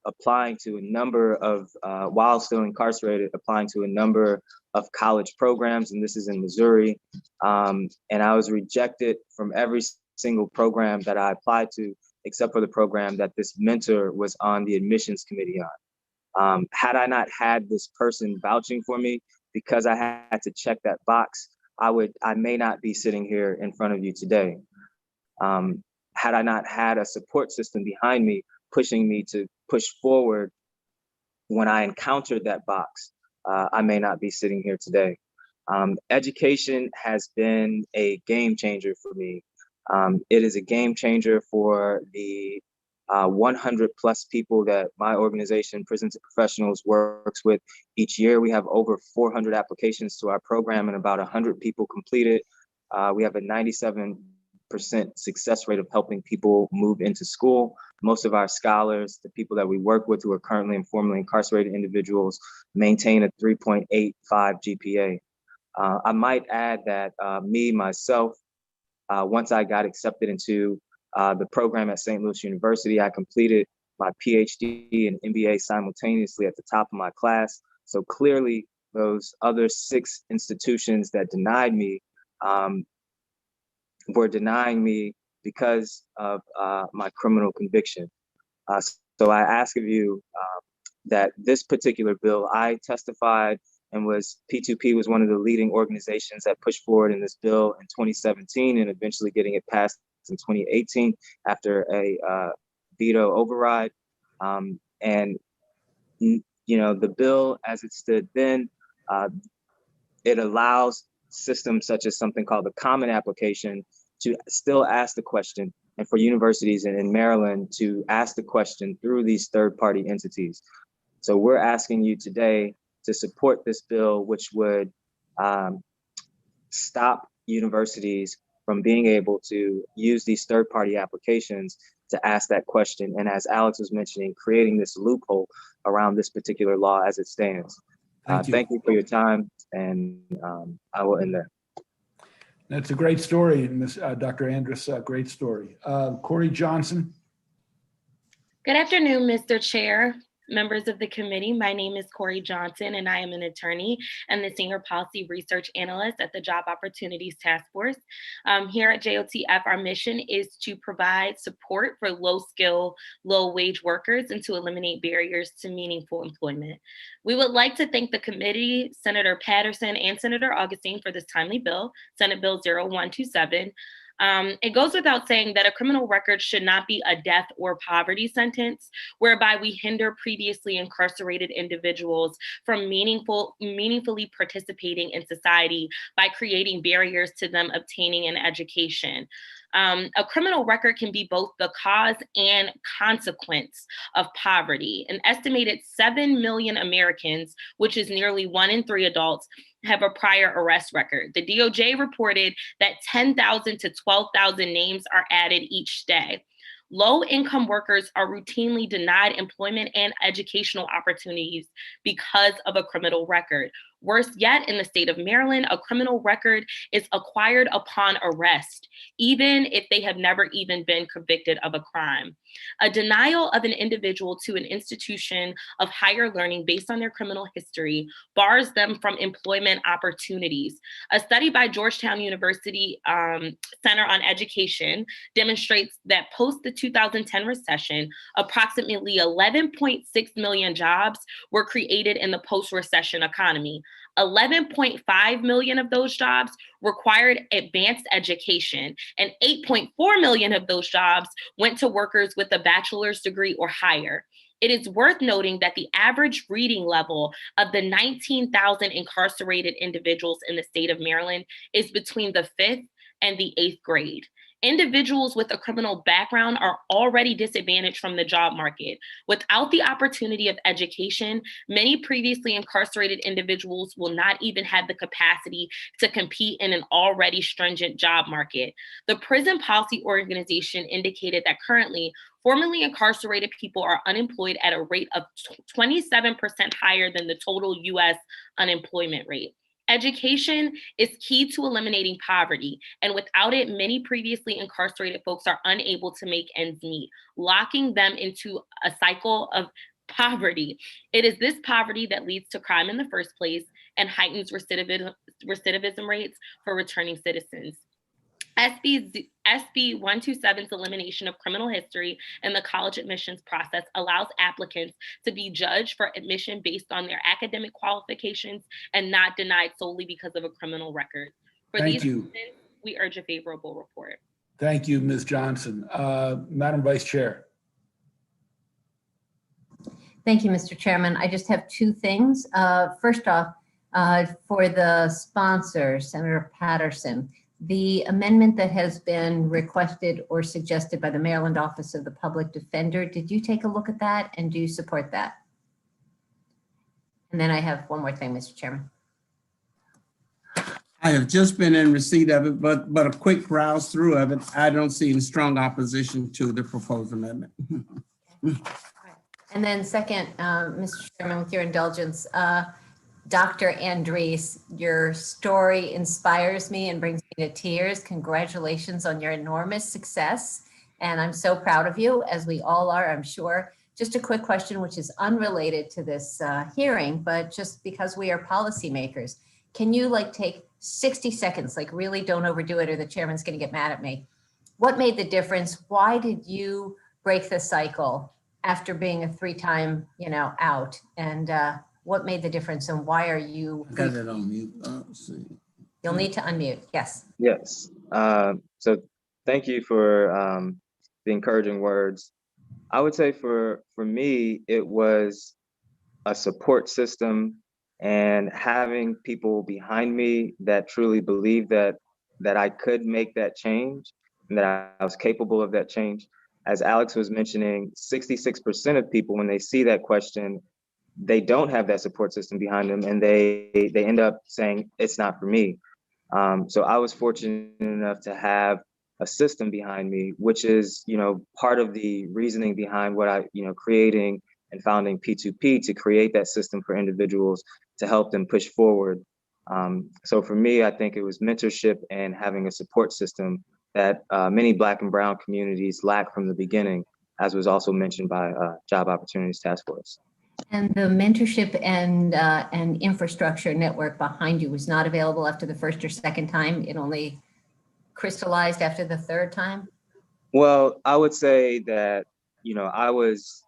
applying to a number of, while still incarcerated, applying to a number of college programs, and this is in Missouri. And I was rejected from every single program that I applied to, except for the program that this mentor was on the admissions committee on. Had I not had this person vouching for me, because I had to check that box, I may not be sitting here in front of you today. Had I not had a support system behind me, pushing me to push forward when I encountered that box, I may not be sitting here today. Education has been a game changer for me. It is a game changer for the 100 plus people that my organization, Prisons and Professionals, works with each year. We have over 400 applications to our program and about 100 people completed. We have a 97% success rate of helping people move into school. Most of our scholars, the people that we work with who are currently and formerly incarcerated individuals, maintain a 3.85 GPA. I might add that myself, once I got accepted into the program at St. Louis University, I completed my PhD and MBA simultaneously at the top of my class. So clearly those other 6 institutions that denied me were denying me because of my criminal conviction. So I ask of you, that this particular bill, I testified and P2P was one of the leading organizations that pushed forward in this bill in 2017 and eventually getting it passed in 2018 after a veto override. And you know, the bill as it stood then, it allows systems such as something called the Common Application to still ask the question, and for universities in Maryland to ask the question through these third-party entities. So we're asking you today to support this bill, which would stop universities from being able to use these third-party applications to ask that question. And as Alex was mentioning, creating this loophole around this particular law as it stands. Thank you for your time, and I will end there. That's a great story, Dr. Andrus, great story. Corey Johnson. Good afternoon, Mr. Chair, members of the committee. My name is Corey Johnson, and I am an attorney and the Senior Policy Research Analyst at the Job Opportunities Task Force. Here at JOTF, our mission is to provide support for low-skill, low-wage workers and to eliminate barriers to meaningful employment. We would like to thank the committee, Senator Patterson and Senator Augustine for this timely bill, Senate Bill 0127. It goes without saying that a criminal record should not be a death or poverty sentence, whereby we hinder previously incarcerated individuals from meaningfully participating in society by creating barriers to them obtaining an education. A criminal record can be both the cause and consequence of poverty. An estimated 7 million Americans, which is nearly 1 in 3 adults, have a prior arrest record. The DOJ reported that 10,000 to 12,000 names are added each day. Low-income workers are routinely denied employment and educational opportunities because of a criminal record. Worse yet, in the state of Maryland, a criminal record is acquired upon arrest, even if they have never even been convicted of a crime. A denial of an individual to an institution of higher learning based on their criminal history bars them from employment opportunities. A study by Georgetown University Center on Education demonstrates that post the 2010 recession, approximately 11.6 million jobs were created in the post-recession economy. 11.5 million of those jobs required advanced education, and 8.4 million of those jobs went to workers with a bachelor's degree or higher. It is worth noting that the average reading level of the 19,000 incarcerated individuals in the state of Maryland is between the 5th and the 8th grade. Individuals with a criminal background are already disadvantaged from the job market. Without the opportunity of education, many previously incarcerated individuals will not even have the capacity to compete in an already stringent job market. The Prison Policy Organization indicated that currently, formerly incarcerated people are unemployed at a rate of 27% higher than the total US unemployment rate. Education is key to eliminating poverty, and without it, many previously incarcerated folks are unable to make ends meet, locking them into a cycle of poverty. It is this poverty that leads to crime in the first place and heightens recidivism rates for returning citizens. SB 127's elimination of criminal history in the college admissions process allows applicants to be judged for admission based on their academic qualifications and not denied solely because of a criminal record. For these reasons, we urge a favorable report. Thank you, Ms. Johnson. Madam Vice Chair. Thank you, Mr. Chairman. I just have 2 things. First off, for the sponsor, Senator Patterson, the amendment that has been requested or suggested by the Maryland Office of the Public Defender, did you take a look at that and do you support that? And then I have one more thing, Mr. Chairman. I have just been in receipt of it, but a quick browse through of it. I don't see any strong opposition to the proposed amendment. And then second, Mr. Chairman, with your indulgence, Dr. Andres, your story inspires me and brings me to tears. Congratulations on your enormous success. And I'm so proud of you, as we all are, I'm sure. Just a quick question, which is unrelated to this hearing, but just because we are policymakers, can you take 60 seconds, really don't overdo it or the chairman's gonna get mad at me. What made the difference? Why did you break the cycle after being a 3-time, out? And what made the difference and why are you? I got it on mute. See. You'll need to unmute. Yes. Yes. So thank you for the encouraging words. I would say for me, it was a support system and having people behind me that truly believed that I could make that change and that I was capable of that change. As Alex was mentioning, 66% of people, when they see that question, they don't have that support system behind them, and they end up saying, it's not for me. So I was fortunate enough to have a system behind me, which is, part of the reasoning behind what I, creating and founding P2P, to create that system for individuals to help them push forward. So for me, I think it was mentorship and having a support system that many Black and Brown communities lack from the beginning, as was also mentioned by Job Opportunities Task Force. And the mentorship and infrastructure network behind you was not available after the first or second time. It only crystallized after the third time. Well, I would say that, I was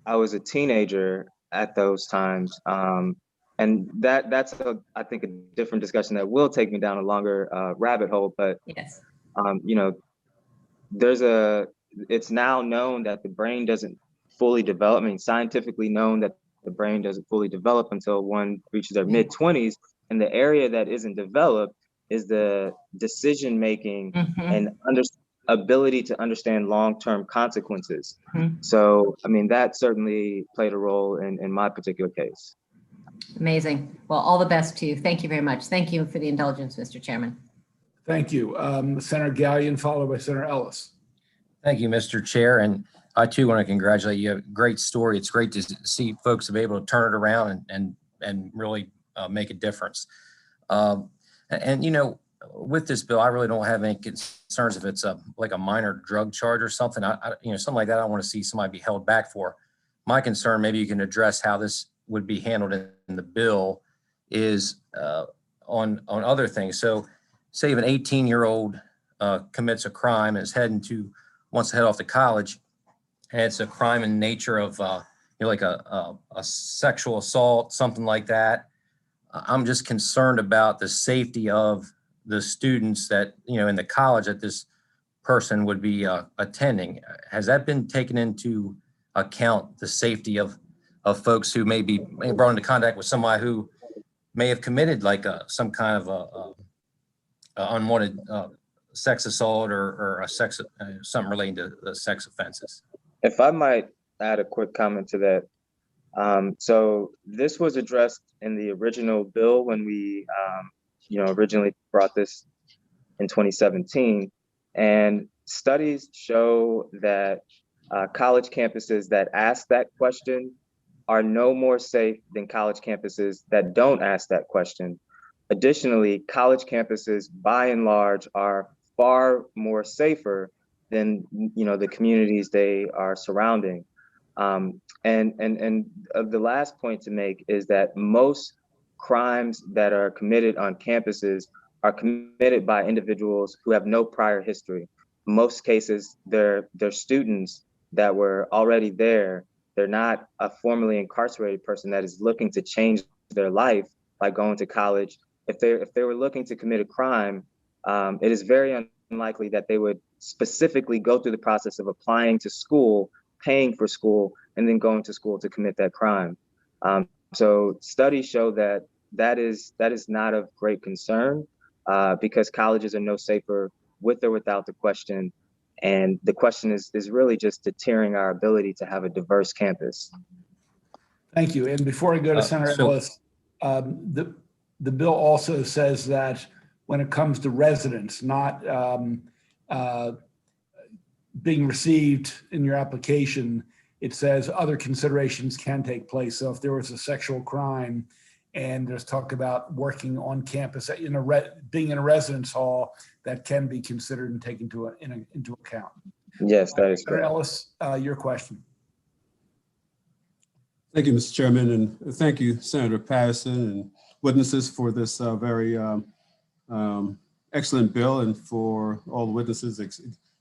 a teenager at those times. And that's I think a different discussion that will take me down a longer rabbit hole. But yes, it's now known that the brain doesn't fully develop. I mean, scientifically known that the brain doesn't fully develop until one reaches their mid-20s. And the area that isn't developed is the decision-making and ability to understand long-term consequences. So, I mean, that certainly played a role in my particular case. Amazing. Well, all the best to you. Thank you very much. Thank you for the indulgence, Mr. Chairman. Thank you. Senator Gallion, followed by Senator Ellis. Thank you, Mr. Chair. And I too want to congratulate you. You have a great story. It's great to see folks be able to turn it around and really make a difference. And with this bill, I really don't have any concerns if it's like a minor drug charge or something. Something like that, I don't want to see somebody be held back for. My concern, maybe you can address how this would be handled in the bill, is on other things. So say if an 18-year-old commits a crime and wants to head off to college, and it's a crime in nature of like a sexual assault, something like that. I'm just concerned about the safety of the students that, in the college that this person would be attending. Has that been taken into account, the safety of folks who may be brought into contact with somebody who may have committed like some kind of unwanted sex assault or a something relating to sex offenses? If I might add a quick comment to that. So this was addressed in the original bill when we, originally brought this in 2017. And studies show that college campuses that ask that question are no more safe than college campuses that don't ask that question. Additionally, college campuses, by and large, are far more safer than the communities they are surrounding. And the last point to make is that most crimes that are committed on campuses are committed by individuals who have no prior history. In most cases, they're students that were already there. They're not a formerly incarcerated person that is looking to change their life by going to college. If they were looking to commit a crime, it is very unlikely that they would specifically go through the process of applying to school, paying for school, and then going to school to commit that crime. So studies show that is not of great concern because colleges are no safer with or without the question. And the question is really just deterring our ability to have a diverse campus. Thank you. And before I go to Senator Ellis, the bill also says that when it comes to residents not being received in your application, it says other considerations can take place. So if there was a sexual crime and there's talk about working on campus being in a residence hall, that can be considered and taken into account. Yes, that is correct. Ellis, your question. Thank you, Mr. Chairman, and thank you, Senator Patterson and witnesses for this very excellent bill, and for all the witnesses'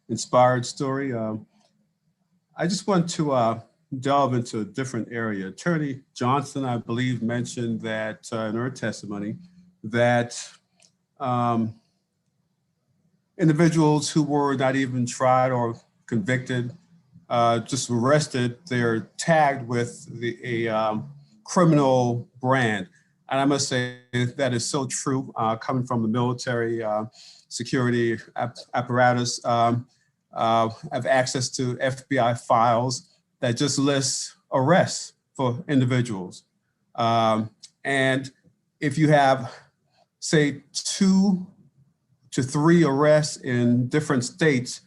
inspired story. I just want to delve into a different area. Attorney Johnson, I believe, mentioned that in her testimony that individuals who were not even tried or convicted, just arrested, they're tagged with a criminal brand. And I must say that is so true, coming from the military security apparatus. Have access to FBI files that just lists arrests for individuals. And if you have, say, 2 to 3 arrests in different states,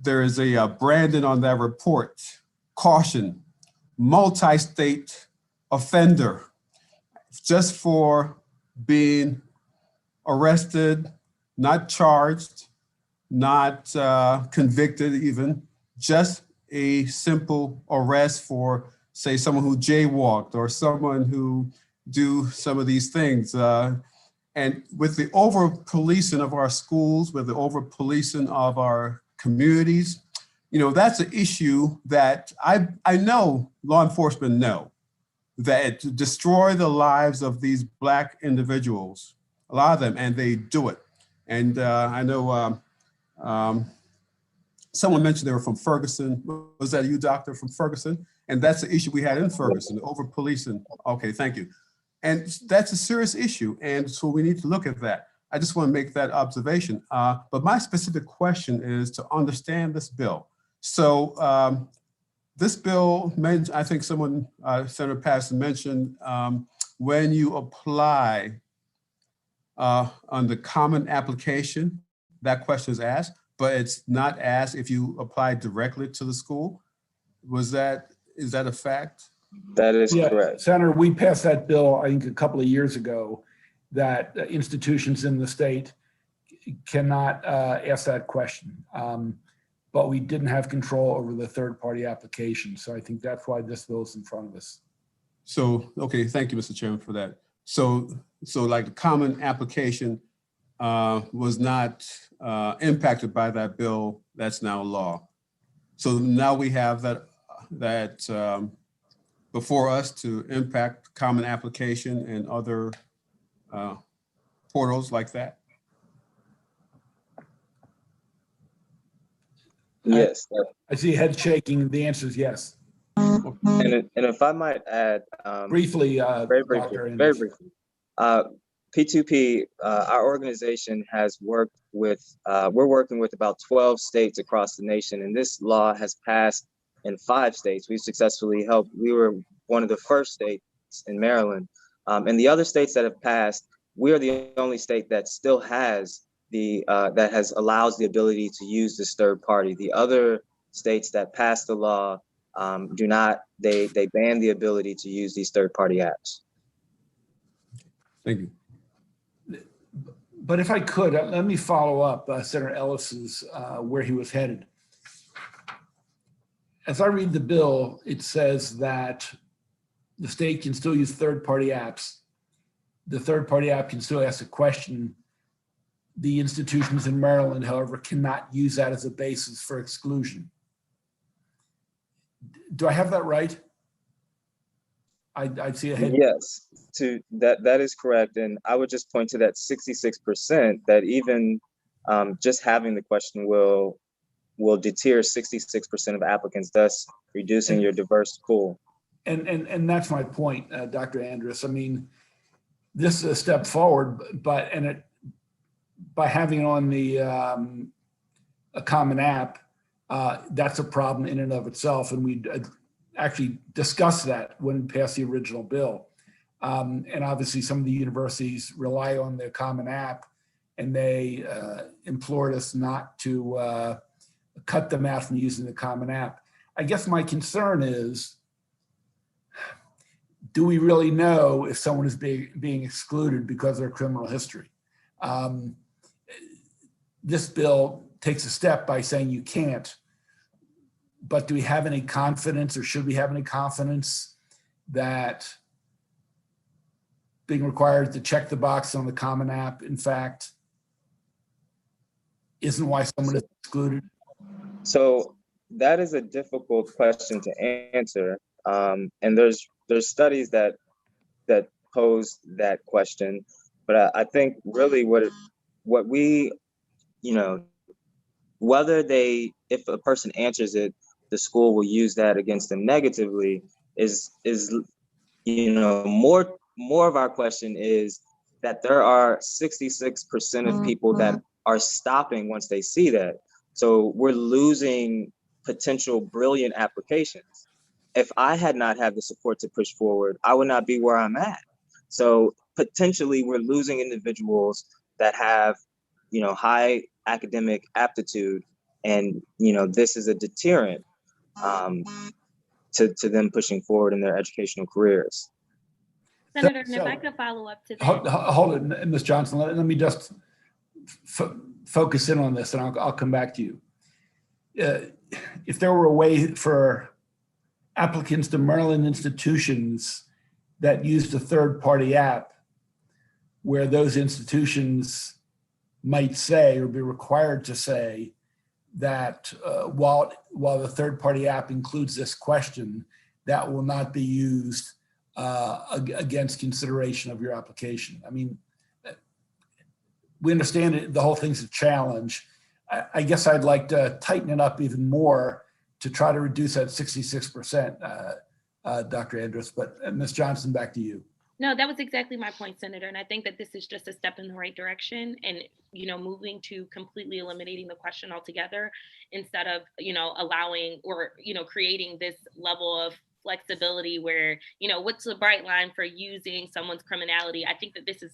there is a branding on that report, caution, multi-state offender, just for being arrested, not charged, not convicted even, just a simple arrest for, say, someone who jaywalked or someone who do some of these things. And with the over-policing of our schools, with the over-policing of our communities, you know, that's an issue that I know law enforcement know, that to destroy the lives of these Black individuals, a lot of them, and they do it. And I know someone mentioned they were from Ferguson. Was that you, doctor, from Ferguson? And that's the issue we had in Ferguson, over-policing. Okay, thank you. And that's a serious issue. And so we need to look at that. I just want to make that observation. But my specific question is to understand this bill. So this bill, I think someone, Senator Patterson mentioned, when you apply on the common application, that question is asked, but it's not asked if you apply directly to the school. Is that a fact? That is correct. Senator, we passed that bill, I think, a couple of years ago, that institutions in the state cannot ask that question. But we didn't have control over the third-party application. So I think that's why this bill is in front of us. So, okay, thank you, Mr. Chairman, for that. So like the common application was not impacted by that bill that's now law. So now we have that before us to impact common application and other portals like that. Yes. I see head shaking. The answer is yes. And if I might add, briefly, very briefly, P2P, our organization has worked with, we're working with about 12 states across the nation, and this law has passed in 5 states. We successfully helped. We were one of the first states in Maryland. And the other states that have passed, we are the only state that still has allows the ability to use this third party. The other states that passed the law do not, they ban the ability to use these third party apps. Thank you. But if I could, let me follow up Senator Ellis's where he was headed. As I read the bill, it says that the state can still use third-party apps. The third-party app can still ask a question. The institutions in Maryland, however, cannot use that as a basis for exclusion. Do I have that right? I see a head. Yes, that is correct. And I would just point to that 66% that even just having the question will deter 66% of applicants, thus reducing your diverse pool. And that's my point, Dr. Andrus. I mean, this is a step forward, but by having it on the a common app, that's a problem in and of itself. And we actually discussed that when we passed the original bill. And obviously some of the universities rely on the common app, and they implored us not to cut them out from using the common app. I guess my concern is, do we really know if someone is being excluded because of their criminal history? This bill takes a step by saying you can't, but do we have any confidence, or should we have any confidence that being required to check the box on the common app, in fact, isn't why someone is excluded? So that is a difficult question to answer. And there's studies that pose that question, but I think really what we, you know, whether if a person answers it, the school will use that against them negatively is, you know, more of our question is that there are 66% of people that are stopping once they see that. So we're losing potential brilliant applications. If I had not had the support to push forward, I would not be where I'm at. So potentially we're losing individuals that have, you know, high academic aptitude, and, you know, this is a deterrent to them pushing forward in their educational careers. Senator, and if I could follow up to that. Hold it, Ms. Johnson. Let me just focus in on this, and I'll come back to you. If there were a way for applicants to Maryland institutions that used a third-party app, where those institutions might say or be required to say that while the third-party app includes this question, that will not be used against consideration of your application. I mean, we understand it, the whole thing's a challenge. I guess I'd like to tighten it up even more to try to reduce that 66%, Dr. Andrus, but Ms. Johnson, back to you. No, that was exactly my point, Senator. And I think that this is just a step in the right direction, and, you know, moving to completely eliminating the question altogether instead of, you know, allowing or, you know, creating this level of flexibility where, you know, what's the bright line for using someone's criminality? I think that this is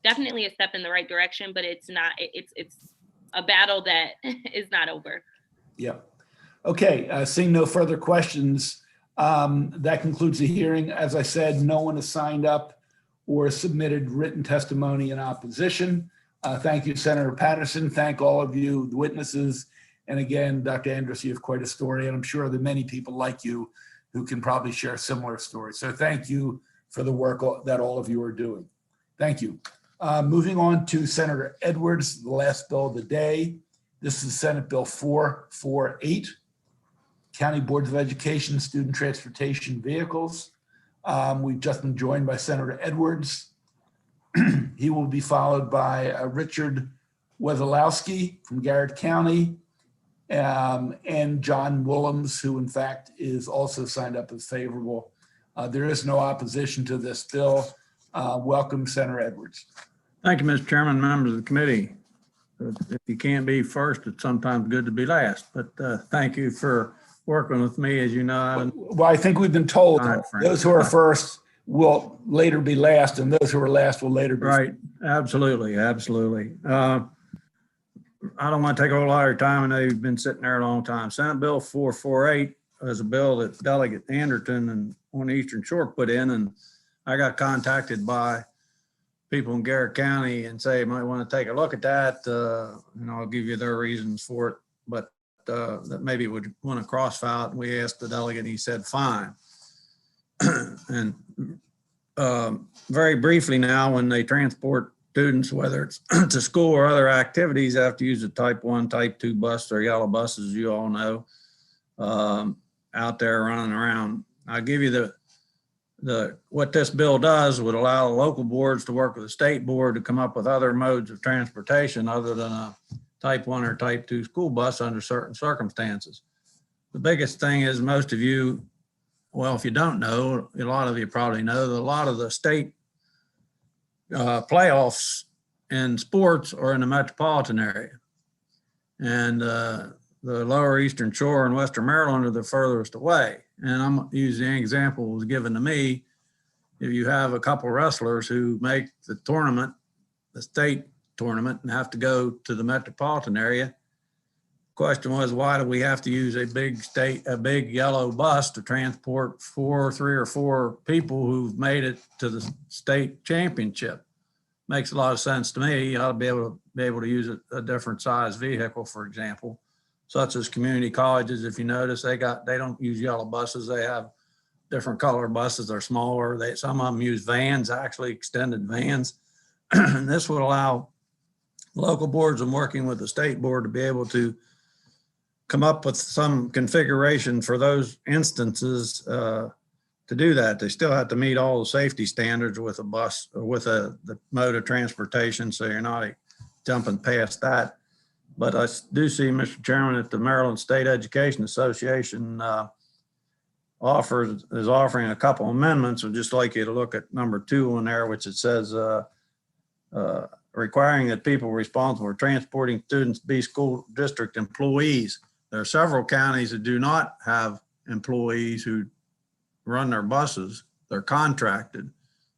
definitely a step in the right direction, but it's not, it's a battle that is not over. Yep. Okay, seeing no further questions, that concludes the hearing. As I said, no one has signed up or submitted written testimony in opposition. Thank you, Senator Patterson. Thank all of you, the witnesses. And again, Dr. Andrus, you have quite a story, and I'm sure there are many people like you who can probably share similar stories. So thank you for the work that all of you are doing. Thank you. Moving on to Senator Edwards, the last bill of the day. This is Senate Bill 448, County Boards of Education Student Transportation Vehicles. We've just been joined by Senator Edwards. He will be followed by Richard Wesolowski from Garrett County, and John Willems, who in fact is also signed up as favorable. There is no opposition to this bill. Welcome, Senator Edwards. Thank you, Mr. Chairman, members of the committee. If you can't be first, it's sometimes good to be last, but thank you for working with me. As you know, well, I think we've been told those who are first will later be last, and those who are last will later be right. Absolutely, absolutely. I don't want to take a whole lot of your time. I know you've been sitting there a long time. Senate Bill 448 is a bill that Delegate Anderton and on the Eastern Shore put in, and I got contacted by people in Garrett County and say, you might want to take a look at that. And I'll give you their reasons for it, but that maybe would want to cross-file it. And we asked the delegate, and he said, fine. And very briefly now, when they transport students, whether it's to school or other activities, they have to use a type 1, type 2 bus or yellow buses, you all know, out there running around. I'll give you what this bill does would allow the local boards to work with the state board to come up with other modes of transportation other than a type 1 or type 2 school bus under certain circumstances. The biggest thing is most of you, well, if you don't know, a lot of you probably know that a lot of the state playoffs in sports are in the metropolitan area. And the lower Eastern Shore and Western Maryland are the furthest away. And I'm using an example was given to me. If you have a couple wrestlers who make the tournament, the state tournament, and have to go to the metropolitan area, question was, why do we have to use a big yellow bus to transport 3 or 4 people who've made it to the state championship? Makes a lot of sense to me. You ought to be able to use a different size vehicle, for example, such as community colleges. If you notice, they don't use yellow buses. They have different color buses. They're smaller. Some of them use vans, actually extended vans. And this would allow local boards and working with the state board to be able to come up with some configuration for those instances to do that. They still have to meet all the safety standards with a bus or with the mode of transportation, so you're not jumping past that. But I do see, Mr. Chairman, that the Maryland State Education Association is offering a couple amendments. I'd just like you to look at number 2 on there, which it says requiring that people responsible for transporting students be school district employees. There are several counties that do not have employees who run their buses. They're contracted.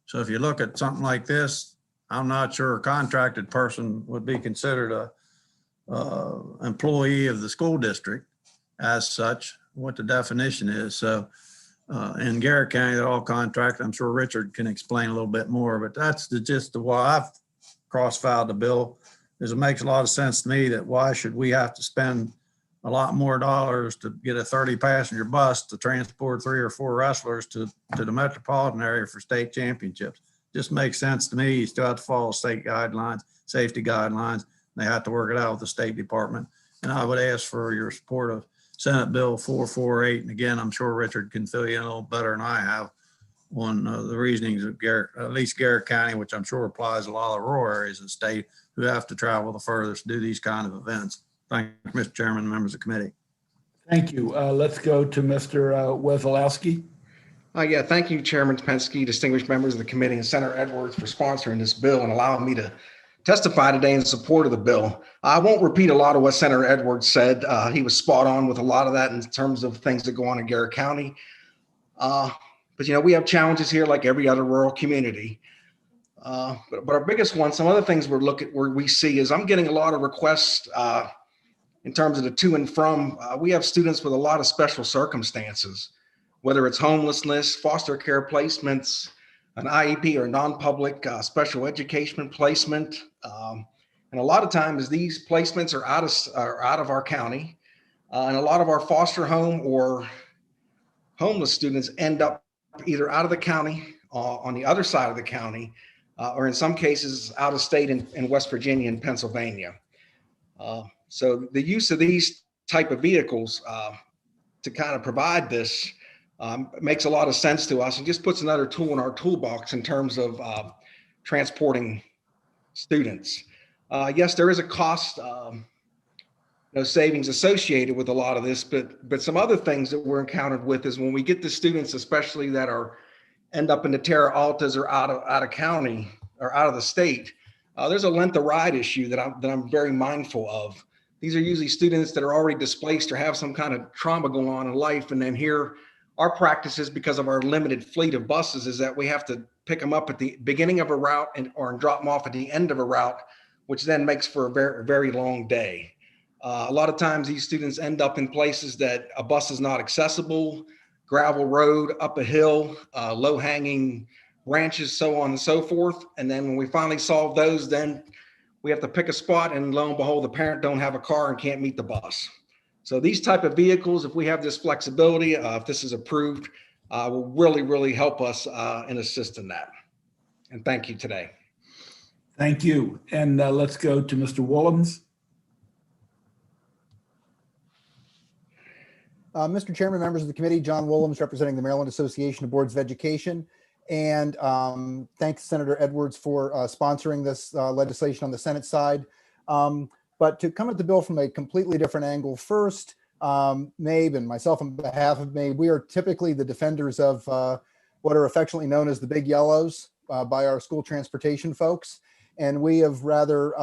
So if you look at something like this, I'm not sure a contracted person would be considered a employee of the school district as such, what the definition is. So in Garrett County, they're all contracted. I'm sure Richard can explain a little bit more, but that's the gist of why I've cross-filed the bill, is it makes a lot of sense to me that why should we have to spend a lot more dollars to get a 30-passenger bus to transport 3 or 4 wrestlers to the metropolitan area for state championships. Just makes sense to me. You still have to follow state guidelines, safety guidelines. They have to work it out with the State Department. And I would ask for your support of Senate Bill 448. And again, I'm sure Richard can fill you in a little better than I have on the reasonings of Garrett, at least Garrett County, which I'm sure applies to a lot of rural areas of the state who have to travel the furthest to do these kind of events. Thank you, Mr. Chairman and members of the committee. Thank you. Let's go to Mr. Wesolowski. Yeah, thank you, Chairman Penske, distinguished members of the committee, and Senator Edwards for sponsoring this bill and allowing me to testify today in support of the bill. I won't repeat a lot of what Senator Edwards said. He was spot on with a lot of that in terms of things that go on in Garrett County. But, you know, we have challenges here like every other rural community. But our biggest one, some other things where we see is I'm getting a lot of requests in terms of the to and from. We have students with a lot of special circumstances, whether it's homelessness, foster care placements, an IEP or non-public special education placement. And a lot of times these placements are out of our county. And a lot of our foster home or homeless students end up either out of the county, on the other side of the county, or in some cases out of state in West Virginia and Pennsylvania. So the use of these type of vehicles to kind of provide this makes a lot of sense to us and just puts another tool in our toolbox in terms of transporting students. Yes, there is a cost, savings associated with a lot of this, but some other things that we're encountered with is when we get the students, especially that end up in the Terra Altas or out of county or out of the state, there's a length of ride issue that I'm very mindful of. These are usually students that are already displaced or have some kind of trauma going on in life, and then here our practice is, because of our limited fleet of buses, is that we have to pick them up at the beginning of a route or drop them off at the end of a route, which then makes for a very, very long day. A lot of times these students end up in places that a bus is not accessible, gravel road, up a hill, low hanging branches, so on and so forth. And then when we finally solve those, then we have to pick a spot, and lo and behold, the parent don't have a car and can't meet the bus. So these type of vehicles, if we have this flexibility, if this is approved, will really, really help us and assist in that. And thank you today. Thank you. And let's go to Mr. Willems. Mr. Chairman, members of the committee, John Willems representing the Maryland Association of Boards of Education. And thanks, Senator Edwards, for sponsoring this legislation on the Senate side. But to come at the bill from a completely different angle first, Mabe and myself on behalf of Mabe, we are typically the defenders of what are affectionately known as the big yellows by our school transportation folks. And we have rather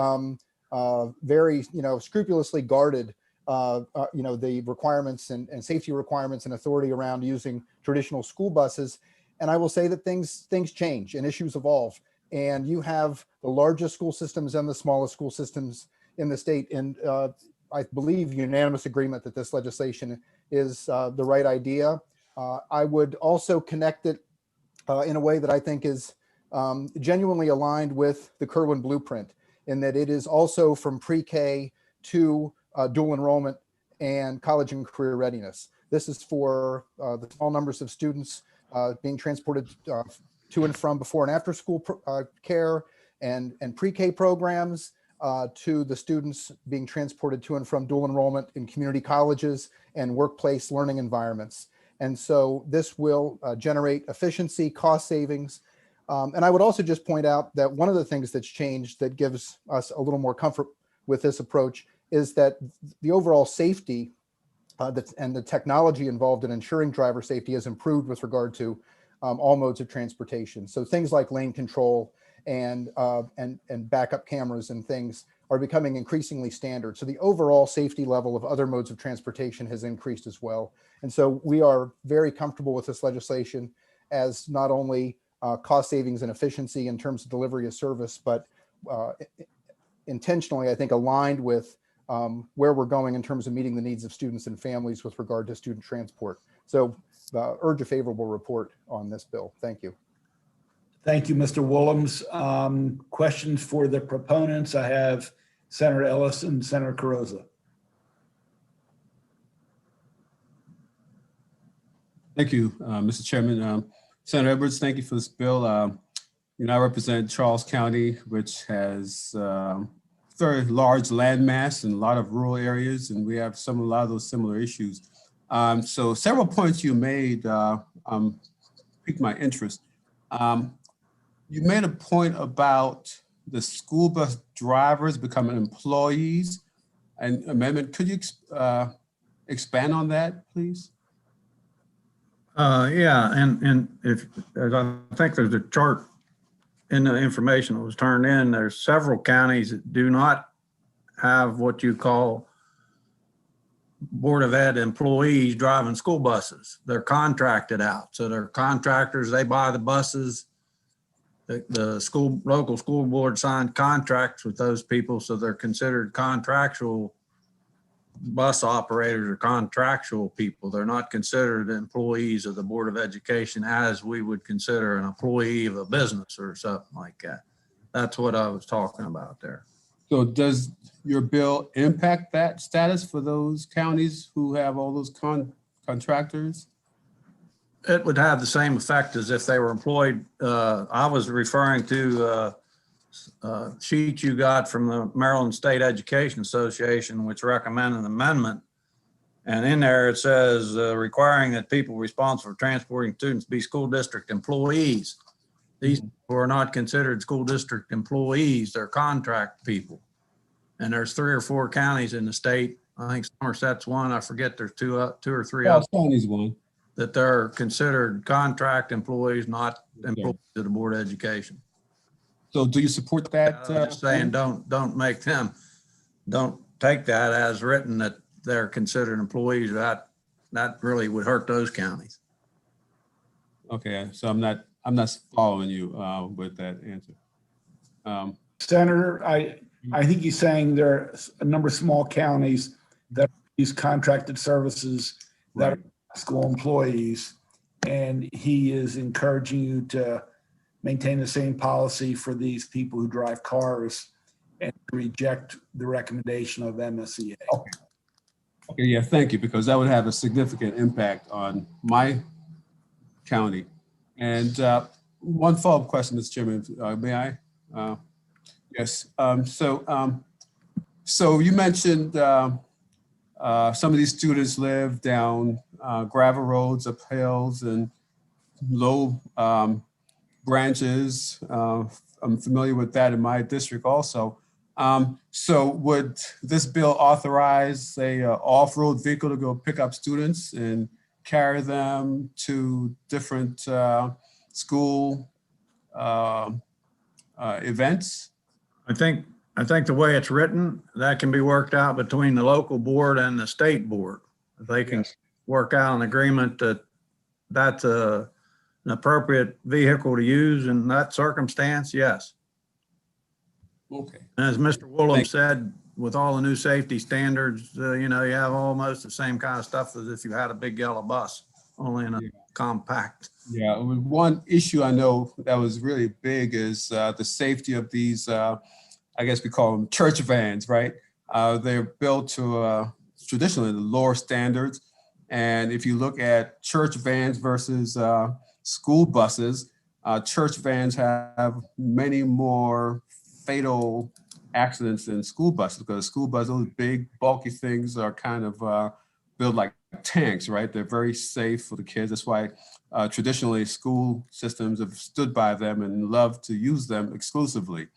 very, scrupulously guarded the requirements and safety requirements and authority around using traditional school buses. And I will say that things change and issues evolve. And you have the largest school systems and the smallest school systems in the state. And I believe unanimous agreement that this legislation is the right idea. I would also connect it in a way that I think is genuinely aligned with the Kerwin blueprint, in that it is also from pre-K to dual enrollment and college and career readiness. This is for the small numbers of students being transported to and from before and after school care and pre-K programs, to the students being transported to and from dual enrollment in community colleges and workplace learning environments. And so this will generate efficiency, cost savings. And I would also just point out that one of the things that's changed that gives us a little more comfort with this approach is that the overall safety and the technology involved in ensuring driver safety has improved with regard to all modes of transportation. So things like lane control and backup cameras and things are becoming increasingly standard. So the overall safety level of other modes of transportation has increased as well. And so we are very comfortable with this legislation as not only cost savings and efficiency in terms of delivery of service, but intentionally, I think, aligned with where we're going in terms of meeting the needs of students and families with regard to student transport. So urge a favorable report on this bill. Thank you. Thank you, Mr. Willems. Questions for the proponents? I have Senator Ellis and Senator Carrozza. Thank you, Mr. Chairman. Senator Edwards, thank you for this bill. I represent Charles County, which has very large landmass and a lot of rural areas, and we have a lot of those similar issues. So several points you made piqued my interest. You made a point about the school bus drivers becoming employees and amendment. Could you expand on that, please? Yeah, and if I think there's a chart in the information that was turned in, there's several counties that do not have what you call Board of Ed employees driving school buses. They're contracted out. So they're contractors, they buy the buses. The local school board signed contracts with those people, so they're considered contractual bus operators or contractual people. They're not considered employees of the Board of Education as we would consider an employee of a business or something like that. That's what I was talking about there. So does your bill impact that status for those counties who have all those contractors? It would have the same effect as if they were employed. I was referring to a sheet you got from the Maryland State Education Association, which recommended an amendment. And in there it says requiring that people responsible for transporting students be school district employees. These people are not considered school district employees, they're contract people. And there's 3 or 4 counties in the state. I think Somerset's one, I forget, there's two or three others. County's one. That they're considered contract employees, not employees of the Board of Education. So do you support that? I'm just saying, don't take that as written that they're considered employees. That really would hurt those counties. Okay, so I'm not following you with that answer. Senator, I think he's saying there are a number of small counties that use contracted services that are school employees, and he is encouraging you to maintain the same policy for these people who drive cars and reject the recommendation of MSEA. Okay, yeah, thank you, because that would have a significant impact on my county. And one follow-up question, Mr. Chairman, may I? Yes. So you mentioned some of these students live down gravel roads, up hills, and low branches. I'm familiar with that in my district also. So would this bill authorize a off-road vehicle to go pick up students and carry them to different school events? I think the way it's written, that can be worked out between the local board and the state board. If they can work out an agreement that that's an appropriate vehicle to use in that circumstance, yes. Okay. And as Mr. Woolham said, with all the new safety standards, you have almost the same kind of stuff as if you had a big yellow bus, only in a compact. Yeah, one issue I know that was really big is the safety of these, I guess we call them church vans, right? They're built to traditionally the lower standards. And if you look at church vans versus school buses, church vans have many more fatal accidents in school buses, because school buses, those big bulky things are kind of built like tanks, right? They're very safe for the kids. That's why traditionally school systems have stood by them and love to use them exclusively.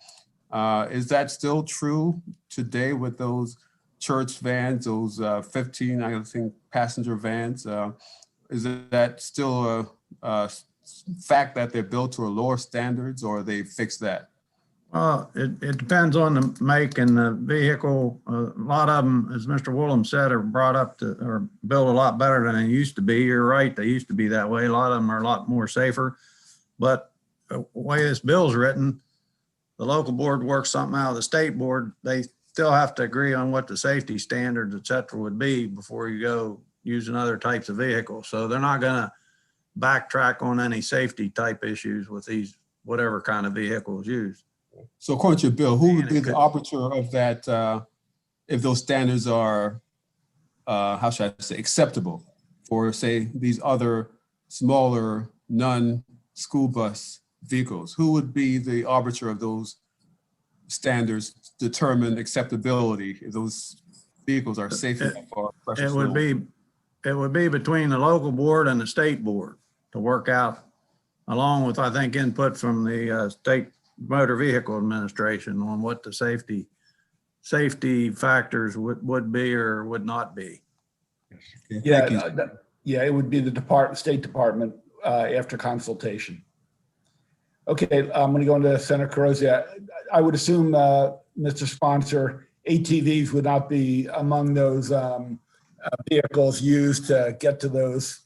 Is that still true today with those church vans, those 15, I think, passenger vans? Is that still a fact that they're built to a lower standards, or they fixed that? It depends on the make and the vehicle. A lot of them, as Mr. Woolham said, are brought up to or built a lot better than they used to be. You're right, they used to be that way. A lot of them are a lot more safer. But the way this bill's written, the local board works something out of the state board. They still have to agree on what the safety standards, et cetera, would be before you go using other types of vehicles. So they're not going to backtrack on any safety type issues with these, whatever kind of vehicles used. So according to your bill, who would be the arbiter of that if those standards are, how should I say, acceptable for, say, these other smaller non-school bus vehicles? Who would be the arbiter of those standards to determine acceptability if those vehicles are safe enough for precious fuel? It would be between the local board and the state board to work out, along with, I think, input from the state Motor Vehicle Administration on what the safety factors would be or would not be. Yeah, yeah, it would be the State Department after consultation. Okay, I'm going to go into Senator Carozia. I would assume, Mr. Sponsor, ATVs would not be among those vehicles used to get to those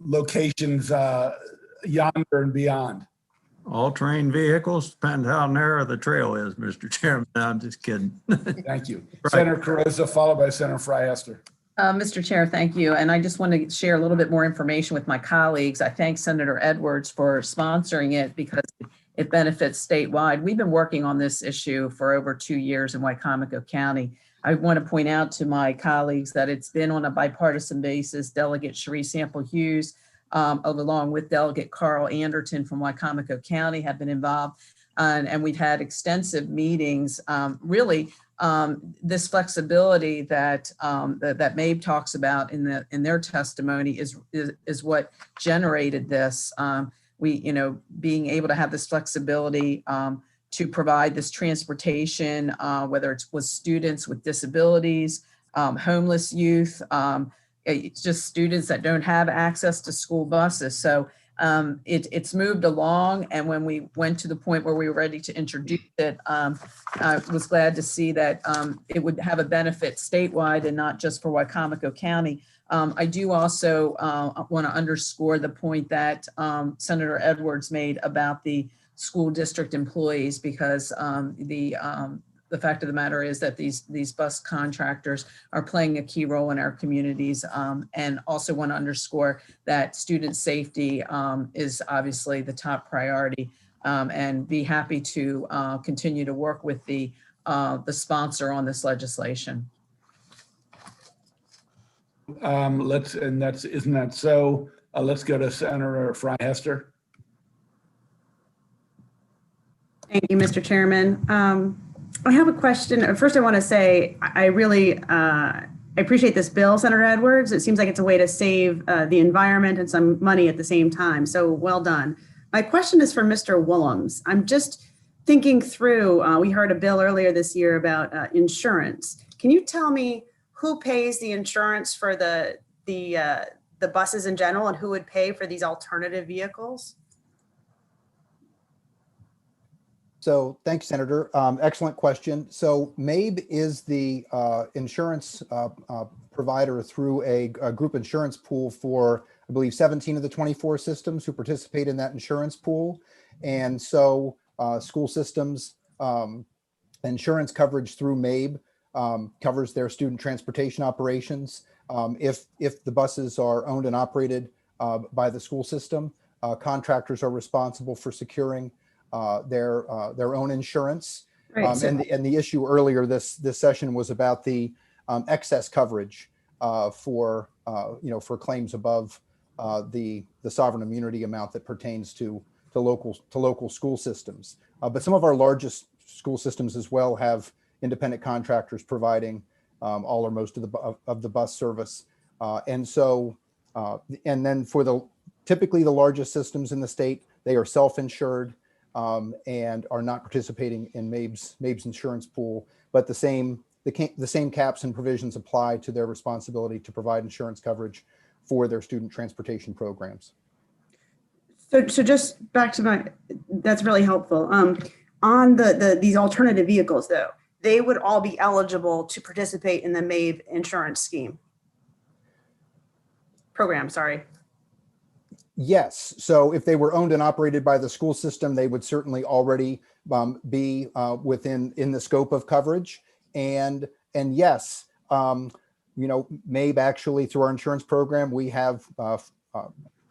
locations yonder and beyond. All-terrain vehicles, depends how narrow the trail is, Mr. Chairman. I'm just kidding. Thank you. Right. Senator Carozia, followed by Senator Frey-Hester. Mr. Chair, thank you. And I just want to share a little bit more information with my colleagues. I thank Senator Edwards for sponsoring it because it benefits statewide. We've been working on this issue for over 2 years in Wicomico County. I want to point out to my colleagues that it's been on a bipartisan basis. Delegate Cherie Sample Hughes, along with Delegate Carl Anderton from Wicomico County, have been involved. And we've had extensive meetings. This flexibility that that MABE talks about in their testimony is what generated this. Being able to have this flexibility to provide this transportation, whether it's with students with disabilities, homeless youth, it's just students that don't have access to school buses. So it's moved along. And when we went to the point where we were ready to introduce it, I was glad to see that it would have a benefit statewide and not just for Wicomico County. I do also want to underscore the point that Senator Edwards made about the school district employees, because the fact of the matter is that these bus contractors are playing a key role in our communities, and also want to underscore that student safety is obviously the top priority, and be happy to continue to work with the sponsor on this legislation. Isn't that so? Let's go to Senator Frey-Hester. Thank you, Mr. Chairman. I have a question. First, I want to say I really appreciate this bill, Senator Edwards. It seems like it's a way to save the environment and some money at the same time. So well done. My question is for Mr. Woolhams. I'm just thinking through, we heard a bill earlier this year about insurance. Can you tell me who pays the insurance for the buses in general, and who would pay for these alternative vehicles? So thanks, Senator. Excellent question. So MABE is the insurance provider through a group insurance pool for, I believe, 17 of the 24 systems who participate in that insurance pool. And so school systems insurance coverage through MABE covers their student transportation operations. If the buses are owned and operated by the school system, contractors are responsible for securing their own insurance. Right. And the issue earlier this session was about the excess coverage for claims above the sovereign immunity amount that pertains to local school systems. But some of our largest school systems as well have independent contractors providing all or most of the bus service. And then for typically the largest systems in the state, they are self-insured and are not participating in MABE's insurance pool, but the same caps and provisions apply to their responsibility to provide insurance coverage for their student transportation programs. So just back to that's really helpful. On these alternative vehicles though, they would all be eligible to participate in the MABE insurance program, sorry. Yes. So if they were owned and operated by the school system, they would certainly already be in the scope of coverage. And yes, MABE actually, through our insurance program, we have a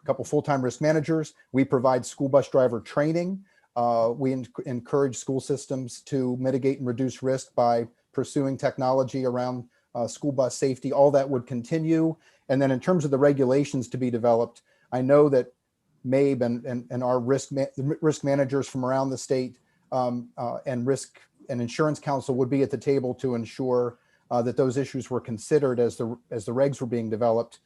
couple full-time risk managers. We provide school bus driver training. We encourage school systems to mitigate and reduce risk by pursuing technology around school bus safety. All that would continue. And then in terms of the regulations to be developed, I know that MABE and our risk managers from around the state and risk and insurance council would be at the table to ensure that those issues were considered as the regs were being developed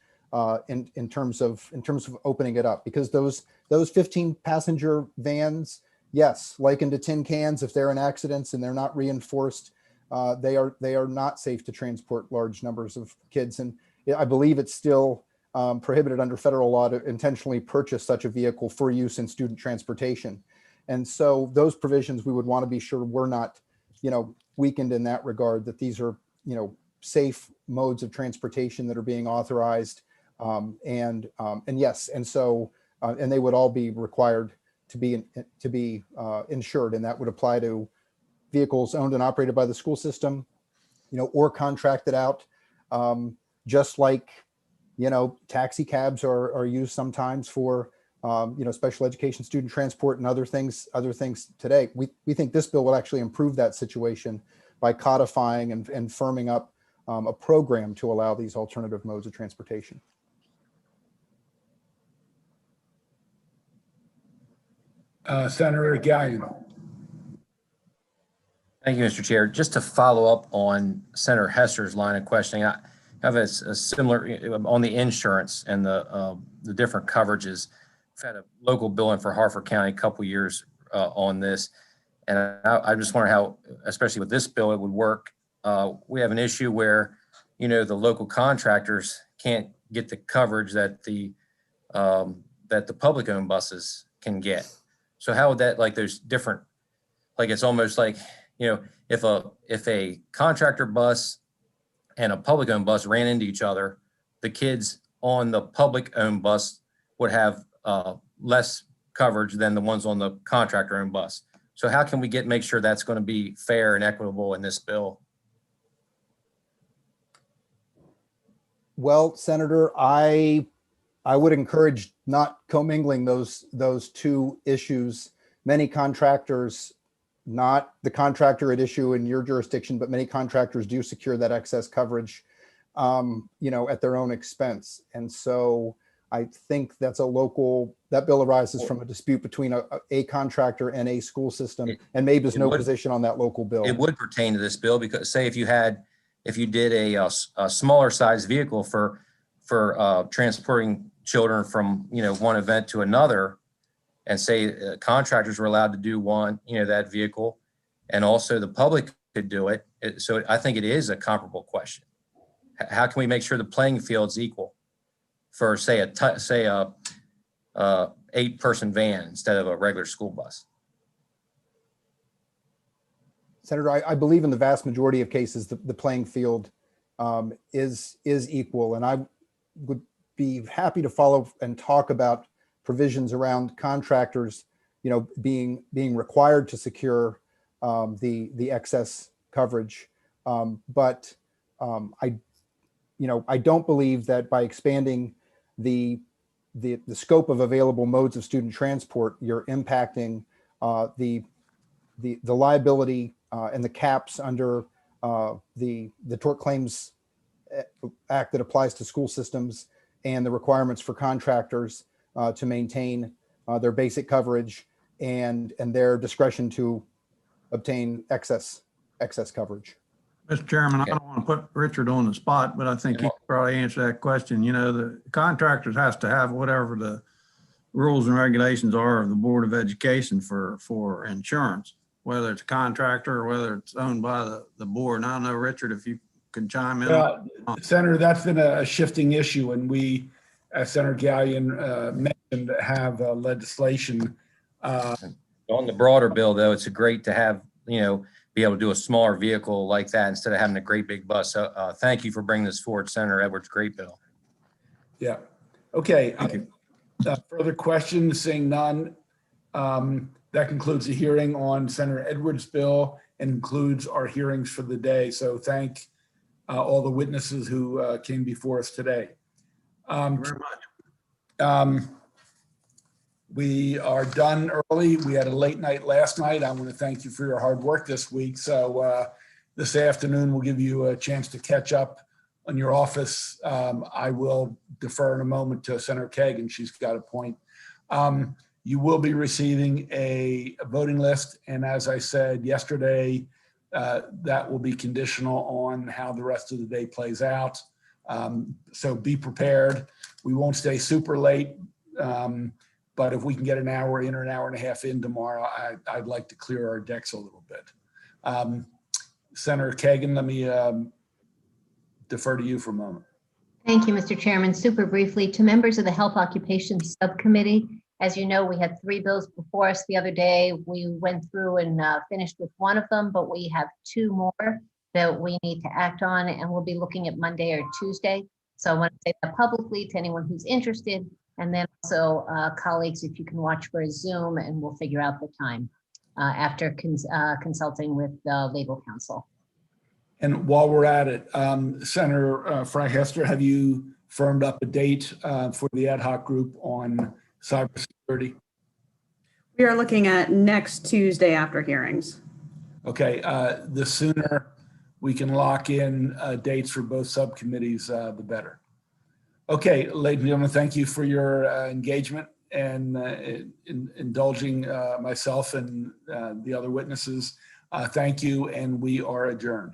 in terms of opening it up, because those 15 passenger vans, yes, likened to tin cans, if they're in accidents and they're not reinforced, they are not safe to transport large numbers of kids. And I believe it's still prohibited under federal law to intentionally purchase such a vehicle for use in student transportation. And so those provisions, we would want to be sure we're not, weakened in that regard, that these are, safe modes of transportation that are being authorized. And yes, and so, and they would all be required to be insured, and that would apply to vehicles owned and operated by the school system, or contracted out, just like, taxi cabs are used sometimes for, special education student transport and other things today. We think this bill will actually improve that situation by codifying and firming up a program to allow these alternative modes of transportation. Senator Gallion. Thank you, Mr. Chair. Just to follow up on Senator Hesser's line of questioning, I have a similar on the insurance and the different coverages. We've had a local bill in for Harford County a couple years on this, and I just wonder how, especially with this bill, it would work. We have an issue where, the local contractors can't get the coverage that the public-owned buses can get. So how would that, like, there's different, like, it's almost like, if a contractor bus and a public-owned bus ran into each other, the kids on the public-owned bus would have less coverage than the ones on the contractor-owned bus. So how can we make sure that's going to be fair and equitable in this bill? Well, Senator, I would encourage not commingling those two issues. Many contractors, not the contractor at issue in your jurisdiction, but many contractors do secure that excess coverage, at their own expense. And so I think that bill arises from a dispute between a contractor and a school system, and maybe there's no position on that local bill. It would pertain to this bill, because say if you did a smaller size vehicle for transporting children from, one event to another, and say contractors were allowed to do one, that vehicle, and also the public could do it. So I think it is a comparable question. How can we make sure the playing field's equal for say a 8-person van instead of a regular school bus? Senator, I believe in the vast majority of cases, the playing field is equal, and I would be happy to follow and talk about provisions around contractors, being required to secure the excess coverage, but I don't believe that by expanding the scope of available modes of student transport, you're impacting the liability and the caps under the Tort Claims Act that applies to school systems, and the requirements for contractors to maintain their basic coverage and their discretion to obtain excess coverage. Mr. Chairman, I don't want to put Richard on the spot, but I think he could probably answer that question. You know, the contractors has to have whatever the rules and regulations are of the Board of Education for insurance, whether it's a contractor or whether it's owned by the board. And I don't know, Richard, if you can chime in. Senator, that's been a shifting issue, and we, as Senator Gallion mentioned, have legislation. On the broader bill, though, it's great to have, you know, be able to do a smaller vehicle like that instead of having a great big bus. So thank you for bringing this forward, Senator Edwards. Great bill. Yeah. Okay. Further questions? Seeing none. That concludes the hearing on Senator Edwards' bill and includes our hearings for the day. So thank all the witnesses who came before us today. Thank you very much. We are done early. We had a late night last night. I want to thank you for your hard work this week. So this afternoon, we'll give you a chance to catch up on your office. I will defer in a moment to Senator Kagan. She's got a point. You will be receiving a voting list. And as I said yesterday, that will be conditional on how the rest of the day plays out. So be prepared. We won't stay super late. But if we can get an hour in or an hour and a half in tomorrow, I'd like to clear our decks a little bit. Senator Kagan, let me defer to you for a moment. Thank you, Mr. Chairman. Super briefly, to members of the Health Occupations Subcommittee, as you know, we had 3 bills before us the other day. We went through and finished with one of them, but we have 2 more that we need to act on, and we'll be looking at Monday or Tuesday. So I want to say that publicly to anyone who's interested. And then also, colleagues, if you can watch for a Zoom, and we'll figure out the time after consulting with the legal counsel. And while we're at it, Senator Frank Hester, have you firmed up a date for the ad hoc group on cybersecurity? We are looking at next Tuesday after hearings. Okay, the sooner we can lock in dates for both subcommittees, the better. Okay, ladies and gentlemen, thank you for your engagement and indulging myself and the other witnesses. Thank you, and we are adjourned.